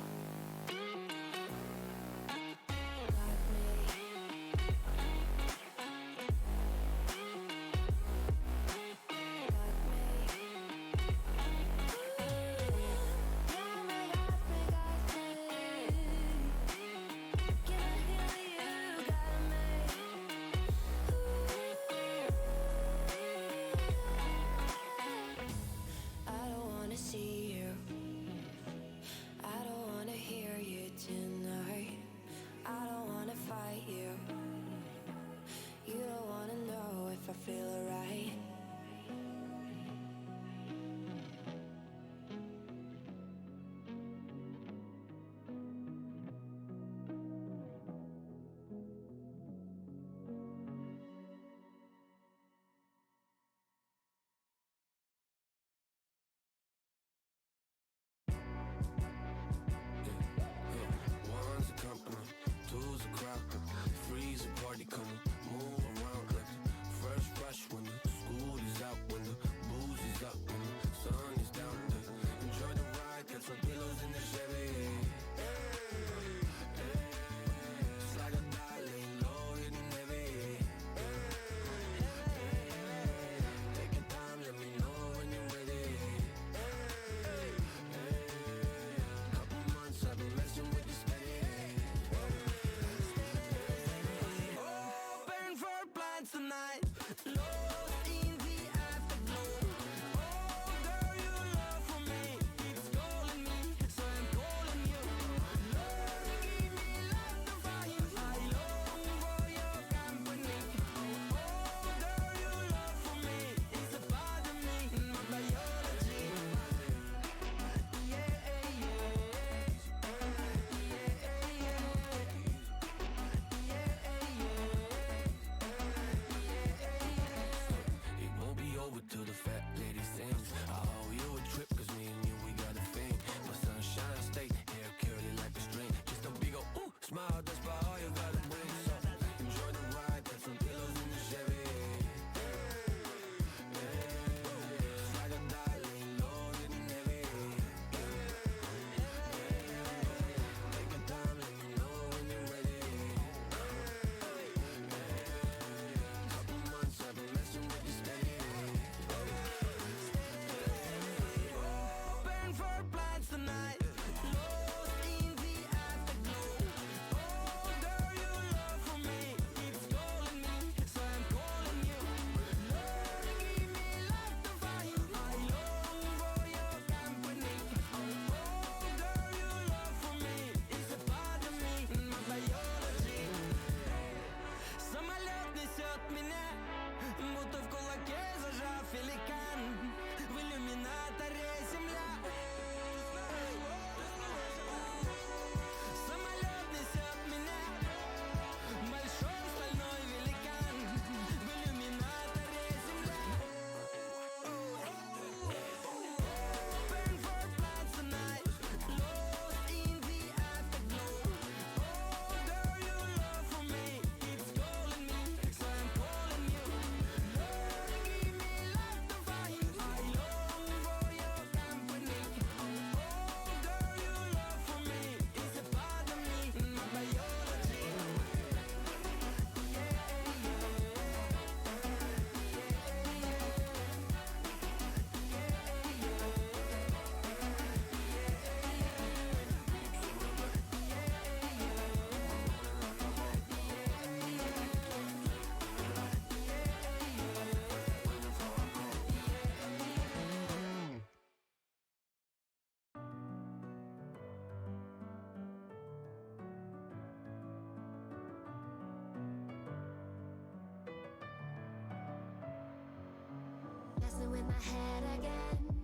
messing with my head again.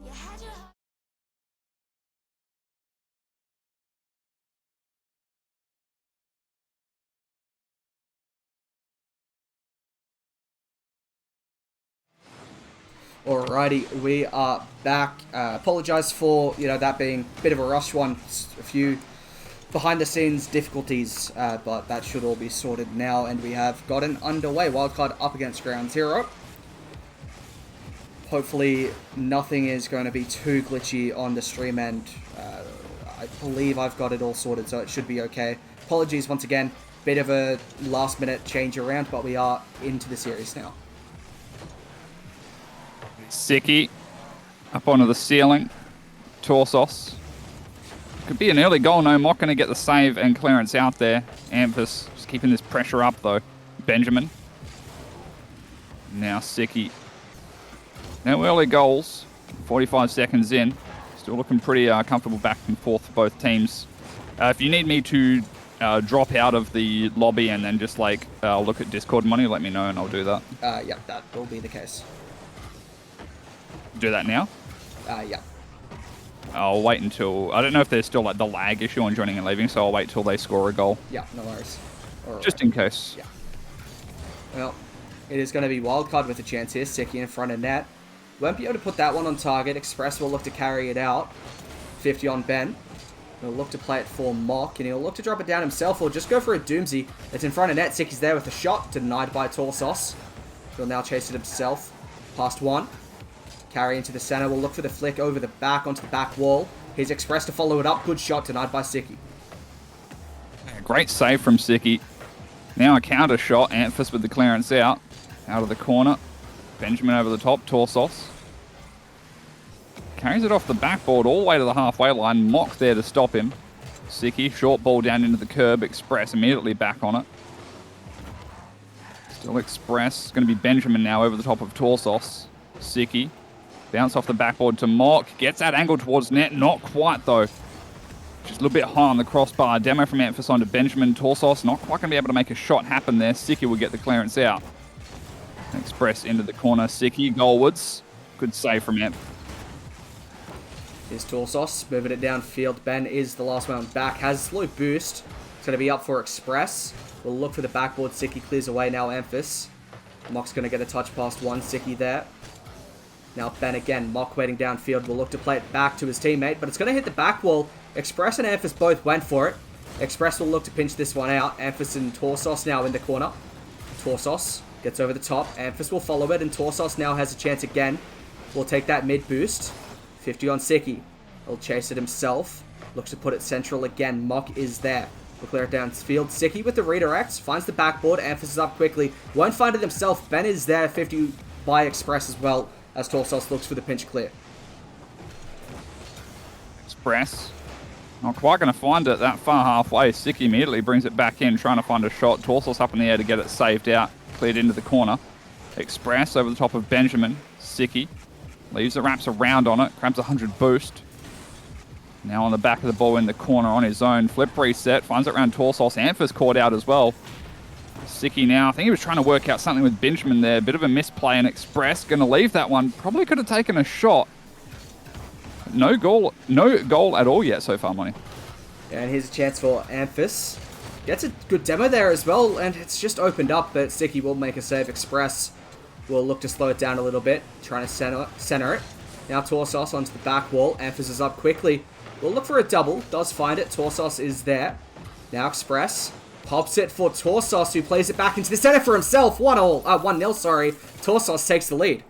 You had your Alrighty, we are back. Apologize for, that being a bit of a rush one. A few behind-the-scenes difficulties, but that should all be sorted now, and we have gotten underway. Wildcard up against Ground Zero. Hopefully, nothing is going to be too glitchy on the stream end. I believe I've got it all sorted, so it should be okay. Apologies once again. Bit of a last-minute change around, but we are into the series now. Sicky up onto the ceiling. Torsos. Could be an early goal. No, Mock going to get the save and clearance out there. Amphis just keeping this pressure up, though. Benjamin. Now Sicky. No early goals. 45 seconds in. Still looking pretty comfortable back and forth for both teams. If you need me to drop out of the lobby and then just look at Discord money, let me know and I'll do that. Yeah, that will be the case. Do that now? Yeah. I'll wait until... I don't know if there's still the lag issue on joining and leaving, so I'll wait till they score a goal. Yeah, no worries. Just in case. Yeah. Well, it is going to be Wildcard with a chance here. Sicky in front of net. Won't be able to put that one on target. Express will look to carry it out. 50 on Ben. He'll look to play it for Mock, and he'll look to drop it down himself or just go for a Doomsy. It's in front of net. Sicky's there with a shot, denied by Torsos. He'll now chase it himself. Past one. Carry into the center. We'll look for the flick over the back onto the back wall. Here's Express to follow it up. Good shot, denied by Sicky. Great save from Sicky. Now a counter shot. Amphis with the clearance out of the corner. Benjamin over the top. Torsos. Carries it off the backboard all the way to the halfway line. Mock there to stop him. Sicky, short ball down into the curb. Express immediately back on it. Still Express. It's going to be Benjamin now over the top of Torsos. Sicky. Bounce off the backboard to Mock. Gets that angle towards net. Not quite, though. Just a little bit high on the crossbar. Demo from Amphis onto Benjamin. Torsos not quite going to be able to make a shot happen there. Sicky will get the clearance out. Express into the corner. Sicky goalwards. Good save from Amp. Here's Torsos. Moving it downfield. Ben is the last one back. Has slow boost. It's going to be up for Express. We'll look for the backboard. Sicky clears away now. Amphis. Mock's going to get a touch past one. Sicky there. Now Ben again, Mock waiting downfield, will look to play it back to his teammate, but it's going to hit the back wall. Express and Amphis both went for it. Express will look to pinch this one out. Amphis and Torsos now in the corner. Torsos gets over the top. Amphis will follow it, and Torsos now has a chance again. Will take that mid boost. 50 on Sicky. He'll chase it himself. Looks to put it central again. Mock is there. Will clear it downfield. Sicky with the redirect. Finds the backboard. Amphis is up quickly. Won't find it himself. Ben is there. 50 by Express as well, as Torsos looks for the pinch clear. Express. Not quite going to find it that far halfway. Sicky immediately brings it back in, trying to find a shot. Torsos up in the air to get it saved out. Cleared into the corner. Express over the top of Benjamin. Sicky leaves it, wraps around on it. Grabs 100 boost. Now on the back of the ball in the corner on his own. Flip reset. Finds it around Torsos. Amphis caught out as well. Sicky now, I think he was trying to work out something with Benjamin there. Bit of a misplay, and Express going to leave that one. Probably could have taken a shot. No goal at all yet so far, Money. And here's a chance for Amphis. Gets a good demo there as well, and it's just opened up, but Sicky will make a save. Express will look to slow it down a little bit, trying to center it. Now Torsos onto the back wall. Amphis is up quickly. We'll look for a double. Does find it. Torsos is there. Now Express pops it for Torsos, who plays it back into the center for himself. 1-0, sorry. Torsos takes the lead.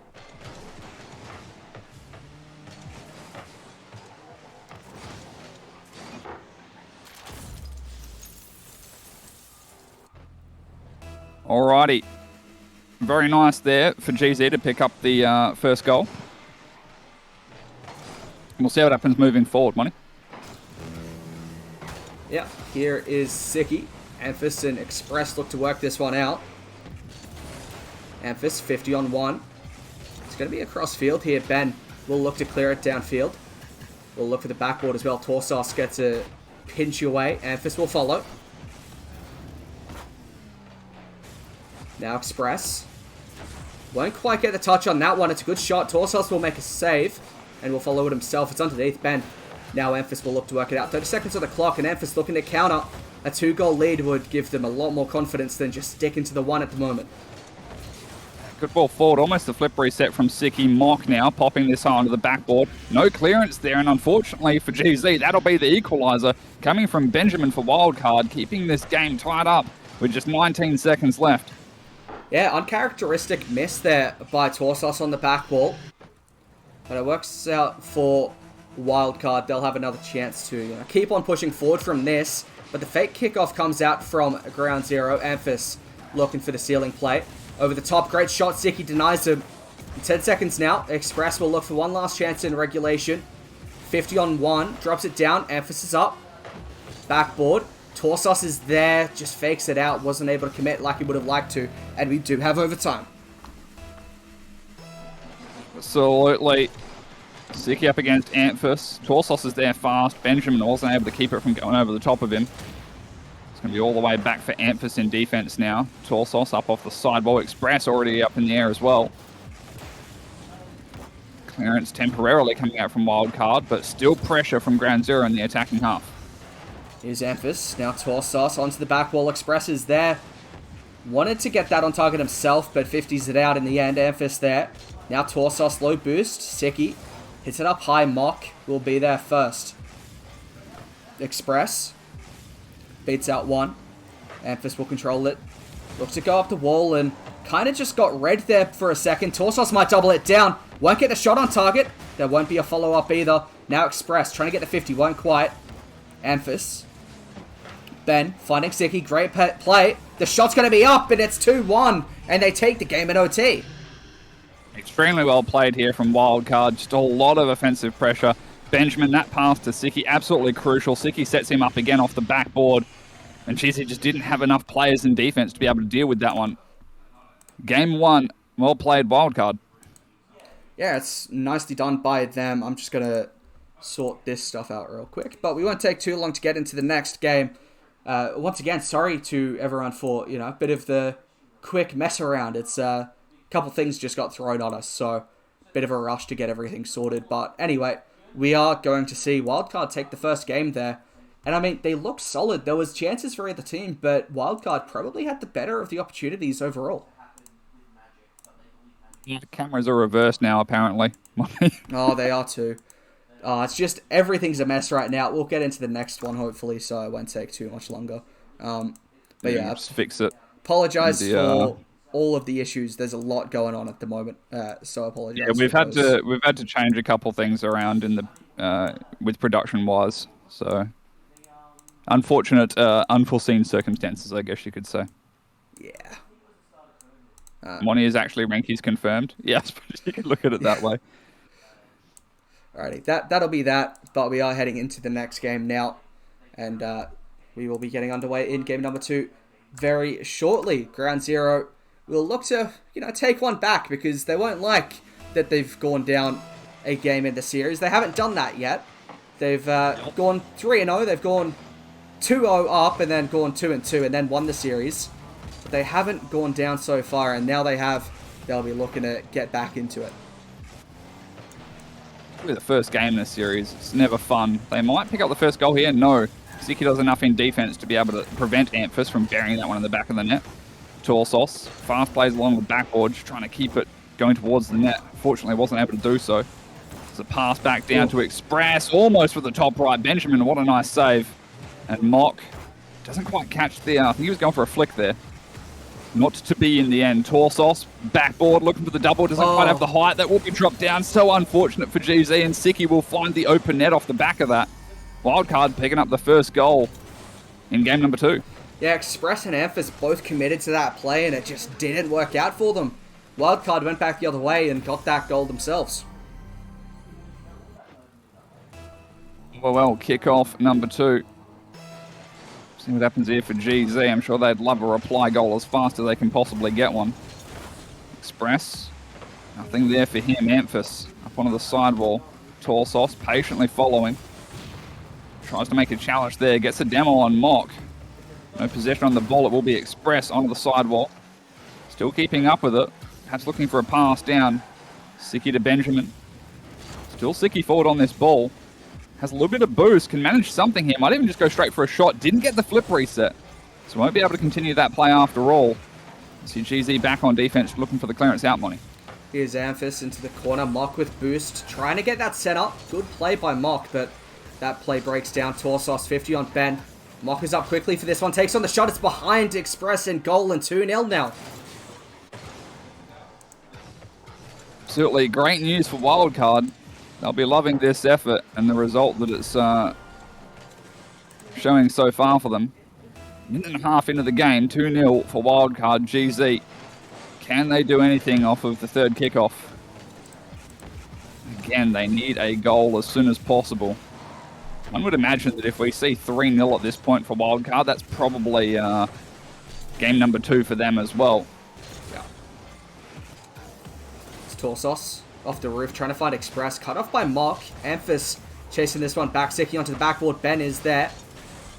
Alrighty. Very nice there for GZ to pick up the first goal. We'll see what happens moving forward, Money. Yeah, here is Sicky. Amphis and Express look to work this one out. Amphis, 50 on 1. It's going to be across field here. Ben will look to clear it downfield. We'll look for the backboard as well. Torsos gets a pinch away. Amphis will follow. Now Express. Won't quite get the touch on that one. It's a good shot. Torsos will make a save and will follow it himself. It's underneath Ben. Now Emphas will look to work it out. 30 seconds on the clock, and Emphas looking to counter. A 2-goal lead would give them a lot more confidence than just sticking to the 1 at the moment. Good ball forward, almost a flip reset from Siki. Mock now popping this onto the backboard. No clearance there, and unfortunately for GZ, that'll be the equaliser coming from Benjamin for wildcard, keeping this game tied up with just 19 seconds left. Yeah, uncharacteristic miss there by Torsos on the back wall. But it works out for wildcard. They'll have another chance to keep on pushing forward from this. But the fake kickoff comes out from ground zero. Amphis looking for the ceiling plate. Over the top, great shot. Siki denies him. 10 seconds now. Express will look for one last chance in regulation. 50 on 1. Drops it down. Amphis is up. Backboard. Torsos is there. Just fakes it out. Wasn't able to commit like he would have liked to. And we do have overtime. Absolutely. Siki up against Amphis. Torsos is there fast. Benjamin wasn't able to keep it from going over the top of him. It's going to be all the way back for Amphis in defense now. Torsos up off the sidewall. Express already up in the air as well. Clearance temporarily coming out from wildcard, but still pressure from ground zero in the attacking half. Here's Amphis. Now Torsos onto the back wall. Express is there. Wanted to get that on target himself, but 50s it out in the end. Amphis there. Now Torsos, low boost. Siki hits it up high. Mock will be there first. Express beats out one. Amphis will control it. Looks to go up the wall and kind of just got red there for a second. Torsos might double it down. Won't get the shot on target. There won't be a follow-up either. Now Express trying to get the 50. Won't quite. Amphis. Ben finding Siki. Great play. The shot's going to be up and it's 2-1. And they take the game in OT. Extremely well played here from wildcard. Just a lot of offensive pressure. Benjamin, that pass to Siki, absolutely crucial. Siki sets him up again off the backboard. And geez, he just didn't have enough players in defense to be able to deal with that one. Game 1, well played wildcard. Yeah, it's nicely done by them. I'm just going to sort this stuff out real quick. But we won't take too long to get into the next game. Once again, sorry to everyone for, a bit of the quick mess around. It's a couple things just got thrown on us, so a bit of a rush to get everything sorted. But anyway, we are going to see wildcard take the first game there. And I mean, they looked solid. There was chances for either team, but wildcard probably had the better of the opportunities overall. The cameras are reversed now, apparently. Oh, they are too. It's just everything's a mess right now. We'll get into the next one, hopefully, so it won't take too much longer. But yeah, just fix it. Apologize for all of the issues. There's a lot going on at the moment, so I apologize. Yeah, we've had to change a couple things around in the with production wise. So unfortunate, unforeseen circumstances, I guess you could say. Yeah. Money is actually Ranky's confirmed. Yes, you can look at it that way. Alrighty, that'll be that. But we are heading into the next game now, and we will be getting underway in game number 2 very shortly. Ground Zero will look to take one back because they won't like that they've gone down a game in the series. They haven't done that yet. They've gone 3-0. They've gone 2-0 up and then gone 2-2 and then won the series. But they haven't gone down so far, and now they have. They'll be looking to get back into it. The first game in the series, it's never fun. They might pick up the first goal here. No. Siki does enough in defense to be able to prevent Amphis from burying that one in the back of the net. Torsos fast plays along the backboard, just trying to keep it going towards the net. Fortunately, wasn't able to do so. It's a pass back down to Express, almost with the top right. Benjamin, what a nice save. And Mock doesn't quite catch the... I think he was going for a flick there. Not to be in the end. Torsos, backboard, looking for the double. Doesn't quite have the height. That will be dropped down. So unfortunate for GZ, and Siki will find the open net off the back of that. Wildcard picking up the first goal in game number 2. Yeah, Express and Amphis both committed to that play, and it just didn't work out for them. Wildcard went back the other way and got that goal themselves. Well, kickoff number 2. See what happens here for GZ. I'm sure they'd love a reply goal as fast as they can possibly get one. Express. Nothing there for him. Amphis up onto the sidewall. Torsos patiently following. Tries to make a challenge there. Gets a demo on Mock. No possession on the ball. It will be Express onto the sidewall. Still keeping up with it. Perhaps looking for a pass down. Sicky to Benjamin. Still Sicky forward on this ball. Has a little bit of boost, can manage something here. Might even just go straight for a shot. Didn't get the flip reset. So won't be able to continue that play after all. See GZ back on defense, looking for the clearance out, Money. Here's Amphis into the corner. Mock with boost. Trying to get that set up. Good play by Mock, but that play breaks down. Torsos 50 on Ben. Mock is up quickly for this one. Takes on the shot. It's behind Express and goal and 2-0 now. Absolutely great news for Wildcard. They'll be loving this effort and the result that it's showing so far for them. Minute and a half into the game, 2-0 for Wildcard GZ. Can they do anything off of the third kickoff? Again, they need a goal as soon as possible. One would imagine that if we see 3-0 at this point for Wildcard, that's probably game number 2 for them as well. Yeah. It's Torsos off the roof, trying to find Express. Cut off by Mock. Amphis chasing this one back. Sicky onto the backboard. Ben is there.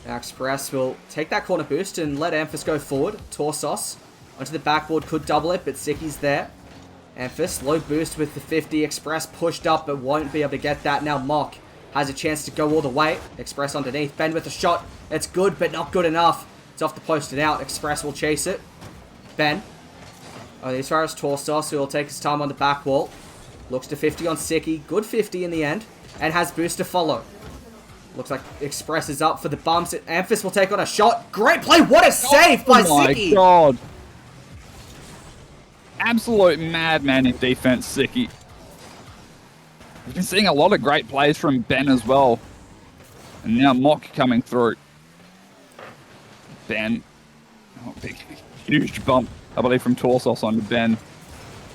Now Express will take that corner boost and let Amphis go forward. Torsos onto the backboard, could double it, but Sicky's there. Amphis, low boost with the 50. Express pushed up, but won't be able to get that. Now Mock has a chance to go all the way. Express underneath. Ben with a shot. It's good, but not good enough. It's off the post and out. Express will chase it. Ben. As far as Torsos, who will take his time on the back wall. Looks to 50 on Sicky. Good 50 in the end. And has boost to follow. Looks like Express is up for the bumps. Amphis will take on a shot. Great play. What a save by Sicky. Oh my god. Absolute madman in defense, Sicky. We've been seeing a lot of great plays from Ben as well. And now Mock coming through. Ben. Oh, big, huge bump, I believe, from Torsos onto Ben.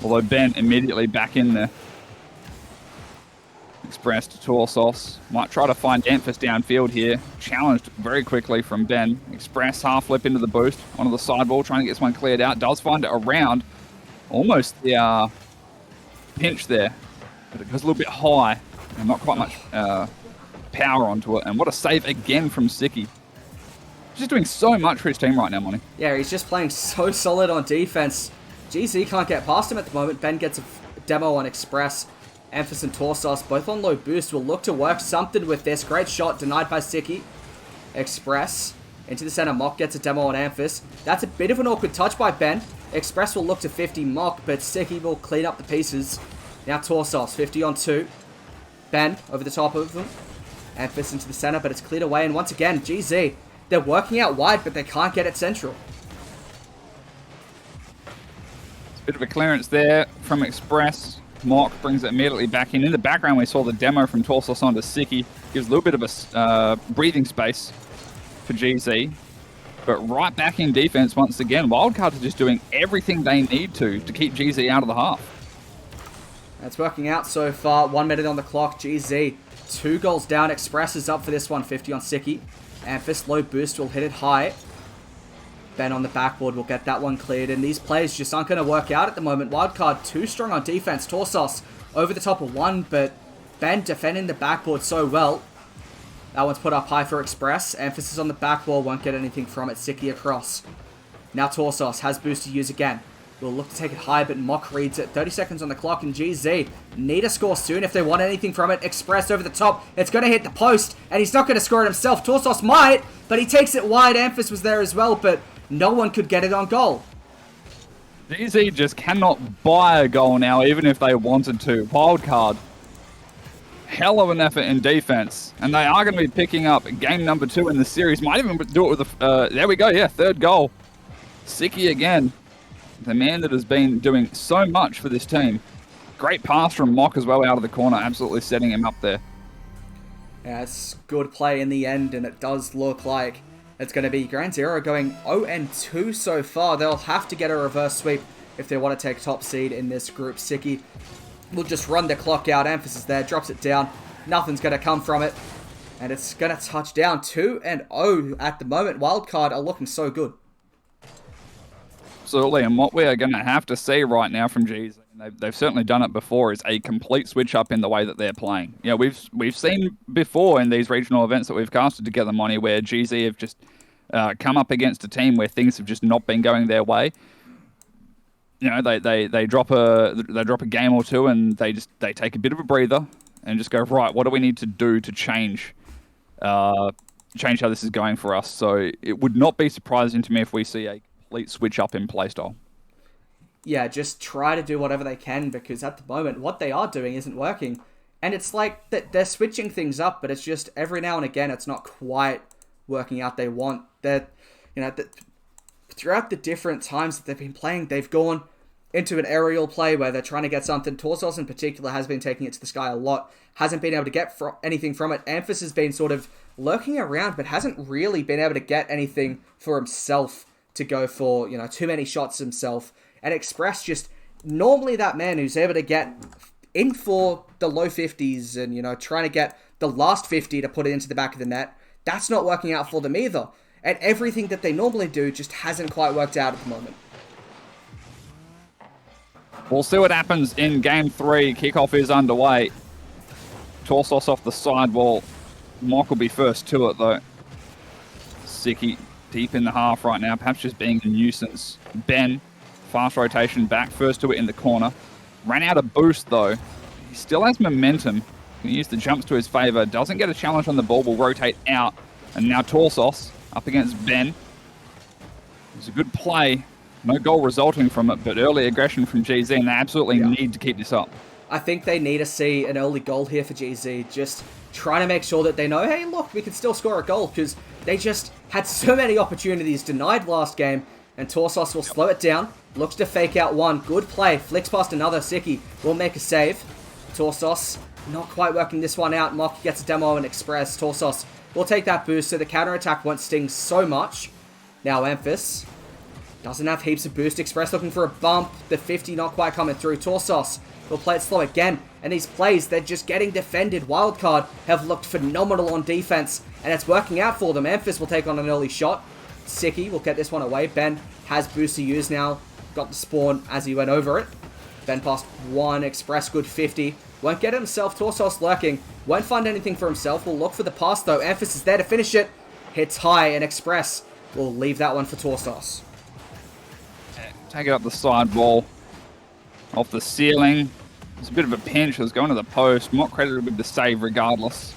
Although Ben immediately back in there. Express to Torsos. Might try to find Amphis downfield here. Challenged very quickly from Ben. Express half flip into the boost. Onto the sidewall, trying to get this one cleared out. Does find it around. Almost the pinch there. But it goes a little bit high. And not quite much power onto it. And what a save again from Sicky. Just doing so much for his team right now, Monty. Yeah, he's just playing so solid on defense. GZ can't get past him at the moment. Ben gets a demo on Express. Amphis and Torsos, both on low boost, will look to work something with this. Great shot, denied by Sicky. Express into the center. Mock gets a demo on Amphis. That's a bit of an awkward touch by Ben. Express will look to 50 Mock, but Sicky will clean up the pieces. Now Torsos, 50 on 2. Ben over the top of them. Amphis into the center, but it's cleared away. And once again, GZ, they're working out wide, but they can't get it central. Bit of a clearance there from Express. Mock brings it immediately back in. In the background, we saw the demo from Torsos onto Sicky. Gives a little bit of a breathing space for GZ. But right back in defense once again. Wildcards are just doing everything they need to keep GZ out of the half. That's working out so far. 1 minute on the clock. GZ, 2 goals down. Express is up for this one. 50 on Sicky. Amphis, low boost, will hit it high. Ben on the backboard will get that one cleared. And these plays just aren't going to work out at the moment. Wildcard too strong on defense. Torsos over the top of one, but Ben defending the backboard so well. That one's put up high for Express. Emphasis on the back wall, won't get anything from it. Sicky across. Now Torsos has boost to use again. Will look to take it high, but Mock reads it. 30 seconds on the clock, and GZ need a score soon if they want anything from it. Express over the top. It's going to hit the post, and he's not going to score it himself. Torsos might, but he takes it wide. Amphis was there as well, but no one could get it on goal. GZ just cannot buy a goal now, even if they wanted to. Wildcard. Hell of an effort in defense. And they are going to be picking up game number 2 in the series. Might even do it with a... there we go, yeah, 3rd goal. Sicky again. The man that has been doing so much for this team. Great pass from Mock as well out of the corner. Absolutely setting him up there. Yeah, it's good play in the end, and it does look like it's going to be Ground Zero going 0-2 so far. They'll have to get a reverse sweep if they want to take top seed in this group. Sicky will just run the clock out. Emphasis there, drops it down. Nothing's going to come from it. And it's going to touch down 2-0 at the moment. Wildcard are looking so good. Absolutely, and what we are going to have to see right now from GZ, they've certainly done it before, is a complete switch up in the way that they're playing. You know, we've seen before in these regional events that we've casted together, Monty, where GZ have just come up against a team where things have just not been going their way. you know, they drop a game or two and they take a bit of a breather and just go, right, what do we need to do to change how this is going for us? So it would not be surprising to me if we see a complete switch up in playstyle. Yeah, just try to do whatever they can, because at the moment, what they are doing isn't working. And it's like that they're switching things up, but it's just every now and again, it's not quite working out they want. Throughout the different times that they've been playing, they've gone into an aerial play where they're trying to get something. Torsos in particular has been taking it to the sky a lot, hasn't been able to get anything from it. Amphis has been sort of lurking around, but hasn't really been able to get anything for himself to go for, too many shots himself. And Express just normally that man who's able to get in for the low 50s and, trying to get the last 50 to put it into the back of the net. That's not working out for them either. And everything that they normally do just hasn't quite worked out at the moment. We'll see what happens in Game 3. Kickoff is underway. Torsos off the sidewall. Mock will be first to it, though. Siki deep in the half right now, perhaps just being a nuisance. Ben, fast rotation back, first to it in the corner. Ran out of boost, though. He still has momentum. Can use the jumps to his favor. Doesn't get a challenge on the ball. Will rotate out. And now Torsos up against Ben. It's a good play. No goal resulting from it, but early aggression from GZ, and they absolutely need to keep this up. I think they need to see an early goal here for GZ. Just trying to make sure that they know, hey, look, we can still score a goal, because they just had so many opportunities denied last game, and Torsos will slow it down. Looks to fake out one. Good play. Flicks past another. Siki will make a save. Torsos not quite working this one out. Mock gets a demo and Express. Torsos will take that boost, so the counter-attack won't sting so much. Now Amphis doesn't have heaps of boost. Express looking for a bump. The 50 not quite coming through. Torsos will play it slow again. And these plays, they're just getting defended. Wildcard have looked phenomenal on defense, and it's working out for them. Amphis will take on an early shot. Siki will get this one away. Ben has boost to use now. Got the spawn as he went over it. Ben passed one. Express good 50. Won't get himself. Torsos lurking. Won't find anything for himself. Will look for the pass though. Amphis is there to finish it. Hits high, and Express will leave that one for Torsos. Take it up the side wall. Off the ceiling. It's a bit of a pinch. It was going to the post. Not credited with the save regardless.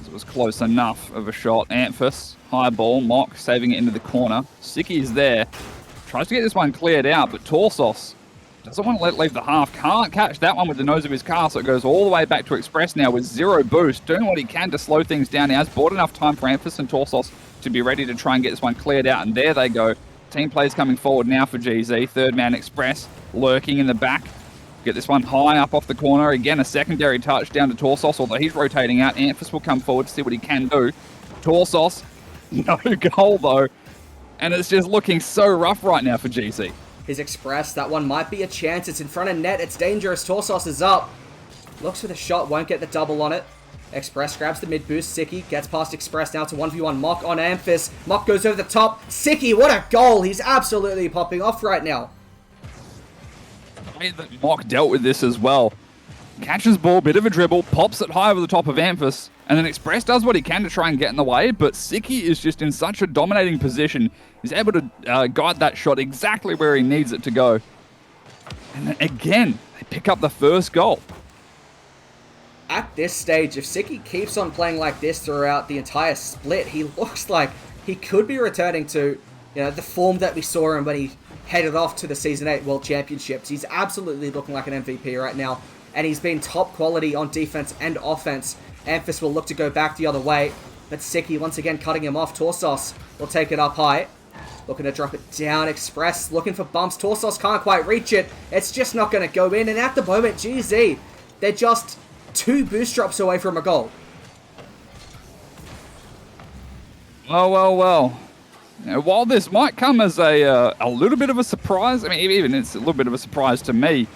It was close enough of a shot. Amphis, high ball. Mock saving it into the corner. Siki is there. Tries to get this one cleared out, but Torsos doesn't want to let it leave the half. Can't catch that one with the nose of his car, so it goes all the way back to Express now with zero boost. Doing what he can to slow things down. He has bought enough time for Amphis and Torsos to be ready to try and get this one cleared out, and there they go. Team plays coming forward now for GZ. Third man Express lurking in the back. Get this one high up off the corner. Again, a secondary touch down to Torsos, although he's rotating out. Amphis will come forward to see what he can do. Torsos, no goal though. And it's just looking so rough right now for GZ. His Express, that one might be a chance. It's in front of net. It's dangerous. Torsos is up. Looks for the shot. Won't get the double on it. Express grabs the mid boost. Siki gets past Express now to 1v1 Mock on Amphis. Mock goes over the top. Siki, what a goal. He's absolutely popping off right now. The way that Mock dealt with this as well. Catches ball, bit of a dribble, pops it high over the top of Amphis, and then Express does what he can to try and get in the way, but Siki is just in such a dominating position. He's able to guide that shot exactly where he needs it to go. And then again, they pick up the first goal. At this stage, if Siki keeps on playing like this throughout the entire split, he looks like he could be returning to the form that we saw him when he headed off to the Season 8 World Championships. He's absolutely looking like an MVP right now, and he's been top quality on defense and offense. Amphis will look to go back the other way, but Siki once again cutting him off. Torsos will take it up high. Looking to drop it down. Express looking for bumps. Torsos can't quite reach it. It's just not going to go in, and at the moment, GZ, they're just 2 boost drops away from a goal. Well. While this might come as a little bit of a surprise, I mean, even it's a little bit of a surprise to me,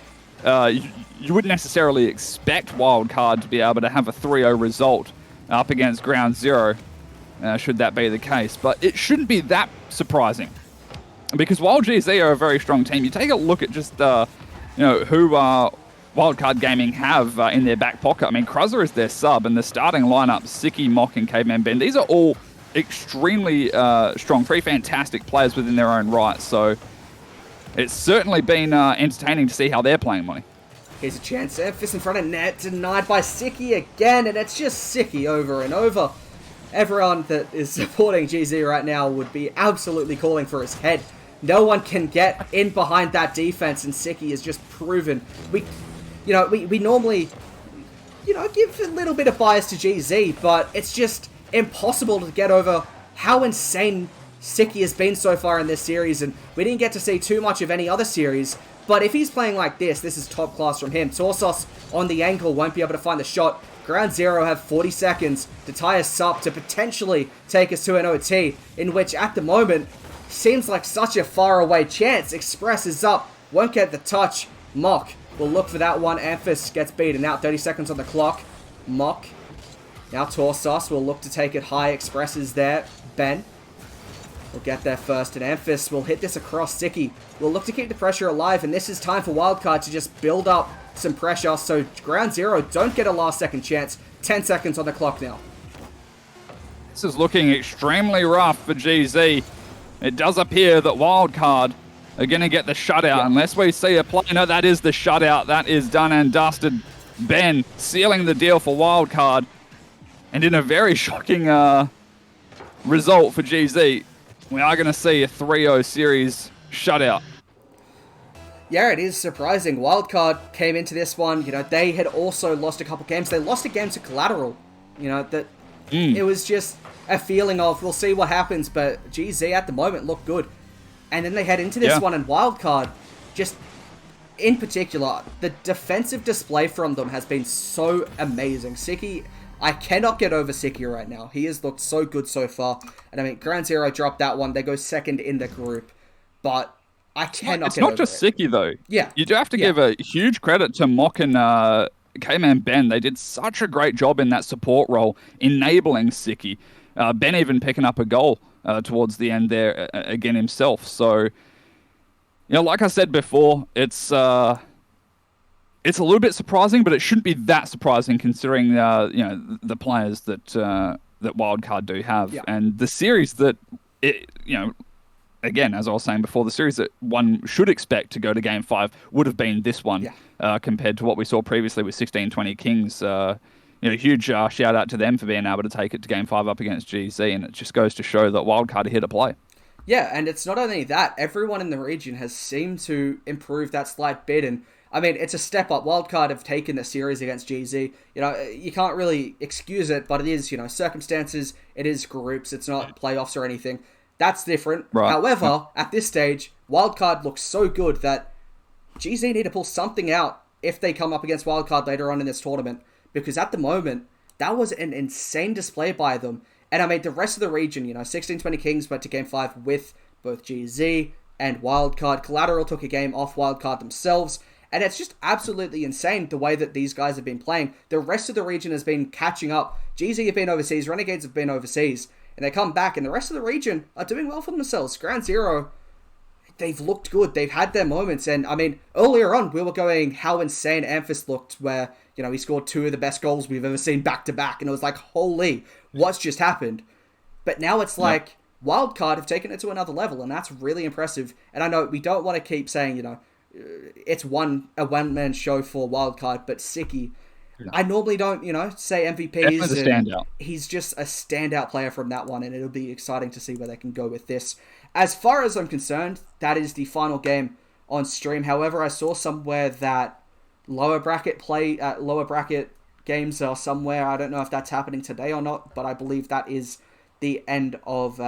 you wouldn't necessarily expect Wildcard to be able to have a 3-0 result up against Ground Zero, should that be the case. But it shouldn't be that surprising, because while GZ are a very strong team, you take a look at just who Wildcard Gaming have in their back pocket. I mean, Kruzzer is their sub, and the starting lineup, Siki, Mock, and Caveman Ben, these are all extremely strong, 3 fantastic players within their own right. So it's certainly been entertaining to see how they're playing, Money. Here's a chance. Emphas in front of net. Denied by Sicky again. And it's just Sicky over and over. Everyone that is supporting GZ right now would be absolutely calling for his head. No one can get in behind that defense, and Sicky has just proven. We normally, give a little bit of bias to GZ, but it's just impossible to get over how insane Sicky has been so far in this series, and we didn't get to see too much of any other series. But if he's playing like this is top class from him. Torsos on the angle won't be able to find the shot. Ground Zero have 40 seconds to tie us up to potentially take us to an OT, in which at the moment seems like such a far away chance. Express is up, won't get the touch. Mock will look for that one. Amphis gets beaten out, 30 seconds on the clock. Mock. Now Torsos will look to take it high. Express is there. Ben will get there first, and Amphis will hit this across Sicky. Will look to keep the pressure alive, and this is time for Wildcard to just build up some pressure, so Ground Zero don't get a last second chance. 10 seconds on the clock now. This is looking extremely rough for GZ. It does appear that Wildcard are going to get the shutout, unless we see a play. No, that is the shutout. That is done and dusted. Ben sealing the deal for Wildcard, and in a very shocking result for GZ, we are going to see a 3-0 series shutout. Yeah, it is surprising. Wildcard came into this one, they had also lost a couple games. They lost a game to Collateral. It was just a feeling of, we'll see what happens, but GZ at the moment looked good. And then they head into this one, and Wildcard, just in particular, the defensive display from them has been so amazing. Sicky, I cannot get over Sicky right now. He has looked so good so far. And Ground Zero dropped that one. They go second in the group. But I cannot get over it. It's not just Sicky, though. Yeah. You do have to give a huge credit to Mock and K-Man Ben. They did such a great job in that support role, enabling Sicky. Ben even picking up a goal towards the end there again himself. So, like I said before, it's a little bit surprising, but it shouldn't be that surprising considering the players that Wildcard do have, and the series that again, as I was saying before, the series that one should expect to go to Game 5 would have been this one compared to what we saw previously with 16-20 Kings. Huge shout out to them for being able to take it to Game 5 up against GZ, and it just goes to show that Wildcard are here to play. Yeah, and it's not only that, everyone in the region has seemed to improve that slight bit, and it's a step up. Wildcard have taken the series against GZ. You can't really excuse it, but it is, circumstances, it is groups, it's not playoffs or anything. That's different. Right. However, at this stage, Wildcard looks so good that GZ need to pull something out if they come up against Wildcard later on in this tournament. Because at the moment, that was an insane display by them. And the rest of the region, 16-20 Kings went to Game 5 with both GZ and Wildcard. Collateral took a game off Wildcard themselves. And it's just absolutely insane the way that these guys have been playing. The rest of the region has been catching up. GZ have been overseas, Renegades have been overseas. And they come back, and the rest of the region are doing well for themselves. Ground Zero, they've looked good. They've had their moments. And, earlier on, we were going how insane Amphis looked, where, he scored 2 of the best goals we've ever seen back-to-back. And it was like, holy, what's just happened? But now it's like, Wildcard have taken it to another level, and that's really impressive. And I know we don't want to keep saying, it's a one-man show for Wildcard, but Sicky, I normally don't, say MVPs. He's just a standout player from that one, and it'll be exciting to see where they can go with this. As far as I'm concerned, that is the final game on stream. However, I saw somewhere that lower bracket games are somewhere. I don't know if that's happening today or not, but I believe that is the end of,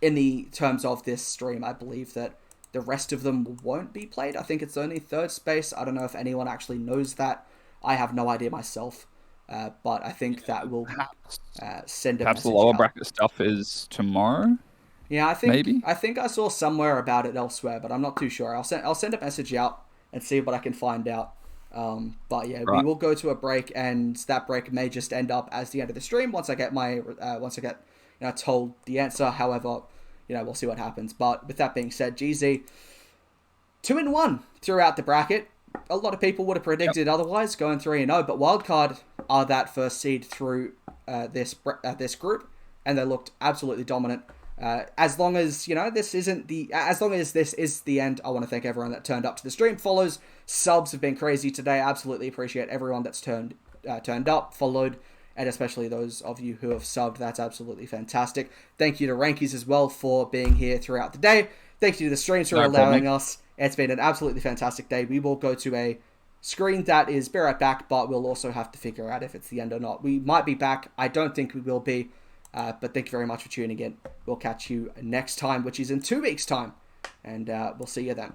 in the terms of this stream, I believe that the rest of them won't be played. I think it's only third space. I don't know if anyone actually knows that. I have no idea myself, but I think that will send a message. Perhaps the lower bracket stuff is tomorrow. Yeah, I think I saw somewhere about it elsewhere, but I'm not too sure. I'll send a message out and see what I can find out. But yeah, we will go to a break, and that break may just end up as the end of the stream once I get told the answer. However, we'll see what happens. But with that being said, GZ 2-1 throughout the bracket. A lot of people would have predicted otherwise, going 3-0, but Wildcard are that first seed through this group, and they looked absolutely dominant. As long as, this isn't as long as this is the end, I want to thank everyone that turned up to the stream. Follows, subs have been crazy today. I absolutely appreciate everyone that's turned up, followed, and especially those of you who have subbed. That's absolutely fantastic. Thank you to Rankies as well for being here throughout the day. Thank you to the streams for allowing us. It's been an absolutely fantastic day. We will go to a screen that is be right back, but we'll also have to figure out if it's the end or not. We might be back. I don't think we will be. But thank you very much for tuning in. We'll catch you next time, which is in 2 weeks' time. And we'll see you then.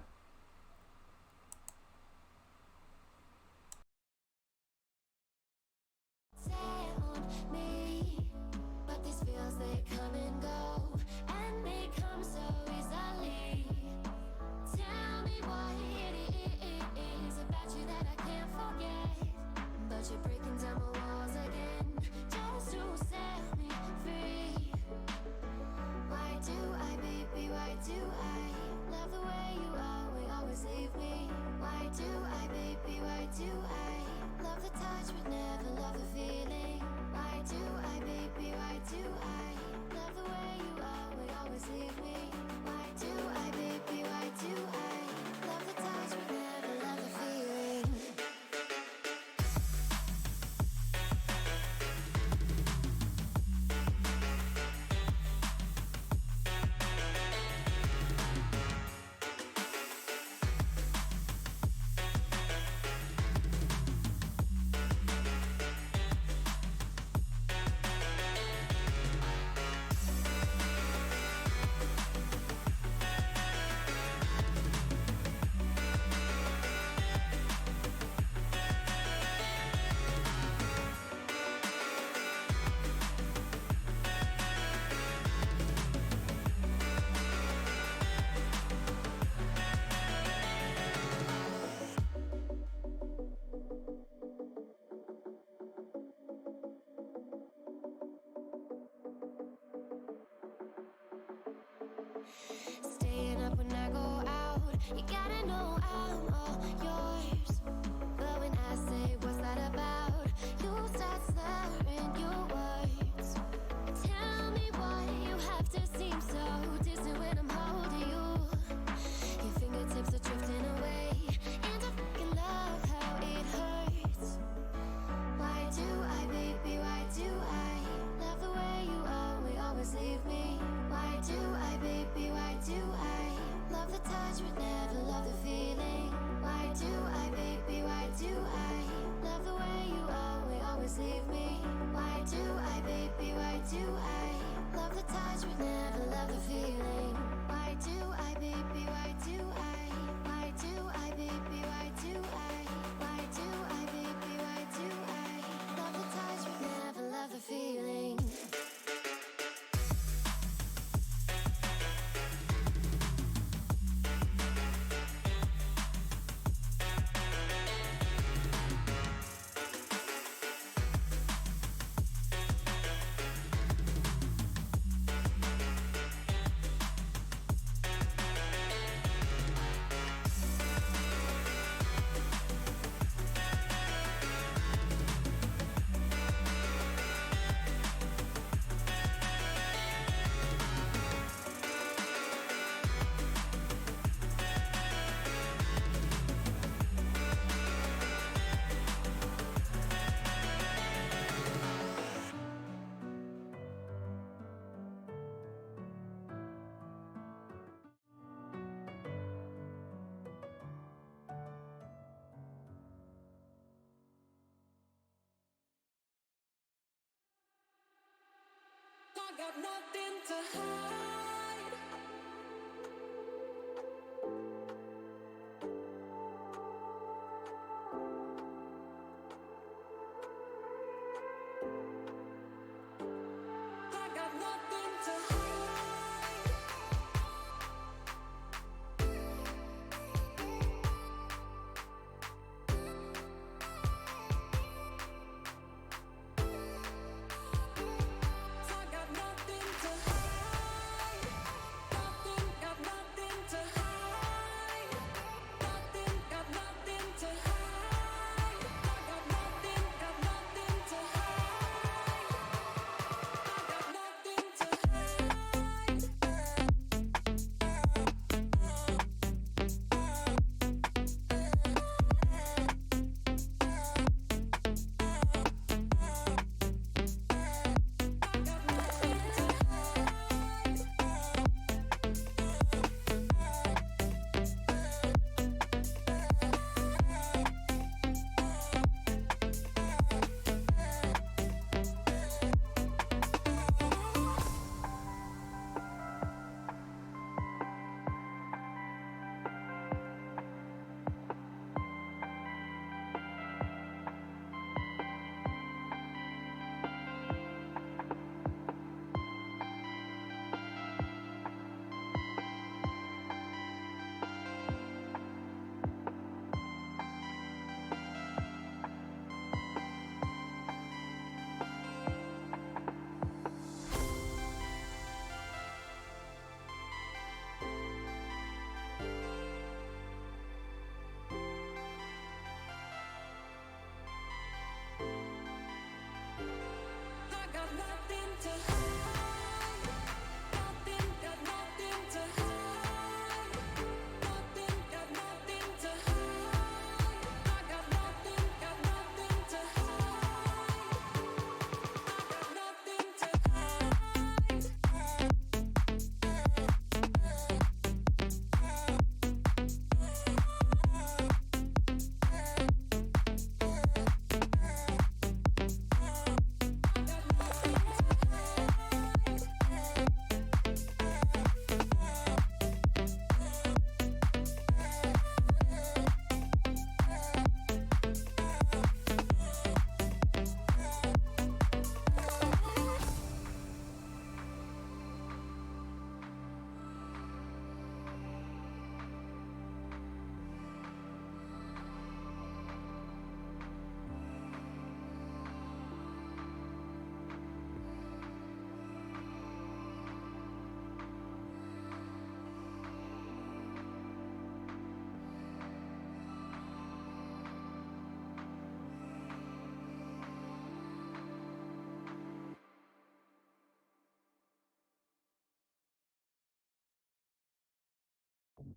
But these feels, they come and go, and they come so easily. Tell me what it is about you that I can't forget. But you're breaking down my walls again, just to set me free. Why do I, baby, why do I love the way you always leave me? Why do I, baby, why do I love the touch but never love the feeling? Why do I, baby, why do I love the way you always leave me? Why do I, baby, why do I love the touch but never love the feeling? Staying up when I go out, you gotta know I'm all yours. But when I say what's that about, you start slurring your words. Tell me why you have to seem so distant when I'm holding you. Your fingertips are drifting away, and I fucking love how it hurts. Why do I, baby, why do I love the way you always leave me? Why do I, baby, why do I love the touch but never love the feeling? Why do I, baby, why do I love the way you always leave me? Why do I, baby, why do I love the touch but never love the feeling? Why do I, baby, why do why do I, baby, why do why do I, baby, why do I love the touch but never love the feeling? I got nothing to hide. I got nothing to hide. I got nothing to hide. Got nothing to hide. Got nothing to hide. I got nothing to hide. I got nothing to hide.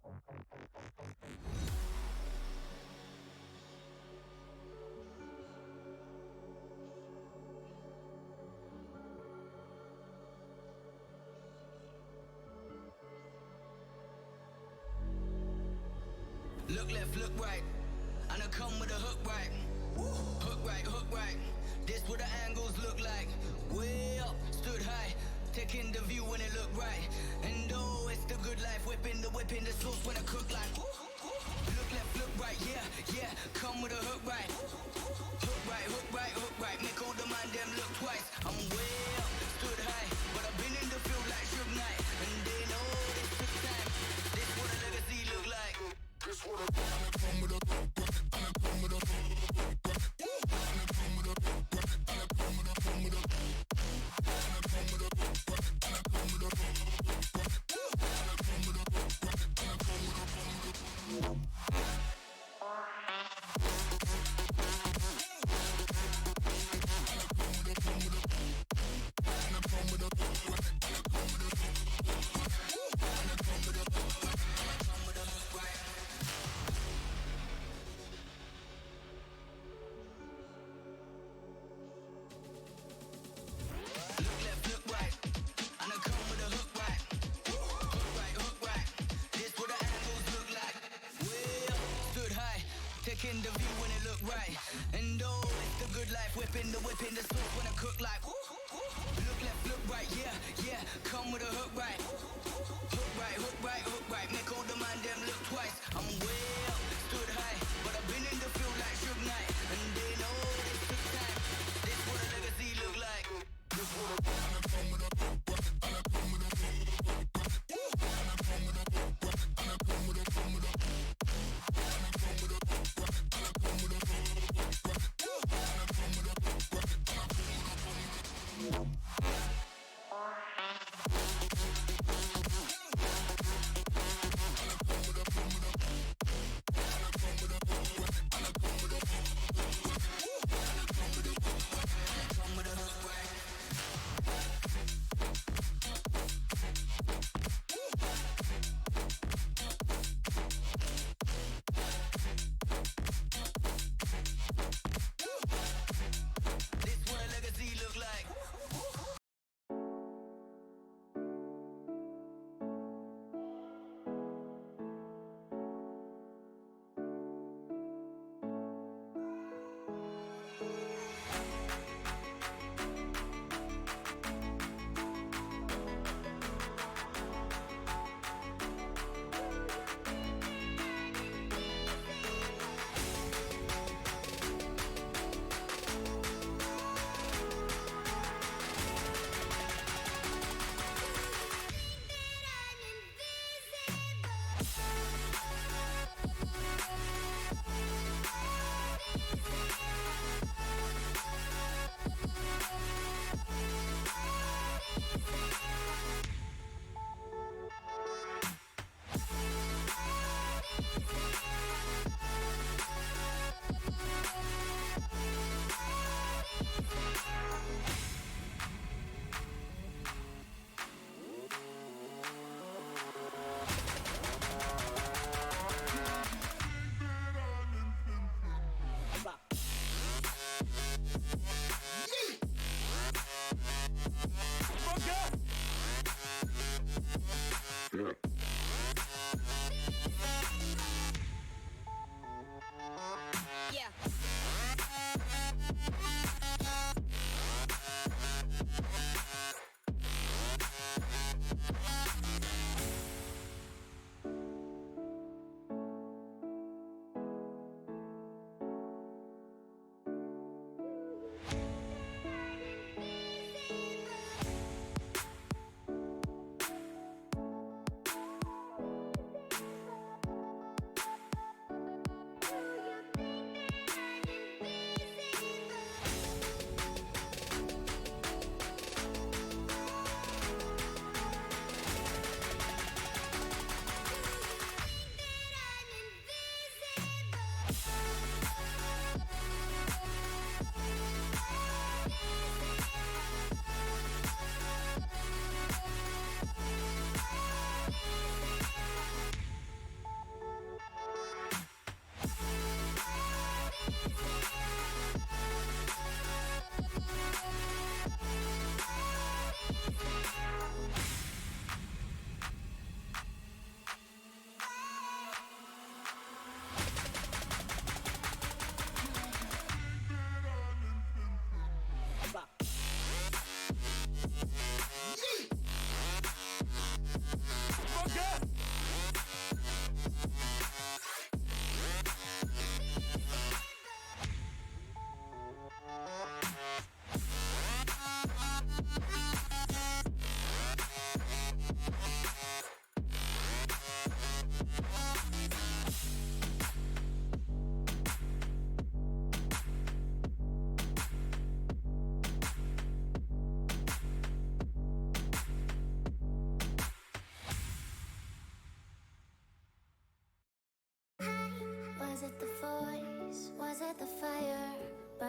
Look left, look right, and I come with a hook right. Hook right, hook right. This what the angles look like. Way up, stood high, taking the view when it look right. And oh, it's the good life, whipping the sauce when I cook like. Look left, look right, yeah, yeah. Come with a hook right. Hook right, hook right, hook right. Make all the man them look twice. I'm way up, stood high, but I've been in the field like Suge Knight. And they know this took time. This what a legacy look like. This what a come with a come with a taking the view when it look right. And oh, it's the good life, whipping the sauce when I cook like. Look left, look right, yeah, yeah. Come with a hook right. Hook right, hook right, hook right. Make all the man them look twice. I'm way up, stood high, but I've been in the field like Suge Knight. And they know this took time. This what a legacy look like. This what a come with a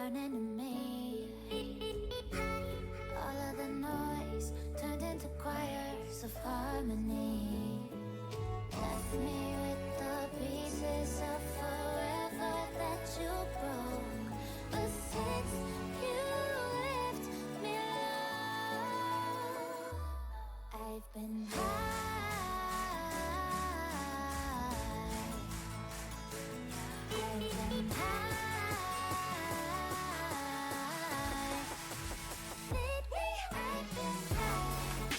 turning to me. All of the noise turned into choirs of harmony. Left me with the pieces of forever that you broke. But since you left me alone, I've been high. I've been high. Lately I've been high.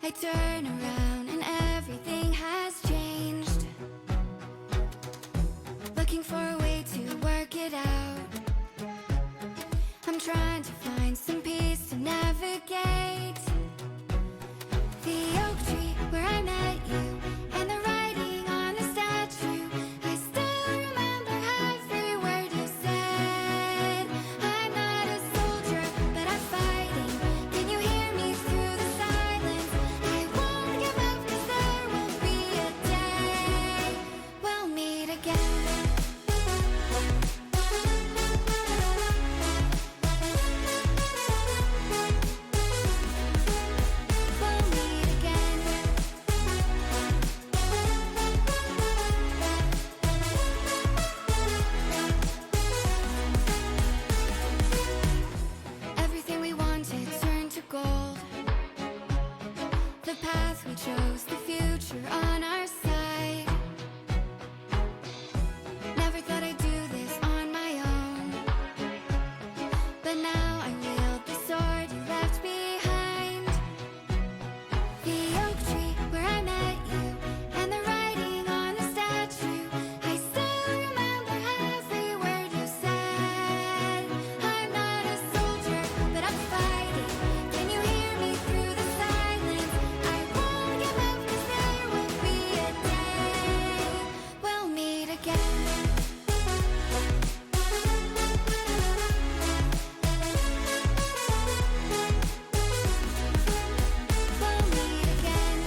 I turn around and everything has changed. Looking for a way to work it out. I'm trying to find some peace to navigate. The oak tree where I met you, and the writing on the statue. I still remember every word you said. I'm not a soldier, but I'm fighting. Can you hear me through the silence? I won't give up, 'cause there will be a day we'll meet again. We'll meet again. Everything we wanted turned to gold. The path we chose, the future on our side. Never thought I'd do this on my own, but now I wield the sword you left behind. The oak tree where I met you, and the writing on the statue. I still remember every word you said. I'm not a soldier, but I'm fighting. Can you hear me through the silence? I won't give up, 'cause there will be a day we'll meet again. We'll meet again.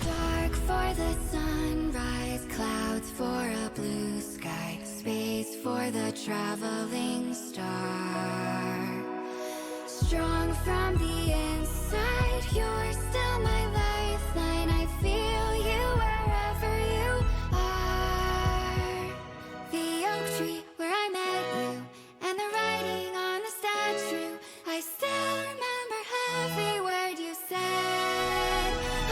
Dark for the sunrise, clouds for a blue sky, space for the traveling star. Strong from the inside, you're still my lifeline. I feel you wherever you are. The oak tree where I met you, and the writing on the statue. I still remember every word you said.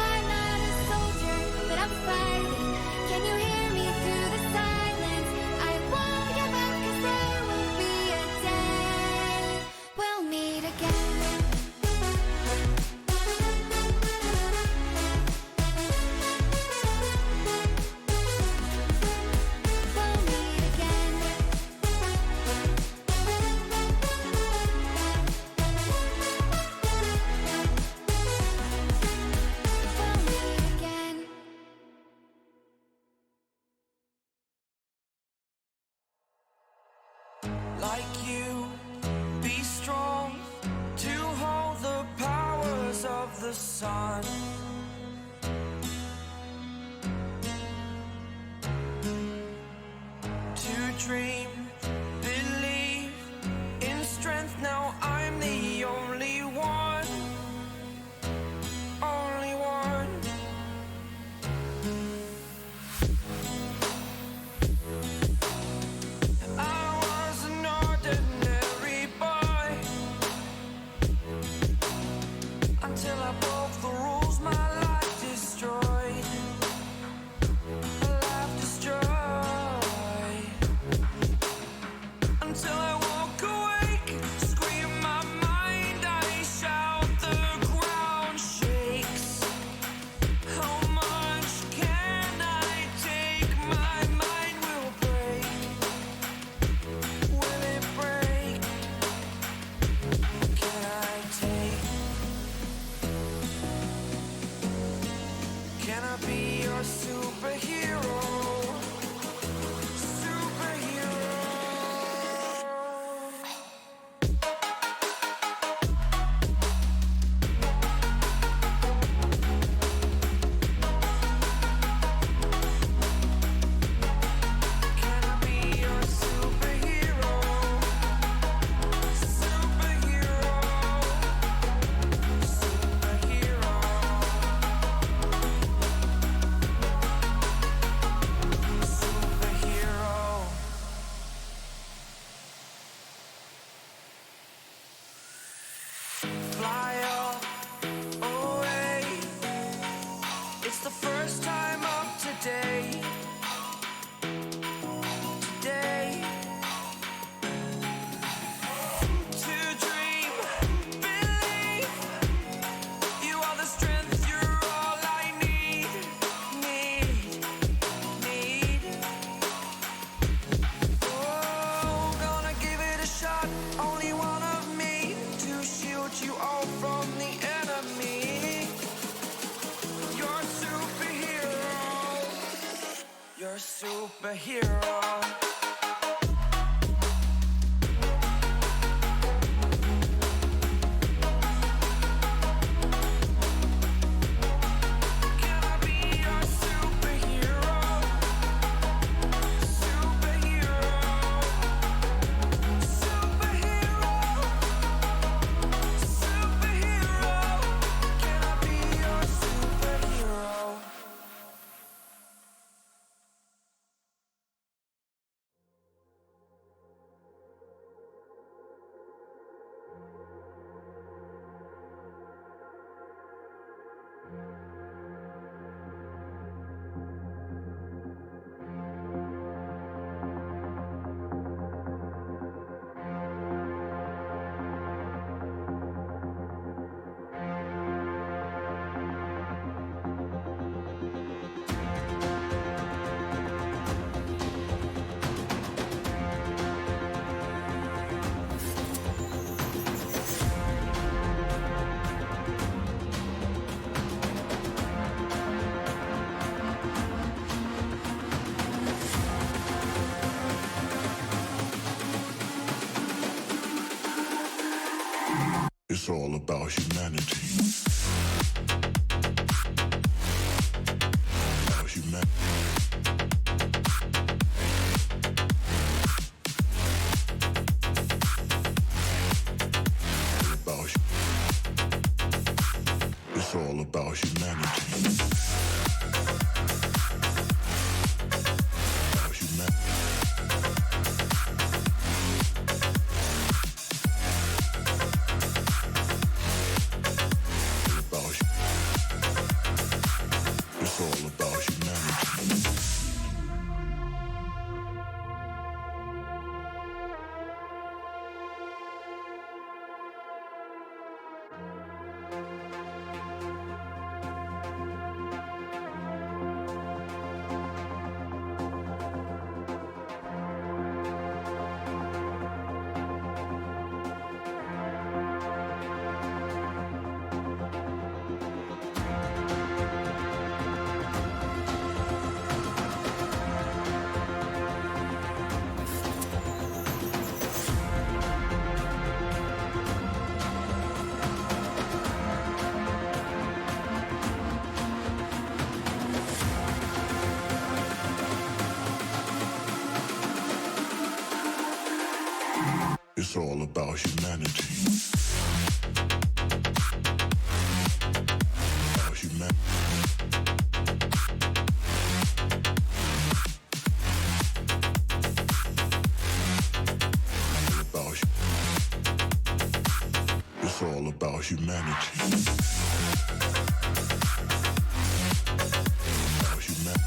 I'm not a soldier, but I'm fighting. Can you hear me through the silence? I won't give up, 'cause there will be a day we'll meet again. We'll meet again. We'll meet again. Like you, be strong to hold the powers of the sun. To dream, believe in strength. Now I'm the only one, only one. I was an ordinary boy until I broke the rules. My life destroyed. My life destroyed. superhero. Can I be your superhero? Superhero. Superhero. Superhero. Can I be your superhero? It's all about humanity. About humanity. It's all about humanity. About humanity. It's all about humanity. It's all about humanity. About humanity. It's all about humanity. About humanity.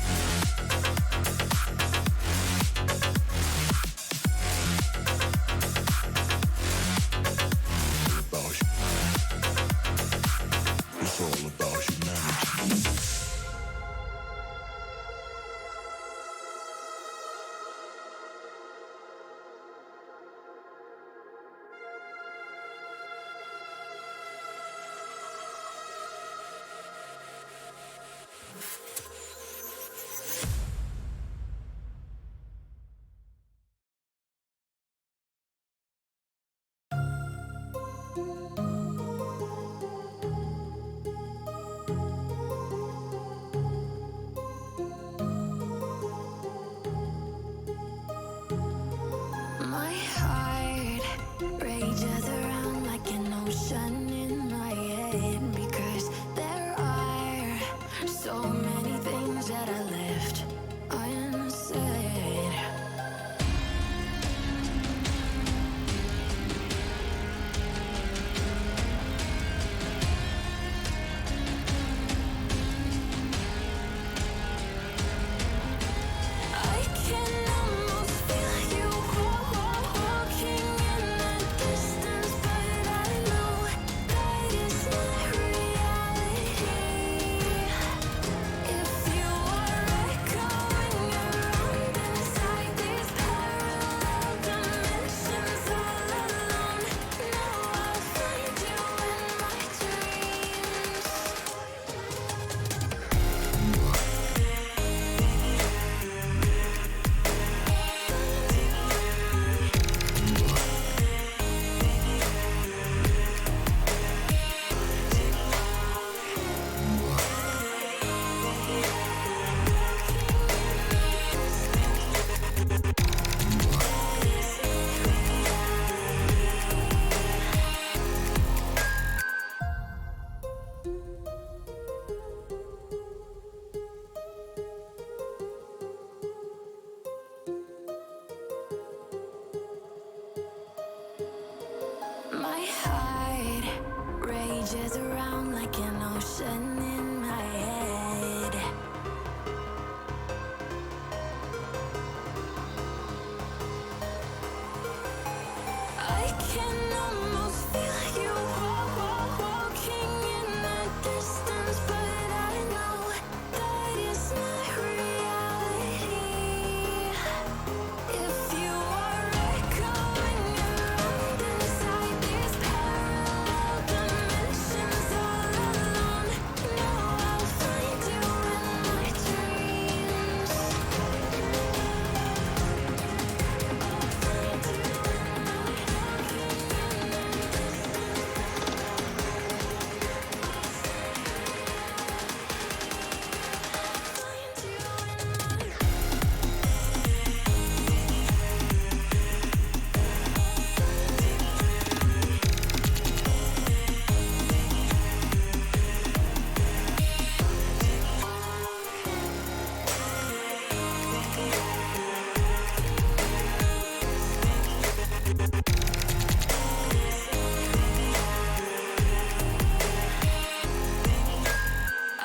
It's all about humanity. My heart rages around like an ocean in my head because there are so many things that I left unsaid. Images around like an ocean in my head. I can almost feel you walking in the distance, but I know that it's not reality. If you are echoing around inside these parallel dimensions all alone, know I'll find you in my dreams.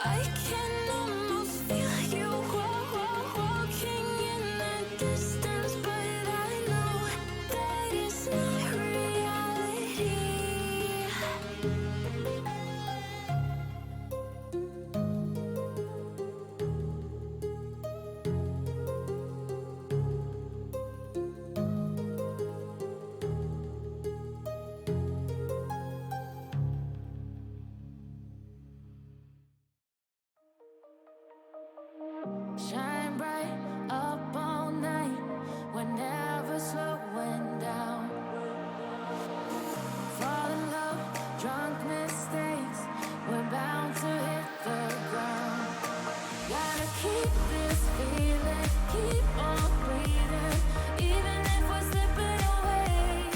I can almost feel you walking in the distance, but I know that it's not reality. Shine bright up all night, we're never slowing down. Fall in love, drunk mistakes, we're bound to hit the ground. Gotta keep this feeling, keep on breathing, even if we're slipping away.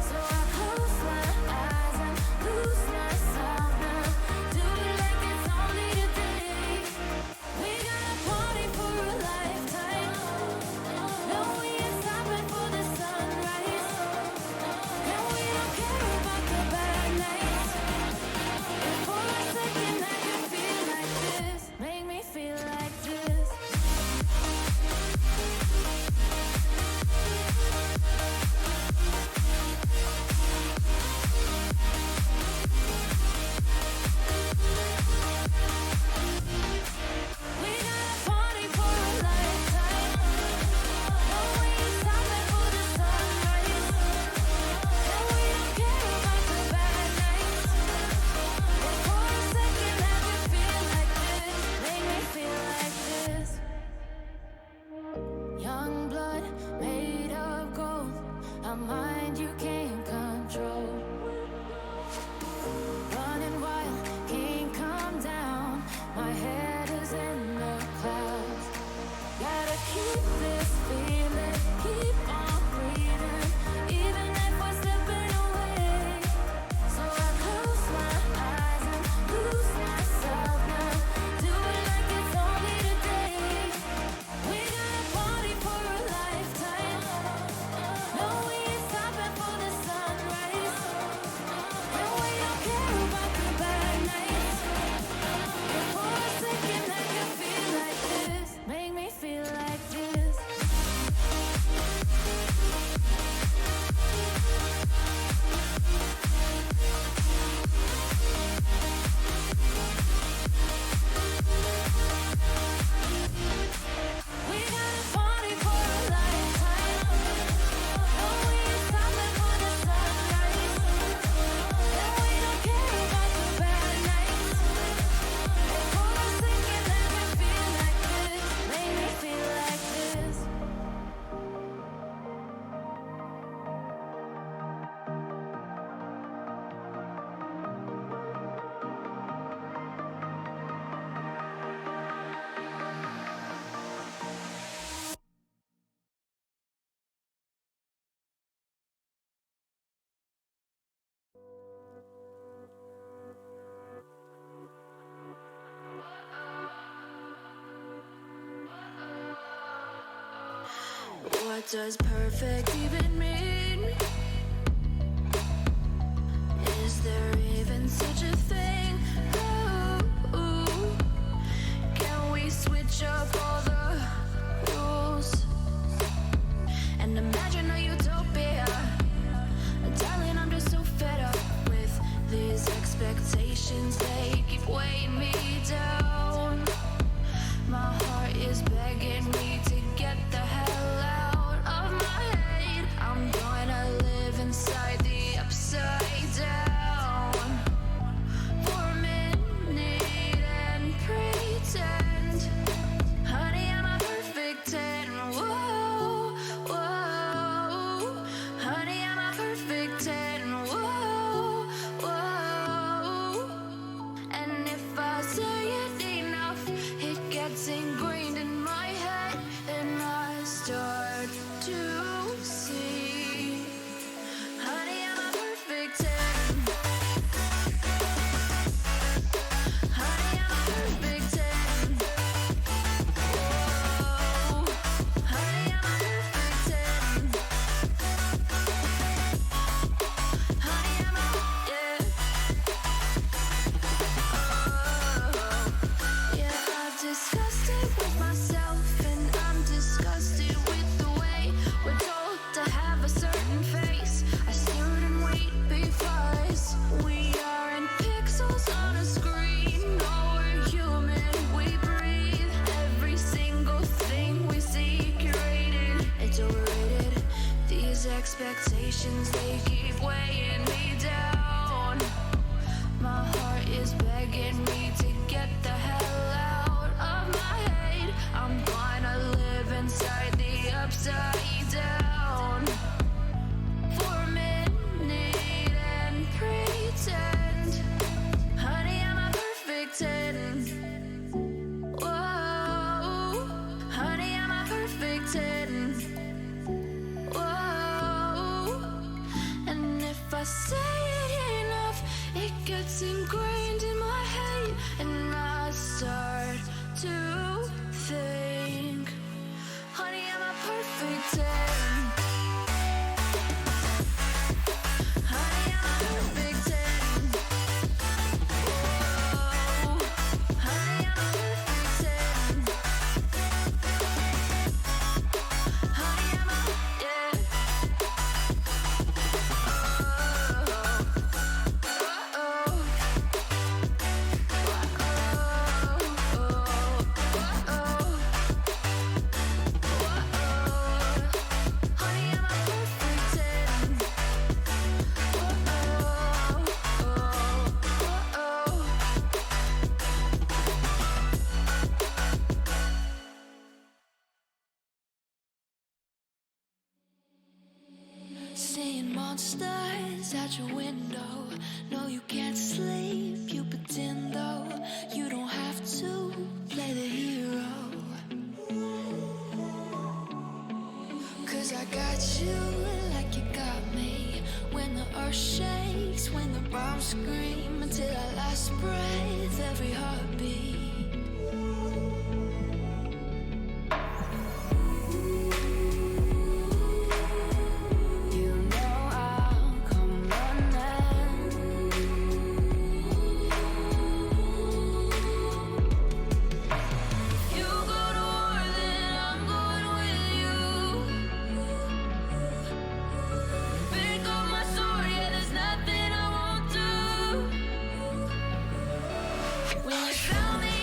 So I close my eyes and lose myself now. Do it like it's only today. We got a party for a lifetime. No, we ain't stopping for the sunrise. And we don't care about the bad nights. And for a second I can feel like this. Make me feel like this. We got a party for a lifetime. No, we ain't stopping for the sunrise. And we don't care about the bad nights. And for a second I can feel like this. Make me feel like this. Young blood made of gold, a mind you can't control. Running wild, can't come down. My head is in the clouds. Gotta keep this feeling, keep on breathing, even if we're slipping away. So I close my eyes and lose myself now. Do it like it's only today. We got a party for a lifetime. No, we ain't stopping for the sunrise. And we don't care about the bad nights. And for a second I can feel like this. Make me feel like this. We got a party for a lifetime. No, we ain't stopping for the sunrise. And we don't care about the bad nights. And for a second I can feel like this. Make me feel like this. What does perfect even mean? Is there even such a thing. Ooh, can we switch up all the rules and imagine a utopia? Darling, I'm just so fed up with these expectations. They keep weighing me down. My heart is begging me to get the hell out of my head. I'm gonna live inside the upside down for a minute and pretend, honey, I'm a perfect 10. Whoa, whoa, honey, I'm a perfect 10. Whoa, whoa, and if I say it enough, it gets ingrained in my head, and I start to see, honey, I'm a perfect 10. Honey, I'm a perfect 10. Whoa, honey, I'm a perfect 10. Honey, I'm a, yeah. Yeah, I've discussed it with myself, and I'm disgusted with the way we're told to have a certain face. I stare and wait because we aren't pixels on a screen. No, we're human, we breathe. Every single thing we see curated, it's overrated. These expectations, they keep weighing me down. My heart is begging me to get the hell out of my head. I'm gonna live inside the upside down for a minute and pretend, honey, I'm a perfect 10. Whoa, honey, I'm a perfect 10. Whoa, and if I say it enough, it gets ingrained in my head, and I start to think, honey, I'm a perfect 10. Honey, I'm a perfect 10. Whoa, honey, I'm a perfect 10. Honey, I'm a, yeah. Seeing monsters at your window. No, you can't sleep, you pretend though. You don't have to play the hero, 'cause I got you like you got me. When the earth shakes, when the bombs scream, until our last breath, every heartbeat. You know I'll come running. You go to war, then I'm going with you. Pick up my sword, yeah, there's nothing I won't do. When you found me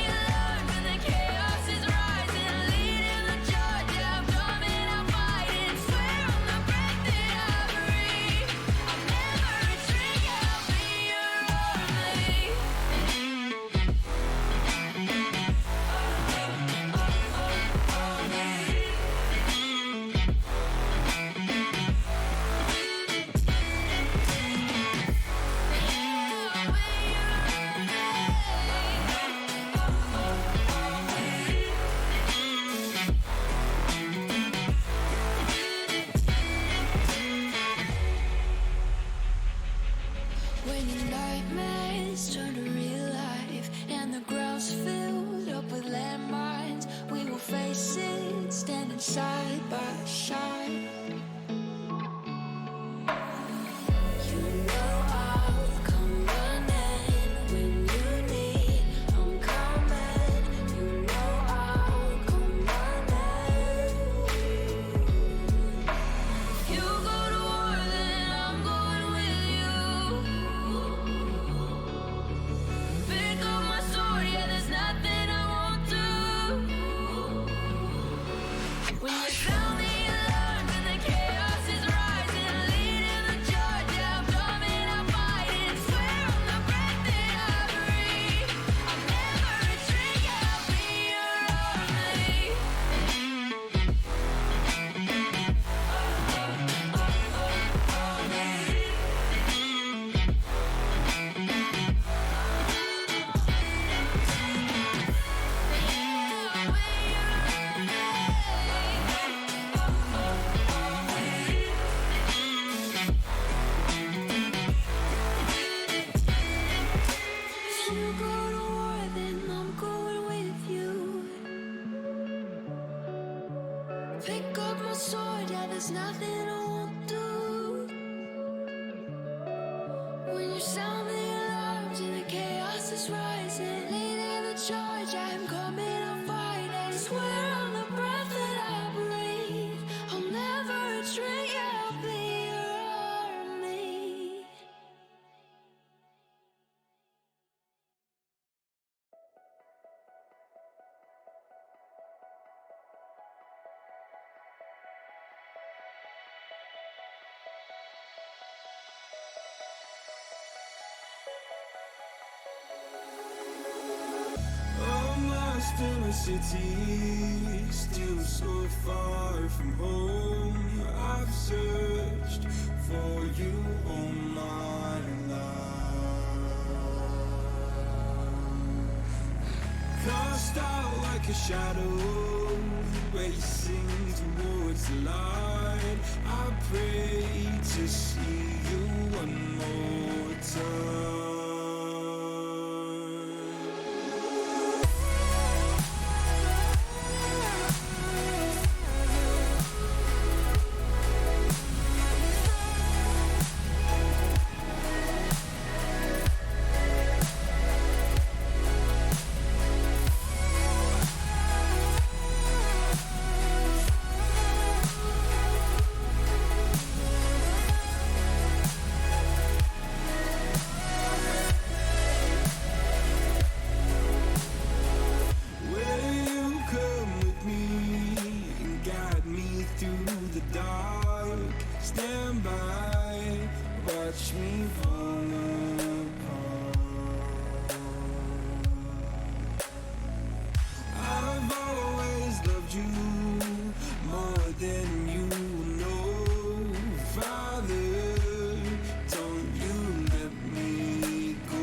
Lost in a city, still so far from home. I've searched for you all my life. Cast out like a shadow, racing towards the light. I pray to see you one more time. Stand by, watch me fall apart. I've always loved you more than you know. Father, don't you let me go.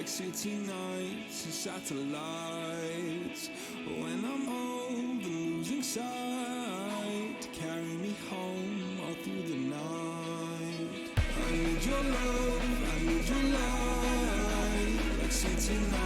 City nights and satellites. When I'm old and losing sight, carry me home all through the night. I need your love, I need your light. Like city nights.